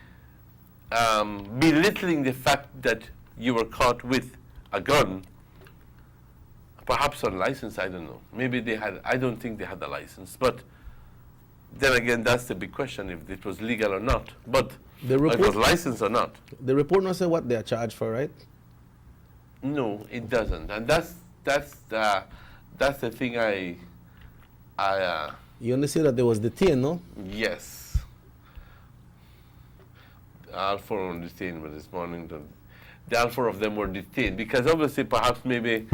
[SPEAKER 1] belittling the fact that you were caught with a gun, perhaps unlicensed, I don't know. Maybe they had, I don't think they had a license, but then again, that's the big question, if it was legal or not. But if it was licensed or not.
[SPEAKER 17] The report not say what they are charged for, right?
[SPEAKER 1] No, it doesn't, and that's the thing
[SPEAKER 17] you only say that they was detained, no?
[SPEAKER 1] Yes. All four were detained, but this morning all four of them were detained because obviously, perhaps maybe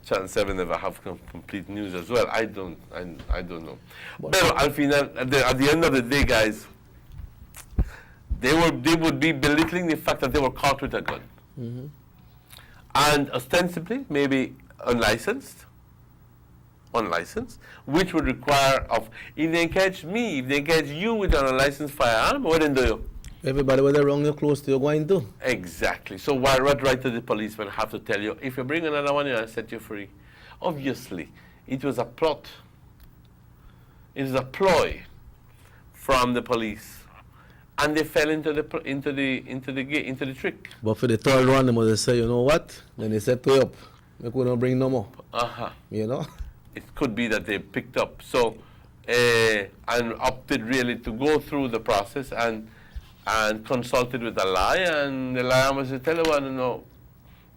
[SPEAKER 1] Channel 7 never have complete news as well. I don't know. But at the end of the day, guys, they would be belittling the fact that they were caught with a gun.
[SPEAKER 17] Mm-hmm.
[SPEAKER 1] And ostensibly, maybe unlicensed, which would require if they catch me, if they catch you with an unlicensed firearm, what then do you?
[SPEAKER 17] Everybody with the wrong, you're close to, you're going to.
[SPEAKER 1] Exactly. So what right to the policeman have to tell you, if you bring another one, I'll set you free. Obviously, it was a plot. It was a ploy from the police. And they fell into the trick.
[SPEAKER 17] But for the third one, they must say, you know what? Then they set you up. We couldn't bring no more. You know?
[SPEAKER 1] It could be that they picked up. So, and opted really to go through the process and consulted with a lawyer, and the lawyer must tell you, no,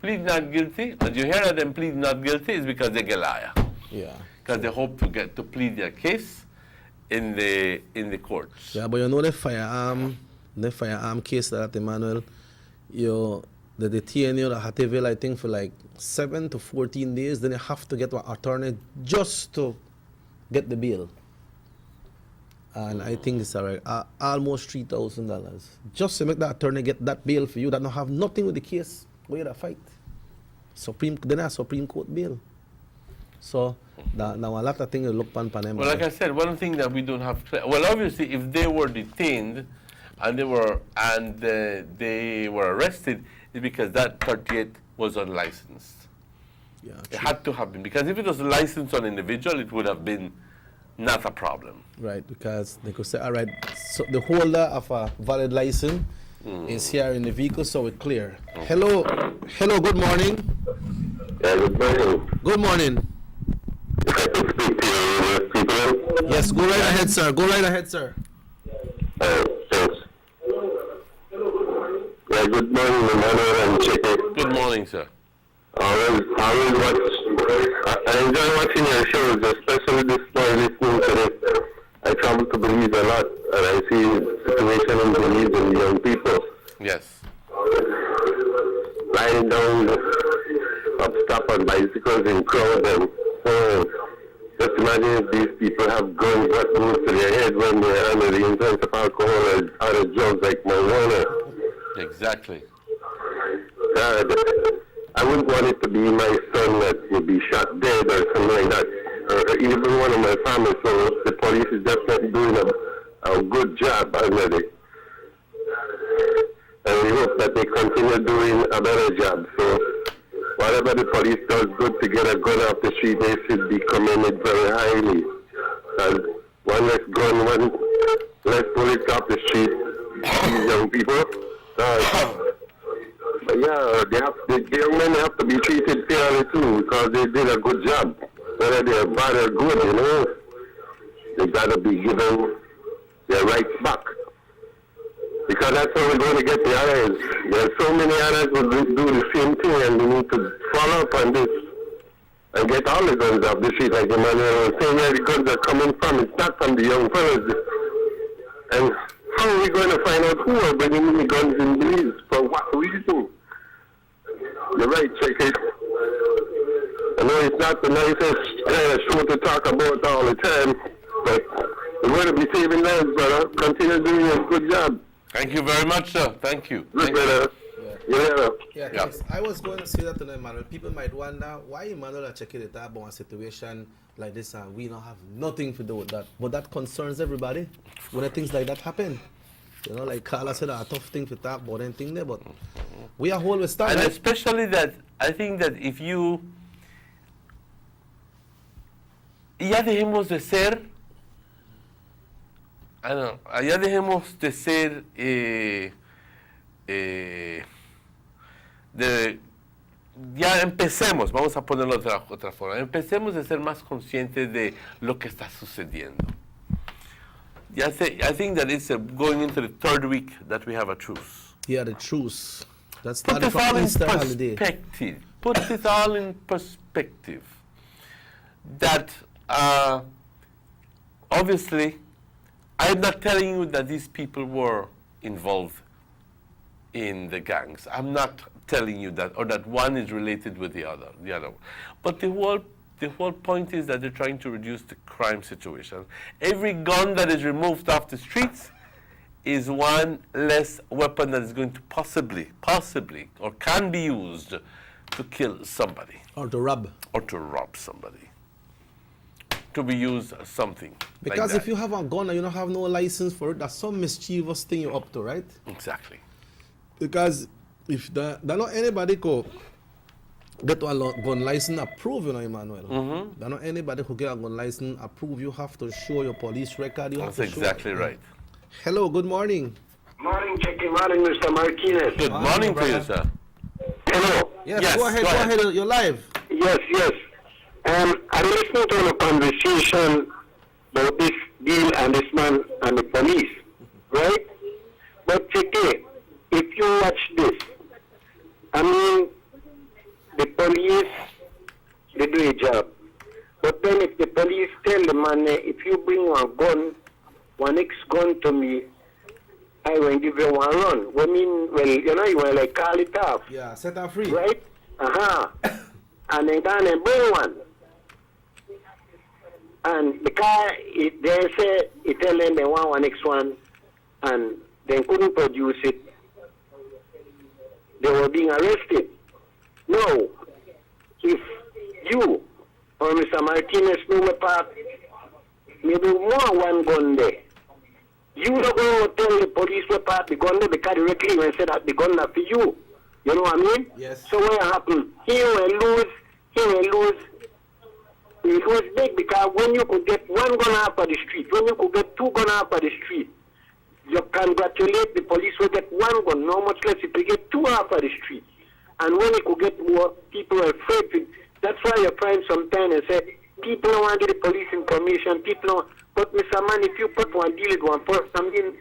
[SPEAKER 1] plead not guilty. And you hear that them plead not guilty is because they get a liar.
[SPEAKER 17] Yeah.
[SPEAKER 1] Because they hope to plead their case in the courts.
[SPEAKER 17] Yeah, but you know the firearm case that Emmanuel, the detain you at Hattieville, I think for like 7 to 14 days, then you have to get an attorney just to get the bail. And I think it's almost $3,000 just to make that attorney get that bail for you that don't have nothing with the case where you fight. Supreme Court bail. So now a lot of things look pan them.
[SPEAKER 1] Well, like I said, one thing that we don't have. Well, obviously, if they were detained and they were arrested, it's because that 38 was unlicensed.
[SPEAKER 17] Yeah,
[SPEAKER 1] it had to have been, because if it was licensed on individual, it would have been not a problem.
[SPEAKER 17] Right, because they could say, all right, so the holder of a valid license is here in the vehicle, so we're clear. Hello, good morning.
[SPEAKER 18] Yeah, good morning.
[SPEAKER 17] Good morning.
[SPEAKER 18] If I could speak to you, people.
[SPEAKER 17] Yes, go right ahead, sir.
[SPEAKER 18] Thanks. Yeah, good morning, Emmanuel and Chicky.
[SPEAKER 1] Good morning, sir.
[SPEAKER 18] I enjoy watching your shows, especially this morning, listening to this. I travel to Belize a lot, and I see the situation in Belize and young people.
[SPEAKER 1] Yes.
[SPEAKER 18] Lying down, up stop on bicycles in crowd, and just imagine if these people have guns that goes to their head when they're under the influence of alcohol or other drugs like marijuana.
[SPEAKER 1] Exactly.
[SPEAKER 18] I wouldn't want it to be my son that would be shot dead or something like that, or even one of my family. So the police is definitely doing a good job already. And we hope that they continue doing a better job. So whatever the police does good to get a gun off the street, they should be commended very highly. And one less gun, one less bullets off the street, these young people. But yeah, the young men have to be treated fairly too, because they did a good job. Whether they're bad or good, they gotta be given their rights back. Because that's how we're going to get the others. There are so many others who do the same thing, and we need to follow up on this and get all the guns off the street, like Emmanuel was saying, where the guns are coming from. It's not from the young fellas. And how are we going to find out who are bringing in the guns in Belize? For what reason? You're right, check it. I know it's not the nicest show to talk about all the time, but we're going to be saving lives, brother. Continue doing a good job.
[SPEAKER 1] Thank you very much, sir. Thank you.
[SPEAKER 18] Thank you. Yeah.
[SPEAKER 17] Yeah, thanks. I was going to say that to Emmanuel. People might wonder why Emmanuel are checking the tab on a situation like this and we don't have nothing to do with that. But that concerns everybody when things like that happen. You know, like Carla said, a tough thing to talk about anything there, but we are always starting.
[SPEAKER 1] And especially that, I think that if you ya dejemos de ser, ya dejemos de ser ya empecemos, vamos a ponerlo de otra forma, empecemos a ser más conscientes de lo que está sucediendo. I think that it's going into the third week that we have a truce.
[SPEAKER 17] Yeah, the truce. That's
[SPEAKER 1] Put
[SPEAKER 17] started
[SPEAKER 1] this all
[SPEAKER 17] from
[SPEAKER 1] in
[SPEAKER 17] Easter holiday.
[SPEAKER 1] perspective. Put this all in perspective. That obviously, I'm not telling you that these people were involved in the gangs. I'm not telling you that, or that one is related with the other. But the whole point is that they're trying to reduce the crime situation. Every gun that is removed off the streets is one less weapon that is going to possibly, or can be used to kill somebody.
[SPEAKER 17] Or to rob.
[SPEAKER 1] Or to rob somebody. To be used as something.
[SPEAKER 17] Because
[SPEAKER 1] like
[SPEAKER 17] if you have a gun and you don't have no license for it, that's some mischievous thing you're up to, right?
[SPEAKER 1] Exactly.
[SPEAKER 17] Because if there not anybody could get a gun license approved, you know, Emmanuel. There not anybody who get a gun license approved. You have to show your police record.
[SPEAKER 1] That's exactly right.
[SPEAKER 17] Hello, good morning.
[SPEAKER 18] Morning, Jackie. Morning, Mr. Martinez.
[SPEAKER 1] Good morning to you, sir.
[SPEAKER 18] Hello.
[SPEAKER 17] Yes, go ahead. You're live.
[SPEAKER 18] Yes. I'm listening to the conversation about this deal and this man and the police, right? But Jackie, if you watch this, I mean, the police, they do a job. But then if the police tell the man, if you bring one ex-gun to me, I will give you one run. Well, you will like call it off.
[SPEAKER 17] Yeah, set her free.
[SPEAKER 18] Right? And then gone and bring one. And the car, they say, it tell them they want one X1, and they couldn't produce it. They were being arrested. No. If you or Mr. Martinez know about maybe more one gun there, you don't go tell the police what part the gun there because directly when said that the gun are for you. You know what I mean?
[SPEAKER 17] Yes.
[SPEAKER 18] So what happened? He will lose. It was big because when you could get one gun out of the street, when you could get two guns out of the street, you congratulate the police will get one gun, no much less if you get two out of the street. And when you could get more, people are afraid to. That's why you find sometimes and say, people don't want to give the police information, people don't. But Mr. Man, if you put one deal with one person, I mean,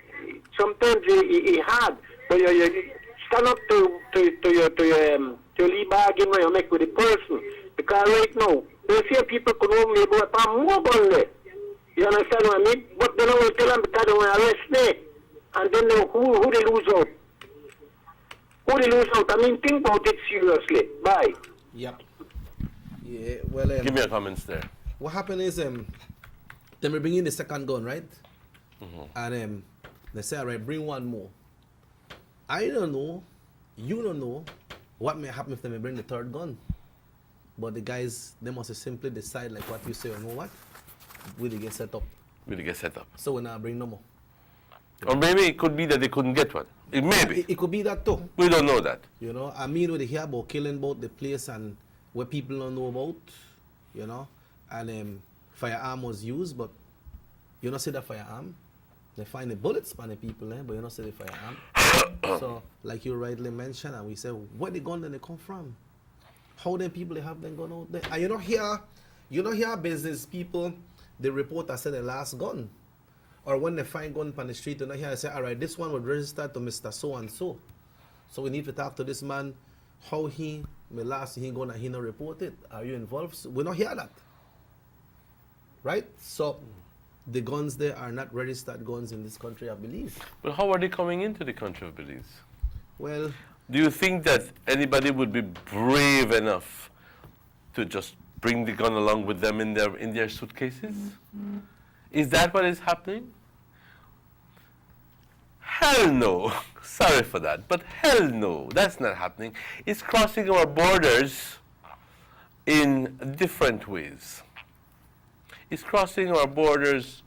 [SPEAKER 18] sometimes it's hard. But you stand up to your lead bargain when you make with the person. Because right now, they say people could only go up more gun there. You understand what I mean? But they don't tell them because they want to arrest me. And then who they lose out? Who they lose out? I mean, think about it seriously. Bye.
[SPEAKER 17] Yep. Yeah, well,
[SPEAKER 1] give me your comments there.
[SPEAKER 17] What happened is, then we bring in the second gun, right? And they say, all right, bring one more. I don't know, you don't know what may happen if they may bring the third gun. But the guys, they must simply decide, like what you say, you know what? Will they get set up? So we now bring no more.
[SPEAKER 1] Or maybe it could be that they couldn't get one.
[SPEAKER 17] It could be that too.
[SPEAKER 1] We don't know that.
[SPEAKER 17] You know, I mean, when they hear about killing about the place and where people don't know about, you know, and firearm was used, but you don't see the firearm. They find the bullets on the people, but you don't see the firearm. So, like you rightly mentioned, and we say, where the gun then they come from? How them people they have them gun out there? And you don't hear business people, the reporter said the last gun. Or when they find gun on the street, you know, here I say, all right, this one would register to Mr. So-and-so. So we need to talk to this man, how he gonna he not report it. Are you involved? So we don't hear that. Right? So the guns there are not registered guns in this country, I believe.
[SPEAKER 1] But how are they coming into the country of Belize?
[SPEAKER 17] Well,
[SPEAKER 1] do you think that anybody would be brave enough to just bring the gun along with them in their suitcases? Is that what is happening? Hell no. Sorry for that, but hell no. That's not happening. It's crossing our borders in different ways. It's crossing our borders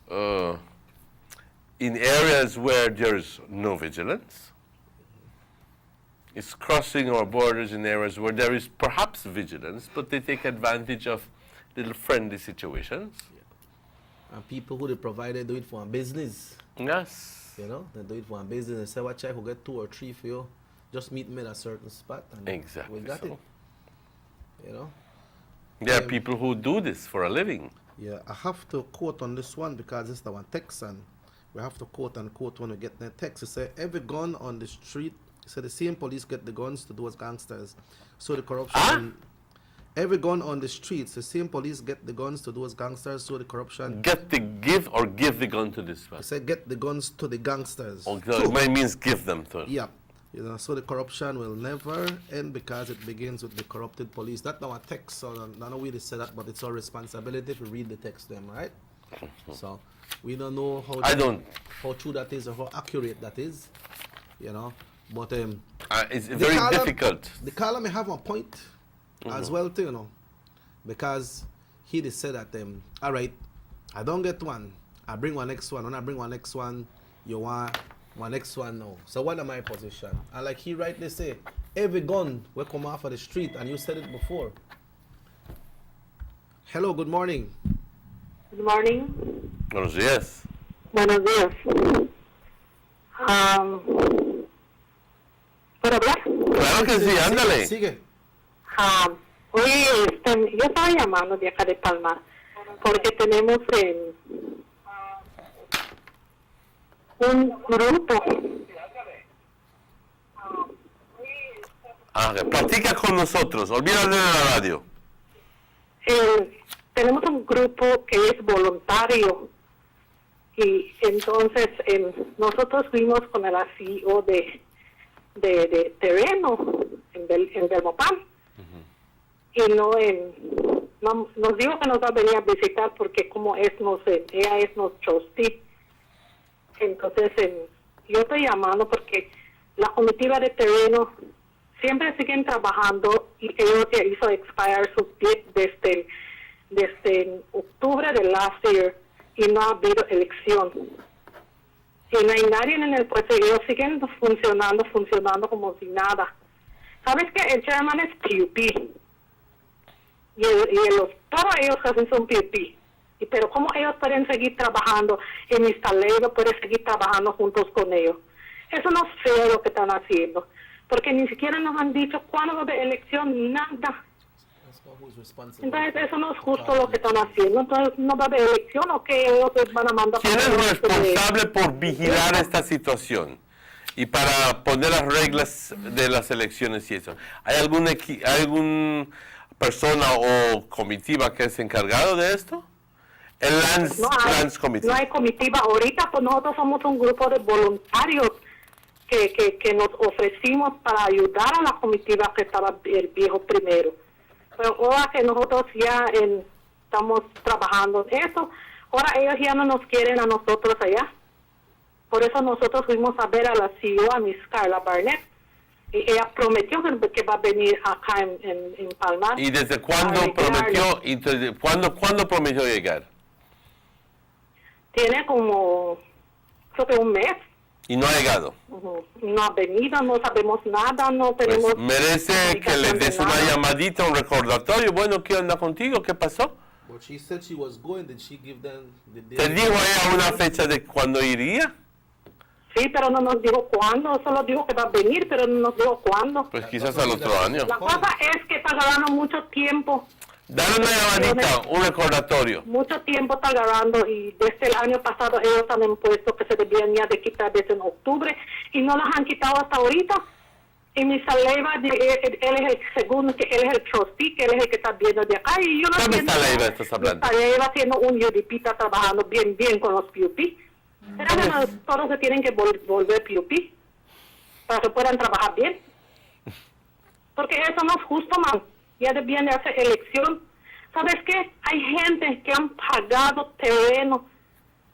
[SPEAKER 1] in areas where there's no vigilance. It's crossing our borders in areas where there is perhaps vigilance, but they take advantage of little friendly situations.
[SPEAKER 17] Yeah. And people who they provide, they do it for a business.
[SPEAKER 1] Yes.
[SPEAKER 17] You know, they do it for a business. They say, watch, I will get 2 or 3 for you. Just meet me at a certain spot. And
[SPEAKER 1] exactly.
[SPEAKER 17] We got it. You know?
[SPEAKER 1] There are people who do this for a living.
[SPEAKER 17] Yeah, I have to quote on this one because it's the one Texan. We have to quote unquote when we get the text. It say every gun on the street. So the same police get the guns to those gangsters. So the corruption. Every gun on the streets, the same police get the guns to those gangsters. So the corruption.
[SPEAKER 1] Give the gun to this one.
[SPEAKER 17] I said get the guns to the gangsters.
[SPEAKER 1] Oh, it means give them to.
[SPEAKER 17] Yeah. You know, so the corruption will never end because it begins with the corrupted police. That's not a text, so I don't know where they say that, but it's our responsibility to read the text to them, right? So we don't know how true that is or how accurate that is, you know. But
[SPEAKER 1] it's very difficult.
[SPEAKER 17] The caller may have a point as well too, you know, because he did say that all right, I don't get one, I bring one next one. When I bring one next one, you want one next one now. So what am my position? And like he rightly say, every gun will come off of the street, and you said it before. Hello, good morning.
[SPEAKER 19] Good morning.
[SPEAKER 1] Buenos días.
[SPEAKER 19] Buenos días. ¿Puedo hablar?
[SPEAKER 1] Claro que sí, ándale.
[SPEAKER 17] Sigue.
[SPEAKER 19] Oye, yo estaba llamando de acá de Palmar porque tenemos un grupo.
[SPEAKER 1] Platica con nosotros, olvídate de la radio.
[SPEAKER 19] Tenemos un grupo que es voluntario y entonces nosotros fuimos con el CEO de terreno en Belmopan y nos dijo que nos va a venir a visitar porque como ella es nuestro trustee. Entonces yo estoy llamando porque la comitiva de terreno siempre siguen trabajando y ellos ya hizo expire su PIT desde octubre de last year y no ha habido elección. Y no hay nadie en el puesto, ellos siguen funcionando como si nada. ¿Sabes que el chairman es PUP? Y todos ellos hacen son PUP. Pero ¿cómo ellos pueden seguir trabajando y mis talentos pueden seguir trabajando juntos con ellos? Eso no es feo lo que están haciendo. Porque ni siquiera nos han dicho cuándo va a haber elección ni nada. Entonces eso no es justo lo que están haciendo. Entonces no va a haber elección o que ellos van a mandar.
[SPEAKER 1] ¿Quién es responsable por vigilar esta situación y para poner las reglas de las elecciones y eso? ¿Hay alguna persona o comitiva que es encargado de esto? El Lands Committee.
[SPEAKER 19] No hay comitiva. Ahorita pues nosotros somos un grupo de voluntarios que nos ofrecimos para ayudar a la comitiva que estaba el viejo primero. Pero ahora que nosotros ya estamos trabajando en eso, ahora ellos ya no nos quieren a nosotros allá. Por eso nosotros fuimos a ver a la CEO, a Miss Carla Barnett, y ella prometió que va a venir acá en Palmar.
[SPEAKER 1] ¿Y desde cuándo prometió? ¿Y desde cuándo prometió llegar?
[SPEAKER 19] Tiene como, creo que un mes.
[SPEAKER 1] ¿Y no ha llegado?
[SPEAKER 19] No ha venido, no sabemos nada, no tenemos...
[SPEAKER 1] Pues merece que le des una llamadita, un recordatorio. Bueno, ¿qué onda contigo? ¿Qué pasó? ¿Te dijo ella una fecha de cuándo iría?
[SPEAKER 19] Sí, pero no nos dijo cuándo, solo dijo que va a venir, pero no nos dijo cuándo.
[SPEAKER 1] Pues quizás al otro año.
[SPEAKER 19] La cosa es que está ganando mucho tiempo.
[SPEAKER 1] Dale una llamadita, un recordatorio.
[SPEAKER 19] Mucho tiempo está ganando y desde el año pasado ellos han impuesto que se debían ya de quitar desde en octubre y no las han quitado hasta ahorita. Y Mr. Leiva, él es el segundo, que él es el trustee, que él es el que está viendo de acá. Y yo no entiendo.
[SPEAKER 1] ¿Qué Mr. Leiva estás hablando?
[SPEAKER 19] Mr. Leiva haciendo un UDP, está trabajando bien con los PUP. ¿Será que todos se tienen que volver PUP para que puedan trabajar bien? Porque eso no es justo, man. Ya debían de hacer elección ¿Sabes qué? Hay gente que han pagado terreno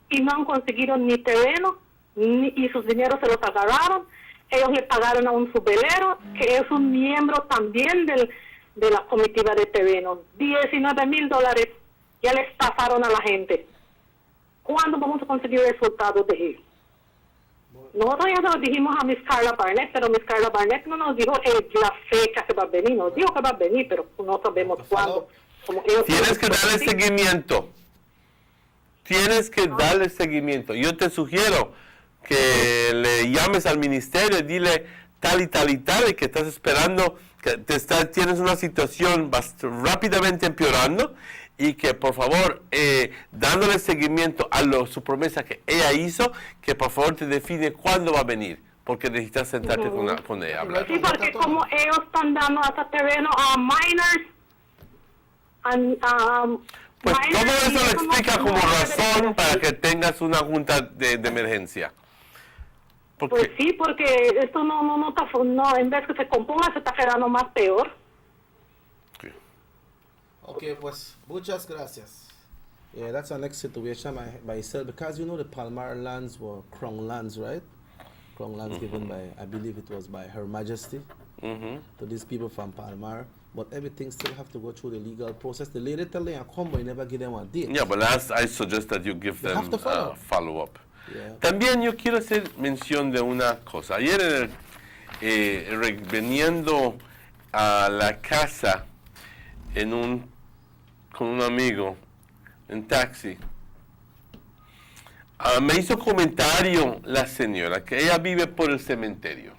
[SPEAKER 19] y no han conseguido ni terreno y sus dineros se los agarraron. Ellos le pagaron a un subvelero que es un miembro también de la comitiva de terreno. $19,000 ya le estafaron a la gente. ¿Cuándo vamos a conseguir resultados de ellos? Nosotros ya se lo dijimos a Miss Carla Barnett, pero Miss Carla Barnett no nos dijo la fecha que va a venir. Nos dijo que va a venir, pero no sabemos cuándo.
[SPEAKER 1] Tienes que darle seguimiento. Tienes que darle seguimiento. Yo te sugiero que le llames al ministerio y dile tal y tal y tal, y que estás esperando, que tienes una situación rápidamente empeorando, y que por favor, dándole seguimiento a su promesa que ella hizo, que por favor te define cuándo va a venir, porque necesitas sentarte con ella, hablar.
[SPEAKER 19] Sí, porque como ellos están dando hasta terreno a minors,
[SPEAKER 1] pues todo eso le explica como razón para que tengas una junta de emergencia.
[SPEAKER 19] Pues sí, porque esto no está, en vez que se componga, se está quedando más peor.
[SPEAKER 17] Okay, pues, muchas gracias. Yeah, that's our next situation by itself, because you know the Palmar lands were Crown lands, right? Crown lands given by, I believe it was by Her Majesty to these people from Palmar. But everything still have to go through the legal process. The lady tell them come, but you never give them a date.
[SPEAKER 1] Yeah, but I suggest that you give them follow up.
[SPEAKER 17] Yeah.
[SPEAKER 1] También yo quiero hacer mención de una cosa. Ayer veniendo a la casa con un amigo en taxi, me hizo comentario la señora que ella vive por el cementerio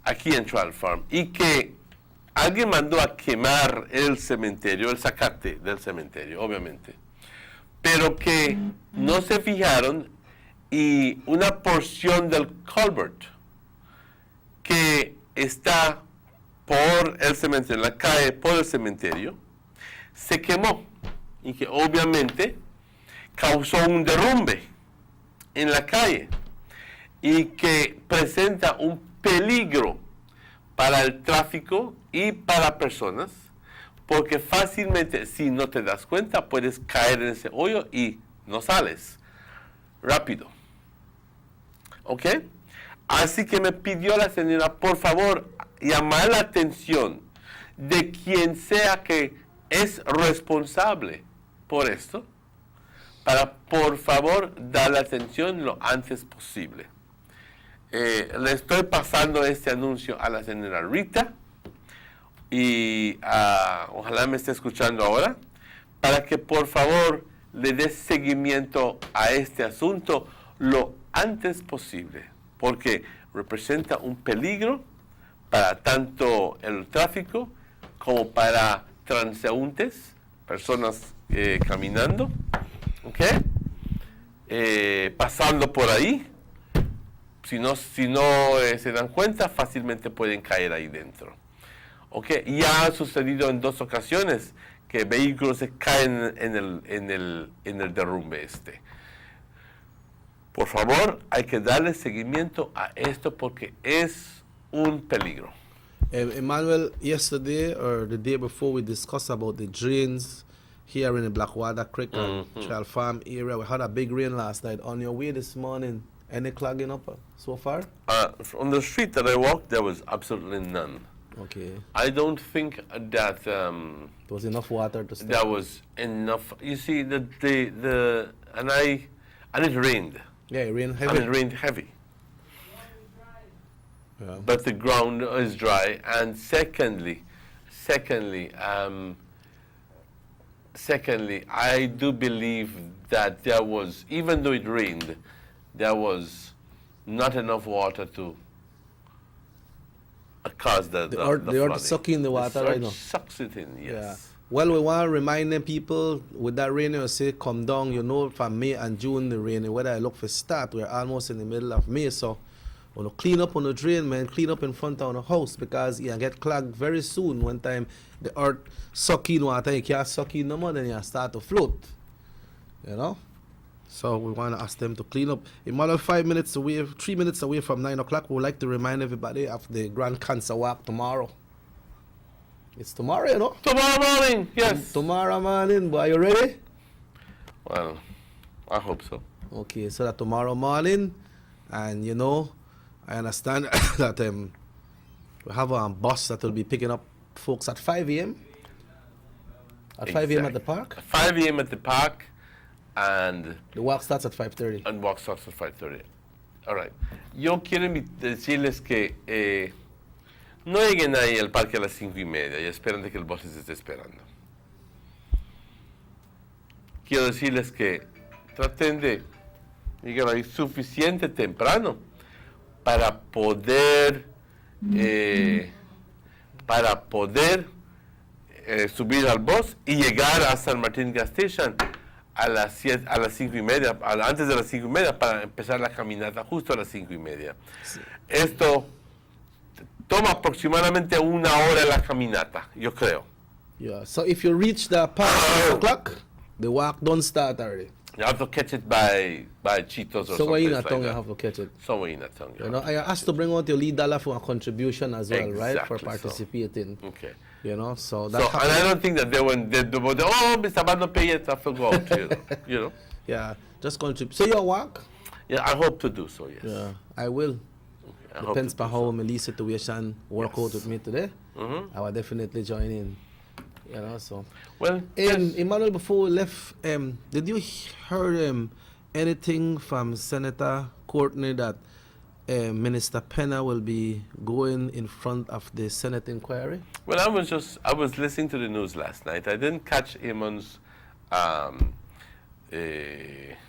[SPEAKER 1] aquí en Trout Farm, y que alguien mandó a quemar el cementerio, el zacate del cementerio, obviamente, pero que no se fijaron, y una porción del culvert que está por el cementerio, la calle por el cementerio, se quemó, y que obviamente causó un derrumbe en la calle, y que presenta un peligro para el tráfico y para personas, porque fácilmente, si no te das cuenta, puedes caer en ese hoyo y no sales rápido. ¿Ok? Así que me pidió la señora, por favor, llamar la atención de quien sea que es responsable por esto, para por favor dar la atención lo antes posible. Le estoy pasando este anuncio a la señora Rita, y ojalá me esté escuchando ahora, para que por favor le dé seguimiento a este asunto lo antes posible, porque representa un peligro para tanto el tráfico como para transeúntes, personas caminando, ¿okay? Pasando por ahí. Si no se dan cuenta, fácilmente pueden caer ahí dentro. ¿Okay? Ya ha sucedido en 2 ocasiones que vehículos se caen en el derrumbe este. Por favor, hay que darle seguimiento a esto porque es un peligro.
[SPEAKER 17] Emmanuel, yesterday or the day before, we discussed about the drains here in the Blackwater Creek and Trail Farm area. We had a big rain last night. On your way this morning, any clogging up so far?
[SPEAKER 1] On the street that I walked, there was absolutely none.
[SPEAKER 17] Okay.
[SPEAKER 1] I don't think that
[SPEAKER 17] there was enough water to stop.
[SPEAKER 1] There was enough. You see, and it rained.
[SPEAKER 17] Yeah, it rained heavy.
[SPEAKER 1] And it rained heavy.
[SPEAKER 17] Yeah.
[SPEAKER 1] But the ground is dry. And secondly, I do believe that there was, even though it rained, there was not enough water to cause the
[SPEAKER 17] earth sucking the water right now.
[SPEAKER 1] Sucks it in, yes.
[SPEAKER 17] Yeah. Well, we want to remind them people with that rain, you say come down, you know, from May and June, the rain, whether I look for start, we're almost in the middle of May, so when you clean up on the drain, man, clean up in front of the house, because you get clogged very soon. One time the earth suck in water, you can't suck in no more, then you start to float, you know? So we want to ask them to clean up. In more than 3 minutes away from 9 o'clock, we would like to remind everybody of the Grand Cancer Walk tomorrow. It's tomorrow, you know?
[SPEAKER 1] Tomorrow morning, yes.
[SPEAKER 17] Tomorrow morning, boy, you ready?
[SPEAKER 1] Well, I hope so.
[SPEAKER 17] Okay, so that tomorrow morning, and you know, I understand that we have a bus that will be picking up folks at 5 a.m. At 5 a.m. at the park?
[SPEAKER 1] At 5 a.m. at the park, and...
[SPEAKER 17] The walk starts at 5:30.
[SPEAKER 1] And walk starts at 5:30. All right. Yo quiero decirles que no lleguen ahí al parque a las 5:30 y esperen de que el bus les esté esperando. Quiero decirles que traten de llegar ahí suficiente temprano para poder subir al bus y llegar a San Martín Gas Station a las 5:30, antes de las 5:30, para empezar la caminata justo a las 5:30. Sí. Esto toma aproximadamente 1 hora la caminata, yo creo.
[SPEAKER 17] Yeah, so if you reach the park at 5 o'clock, the walk don't start already.
[SPEAKER 1] You have to catch it by Cheetos or
[SPEAKER 17] somewhere in a
[SPEAKER 1] like
[SPEAKER 17] tongue,
[SPEAKER 1] that.
[SPEAKER 17] You have to catch it.
[SPEAKER 1] Somewhere in a tongue.
[SPEAKER 17] You know, I asked to bring out your lead dollar for a contribution as well,
[SPEAKER 1] exactly,
[SPEAKER 17] right? For participating.
[SPEAKER 1] So. Okay.
[SPEAKER 17] You know, so
[SPEAKER 1] that. So, and I don't think that they Mr. Bad no pay yet, I have to go out, you know.
[SPEAKER 17] Yeah, just contribute. So you'll walk?
[SPEAKER 1] Yeah, I hope to do so, yes.
[SPEAKER 17] Yeah, I will. Okay, depends on how my lease situation work out with me today.
[SPEAKER 1] Mm-hmm.
[SPEAKER 17] I will definitely join in. You know, so.
[SPEAKER 1] Well,
[SPEAKER 17] Emmanuel, before we left, did you hear anything from Senator Courtney that Minister Pena will be going in front of the Senate inquiry?
[SPEAKER 1] Well, I was listening to the news last night. I didn't catch Eamon's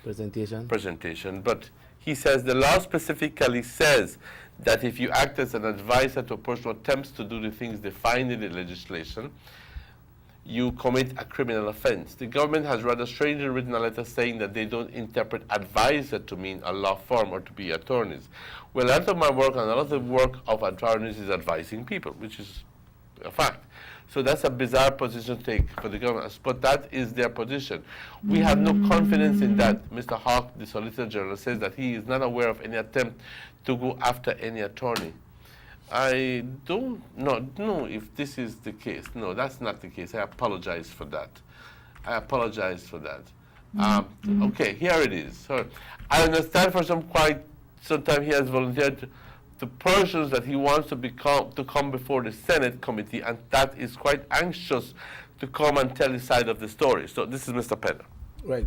[SPEAKER 1] presentation, but he says the law specifically says that if you act as an advisor to a person who attempts to do the things defined in the legislation, you commit a criminal offense. The government has rather strangely written a letter saying that they don't interpret advisor to mean a law firm or to be attorneys. Well, a lot of my work and a lot of the work of attorneys is advising people, which is a fact. So that's a bizarre position to take for the government, but that is their position. We have no confidence in that. Mr. Hawk, the Solicitor General, says that he is not aware of any attempt to go after any attorney. I don't know if this is the case. No, that's not the case. I apologize for that. Okay, here it is. So I understand for some time he has volunteered the persons that he wants to come before the Senate committee, and that is quite anxious to come and tell his side of the story. So this is Mr. Pena.
[SPEAKER 17] Right.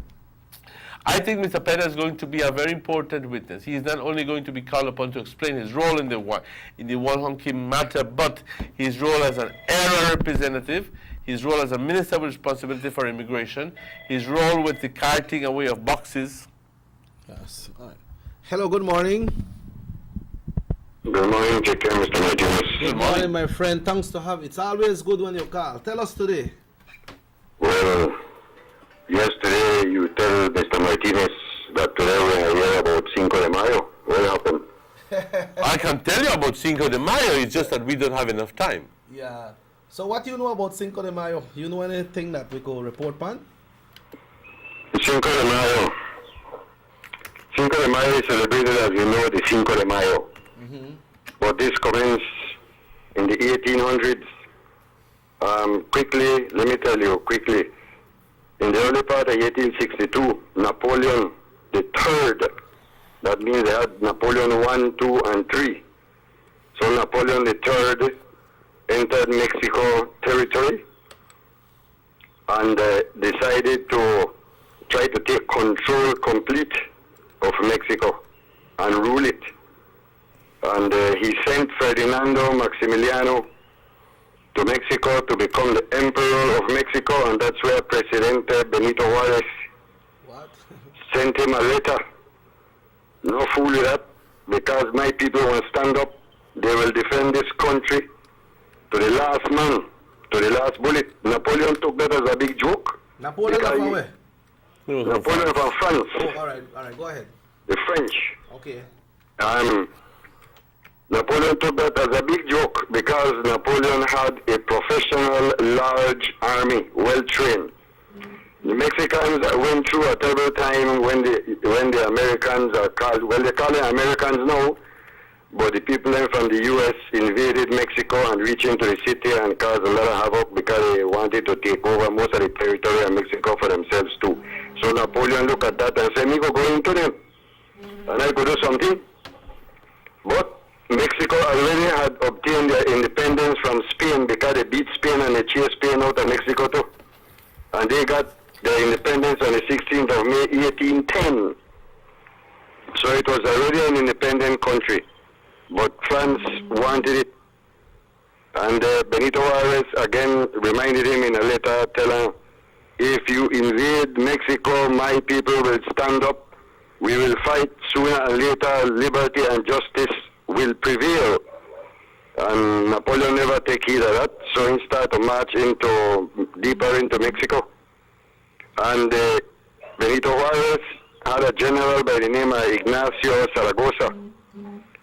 [SPEAKER 1] I think Mr. Pena is going to be a very important witness. He is not only going to be called upon to explain his role in the Won Hong Kim matter, but his role as an area representative, his role as a minister with responsibility for immigration, his role with the carting away of boxes.
[SPEAKER 17] Yes. All right. Hello, good morning.
[SPEAKER 18] Good morning, take care, Mr. Martinez.
[SPEAKER 17] Good morning, my friend. Thanks to have. It's always good when you call. Tell us today.
[SPEAKER 18] Well, yesterday you tell Mr. Martinez that today we are here about Cinco de Mayo. What happened?
[SPEAKER 1] I can tell you about Cinco de Mayo, it's just that we don't have enough time.
[SPEAKER 17] Yeah. So what do you know about Cinco de Mayo? You know anything that we could report on?
[SPEAKER 18] Cinco de Mayo. Cinco de Mayo is celebrated, as you know, the Cinco de Mayo.
[SPEAKER 17] Mm-hmm.
[SPEAKER 18] But this commenced in the 1800s. Quickly, let me tell you quickly. In the early part of 1862, Napoleon III, that means they had Napoleon 1, 2, and 3. So Napoleon III entered Mexico territory and decided to try to take control complete of Mexico and rule it. And he sent Ferdinando Maximiliano to Mexico to become the Emperor of Mexico, and that's where President Benito Juarez sent him a letter. No fool with that, because my people will stand up. They will defend this country to the last man, to the last bullet. Napoleon took that as a big joke.
[SPEAKER 17] Napoleon from where?
[SPEAKER 18] Napoleon from France.
[SPEAKER 17] Oh, all right, go ahead.
[SPEAKER 18] The French.
[SPEAKER 17] Okay.
[SPEAKER 18] Napoleon took that as a big joke because Napoleon had a professional, large army, well-trained. The Mexicans went through a terrible time when the Americans are called, well, they call them Americans now, but the people then from the U.S. invaded Mexico and reached into the city and caused a lot of havoc because they wanted to take over most of the territory of Mexico for themselves too. So Napoleon looked at that and said, me go into them, and I could do something. But Mexico already had obtained their independence from Spain because they beat Spain and they chased Spain out of Mexico too. And they got their independence on the 16th of May, 1810. So it was already an independent country. But France wanted it. And Benito Juarez again reminded him in a letter, telling him, if you invade Mexico, my people will stand up. We will fight sooner or later. Liberty and justice will prevail. And Napoleon never take heed of that, so he started to march deeper into Mexico. And Benito Juarez had a general by the name of Ignacio Zaragoza.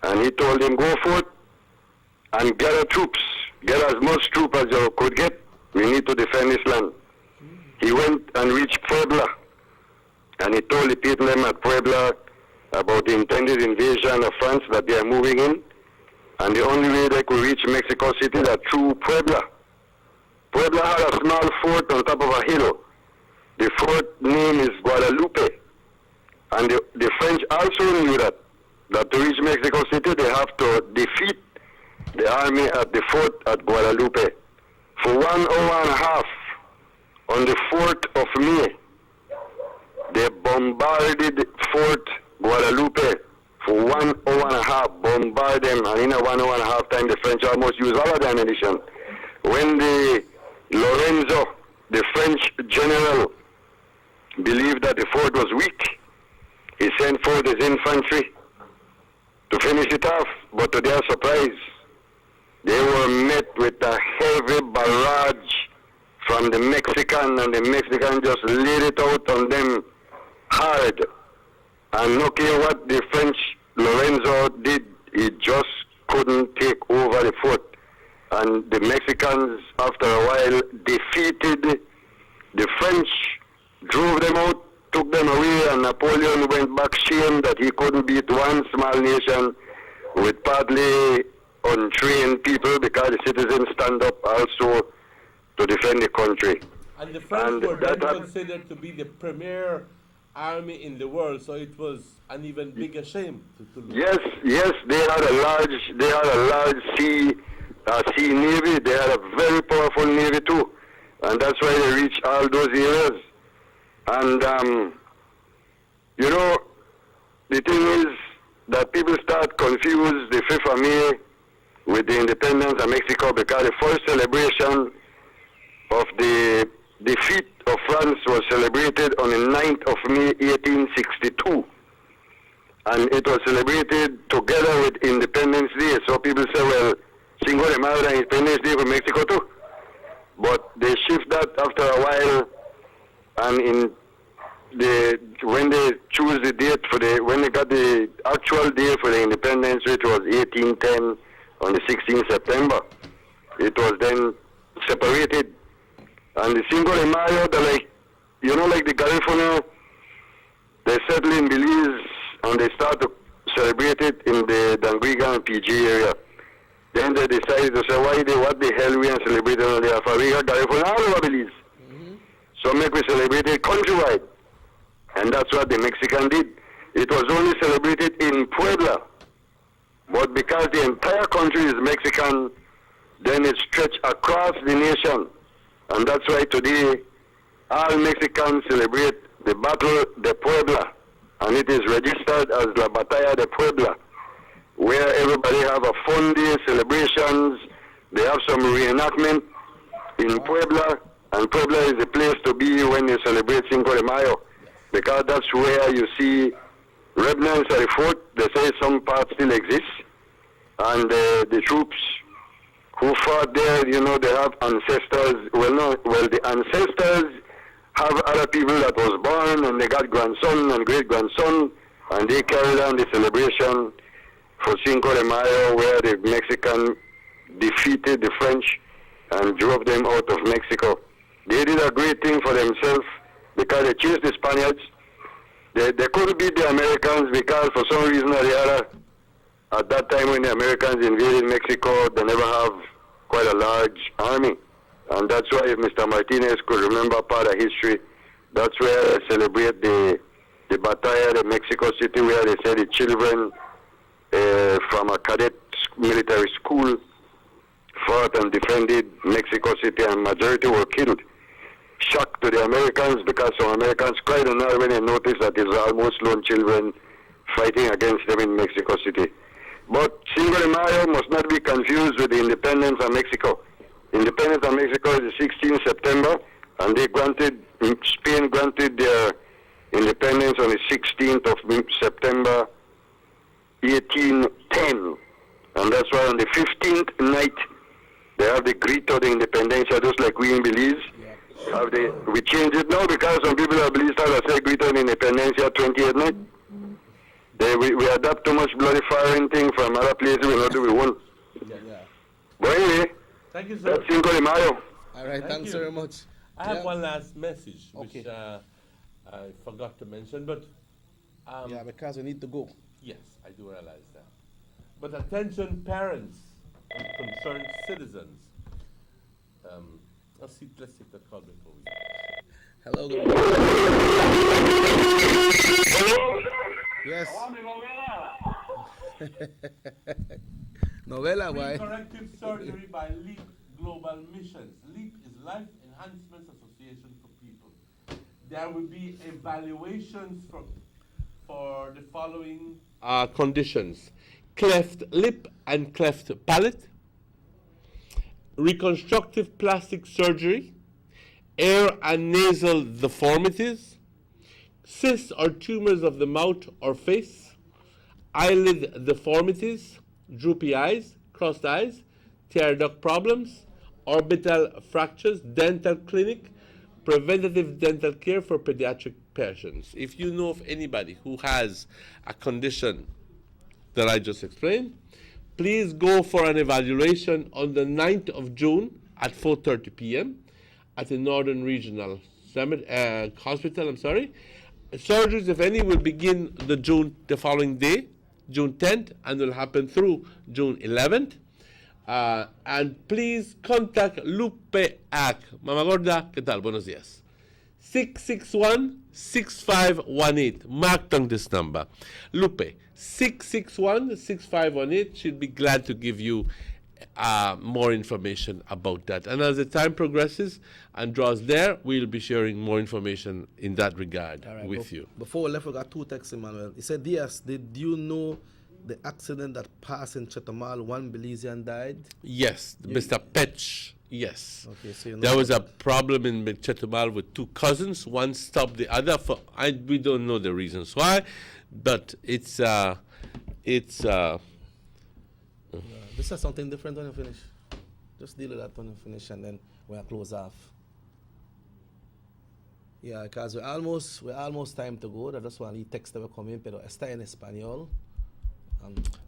[SPEAKER 18] And he told him, go forth and gather troops. Get as much troops as you could get. We need to defend this land. He went and reached Puebla. And he told the people at Puebla about the intended invasion of France that they are moving in. And the only way they could reach Mexico City is through Puebla. Puebla had a small fort on top of a hill. The fort name is Guadalupe. And the French also knew that to reach Mexico City, they have to defeat the army at the fort at Guadalupe. For 1 hour and a half, on the 4th of May, they bombarded Fort Guadalupe for 1 hour and a half, bombard them, and in a 1 hour and a half time, the French almost used all of the ammunition. When Lorenzo, the French general, believed that the fort was weak, he sent forth his infantry to finish it off, but to their surprise, they were met with a heavy barrage from the Mexican, and the Mexican just laid it out on them hard. And no care what the French Lorenzo did, he just couldn't take over the fort. And the Mexicans, after a while, defeated the French, drove them out, took them away, and Napoleon went back shamed that he couldn't beat one small nation with partly untrained people, because the citizens stand up also to defend the country.
[SPEAKER 1] And the French were then considered to be the premier army in the world, so it was an even bigger shame to lose.
[SPEAKER 18] Yes, they had a large sea navy. They had a very powerful navy too, and that's why they reached all those areas. And the thing is that people start confuse the 5th of May with the independence of Mexico, because the first celebration of the defeat of France was celebrated on the 9th of May 1862. And it was celebrated together with Independence Day. So people say, well, Cinco de Mayo and Independence Day for Mexico too. But they shift that after a while, and when they choose the date when they got the actual day for the independence, which was 1810 on the 16th September, it was then separated. And the Cinco de Mayo, like the Garifuna, they settle in Belize and they start to celebrate it in the Dangriga and PG area. Then they decided to say, what the hell we are celebrating on the Afariga, Garifuna, all over Belize. So make we celebrate it countrywide. And that's what the Mexican did. It was only celebrated in Puebla. But because the entire country is Mexican, then it stretched across the nation. And that's why today all Mexicans celebrate the Battle de Puebla. And it is registered as La Batalla de Puebla, where everybody have a fun day, celebrations. They have some reenactment in Puebla. And Puebla is the place to be when you celebrate Cinco de Mayo, because that's where you see remnants of the fort. They say some parts still exist. And the troops who fought there, they have ancestors. The ancestors have other people that was born, and they got grandson and great-grandson, and they carried on the celebration for Cinco de Mayo, where the Mexican defeated the French and drove them out of Mexico. They did a great thing for themselves because they chased the Spaniards. They couldn't beat the Americans because for some reason or the other, at that time when the Americans invaded Mexico, they never have quite a large army. And that's why, if Mr. Martinez could remember part of history, that's where they celebrate the Batalla de Mexico City, where they say the children from a cadet military school fought and defended Mexico City, and majority were killed. Shock to the Americans, because some Americans cried on when they noticed that it's almost lone children fighting against them in Mexico City. But Cinco de Mayo must not be confused with the independence of Mexico. Independence of Mexico is the 16th September, and Spain granted their independence on the 16th of September 1810. And that's why on the 15th night, they have the Grito de Independencia, just like we in Belize. We change it now because some people in Belize start to say Grito de Independencia 28th night. We adapt too much bloody firing thing from other places, we not do we want. But anyway,
[SPEAKER 1] thank you, sir.
[SPEAKER 18] That's Cinco de Mayo.
[SPEAKER 17] All right, thanks very much.
[SPEAKER 1] I have one last message, which I forgot to mention, but...
[SPEAKER 17] yeah, because we need to go.
[SPEAKER 1] Yes, I do realize that. But attention parents and concerned citizens. Let's take the call before we...
[SPEAKER 17] Hello, good morning. Yes. Novella, why?
[SPEAKER 1] Corrective surgery by LEAP Global Missions. LEAP is Life Enhancement Association for People. There will be evaluations for the following conditions: cleft lip and cleft palate, reconstructive plastic surgery, ear and nasal deformities, cysts or tumors of the mouth or face, eyelid deformities, droopy eyes, crossed eyes, tear duct problems, orbital fractures, dental clinic, preventative dental care for pediatric patients. If you know of anybody who has a condition that I just explained, please go for an evaluation on the 9th of June at 4:30 p.m. at the Northern Regional Hospital. Surgeries, if any, will begin the following day, June 10th, and will happen through June 11th. And please contact Lupe Ak. Mama Gorda, ¿qué tal? Buenos días. 661-6518. Mark down this number. Lupe, 661-6518. She'll be glad to give you more information about that. And as the time progresses and draws there, we'll be sharing more information in that regard with you.
[SPEAKER 17] Before we left, we got two texts, Emmanuel. He said, yes, did you know the accident that passed in Chetumal, one Belizean died?
[SPEAKER 1] Yes, Mr. Petch, yes.
[SPEAKER 17] Okay, so you know
[SPEAKER 1] there was a problem in Chetumal with two cousins. One stopped the other. We don't know the reasons why, but it's
[SPEAKER 17] this is something different when you finish. Just deal with that when you finish, and then we'll close off. Yeah, because we're almost time to go. That's why the text that will come in, pero está en español.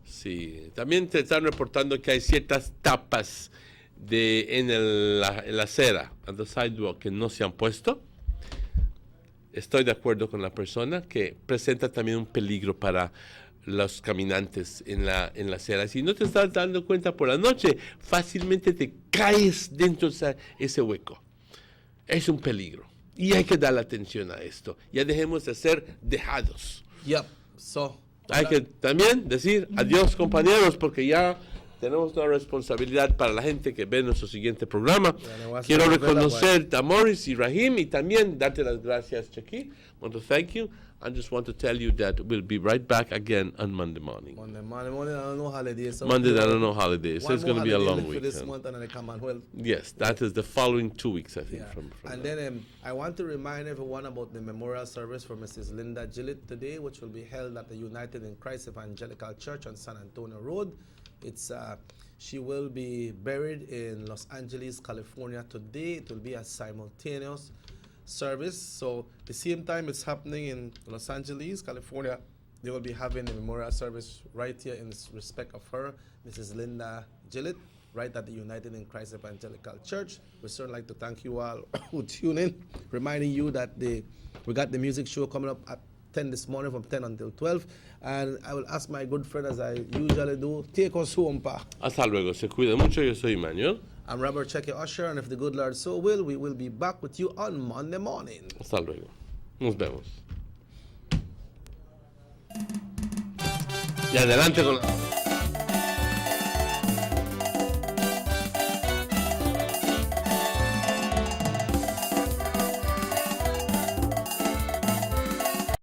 [SPEAKER 1] Sí, también te están reportando que hay ciertas tapas en la acera, en the sidewalk, que no se han puesto. Estoy de acuerdo con la persona que presenta también un peligro para los caminantes en la acera. Si no te estás dando cuenta por la noche, fácilmente te caes dentro de ese hueco. Es un peligro. Y hay que dar atención a esto. Ya dejemos de ser dejados.
[SPEAKER 17] Yep. So,
[SPEAKER 1] hay que también decir adiós, compañeros, porque ya tenemos una responsabilidad para la gente que ve nuestro siguiente programa. Quiero reconocer a Morris y Rahim y también darte las gracias, Chucky. Want to thank you. I just want to tell you that we'll be right back again on Monday morning.
[SPEAKER 17] Monday morning, I don't know holidays. So
[SPEAKER 1] Monday, I don't know holidays. So it's going to be a long week.
[SPEAKER 17] This month and then come on, well.
[SPEAKER 1] Yes, that is the following 2 weeks, I think.
[SPEAKER 17] Yeah.
[SPEAKER 1] From
[SPEAKER 17] and then I want to remind everyone about the memorial service for Mrs. Linda Gillett today, which will be held at the United in Christ Evangelical Church on San Antonio Road. She will be buried in Los Angeles, California today. It will be a simultaneous service. So the same time it's happening in Los Angeles, California, they will be having a memorial service right here in respect of her, Mrs. Linda Gillett, right at the United in Christ Evangelical Church. We certainly like to thank you all who tune in, reminding you that we got the music show coming up at 10 this morning from 10 until 12. And I will ask my good friend, as I usually do, take us home, pa.
[SPEAKER 1] Hasta luego. Se cuida mucho. Yo soy Emmanuel.
[SPEAKER 17] I'm Robert Cheque Usher, and if the good Lord so will, we will be back with you on Monday morning.
[SPEAKER 1] Hasta luego. Nos vemos. Y adelante con la...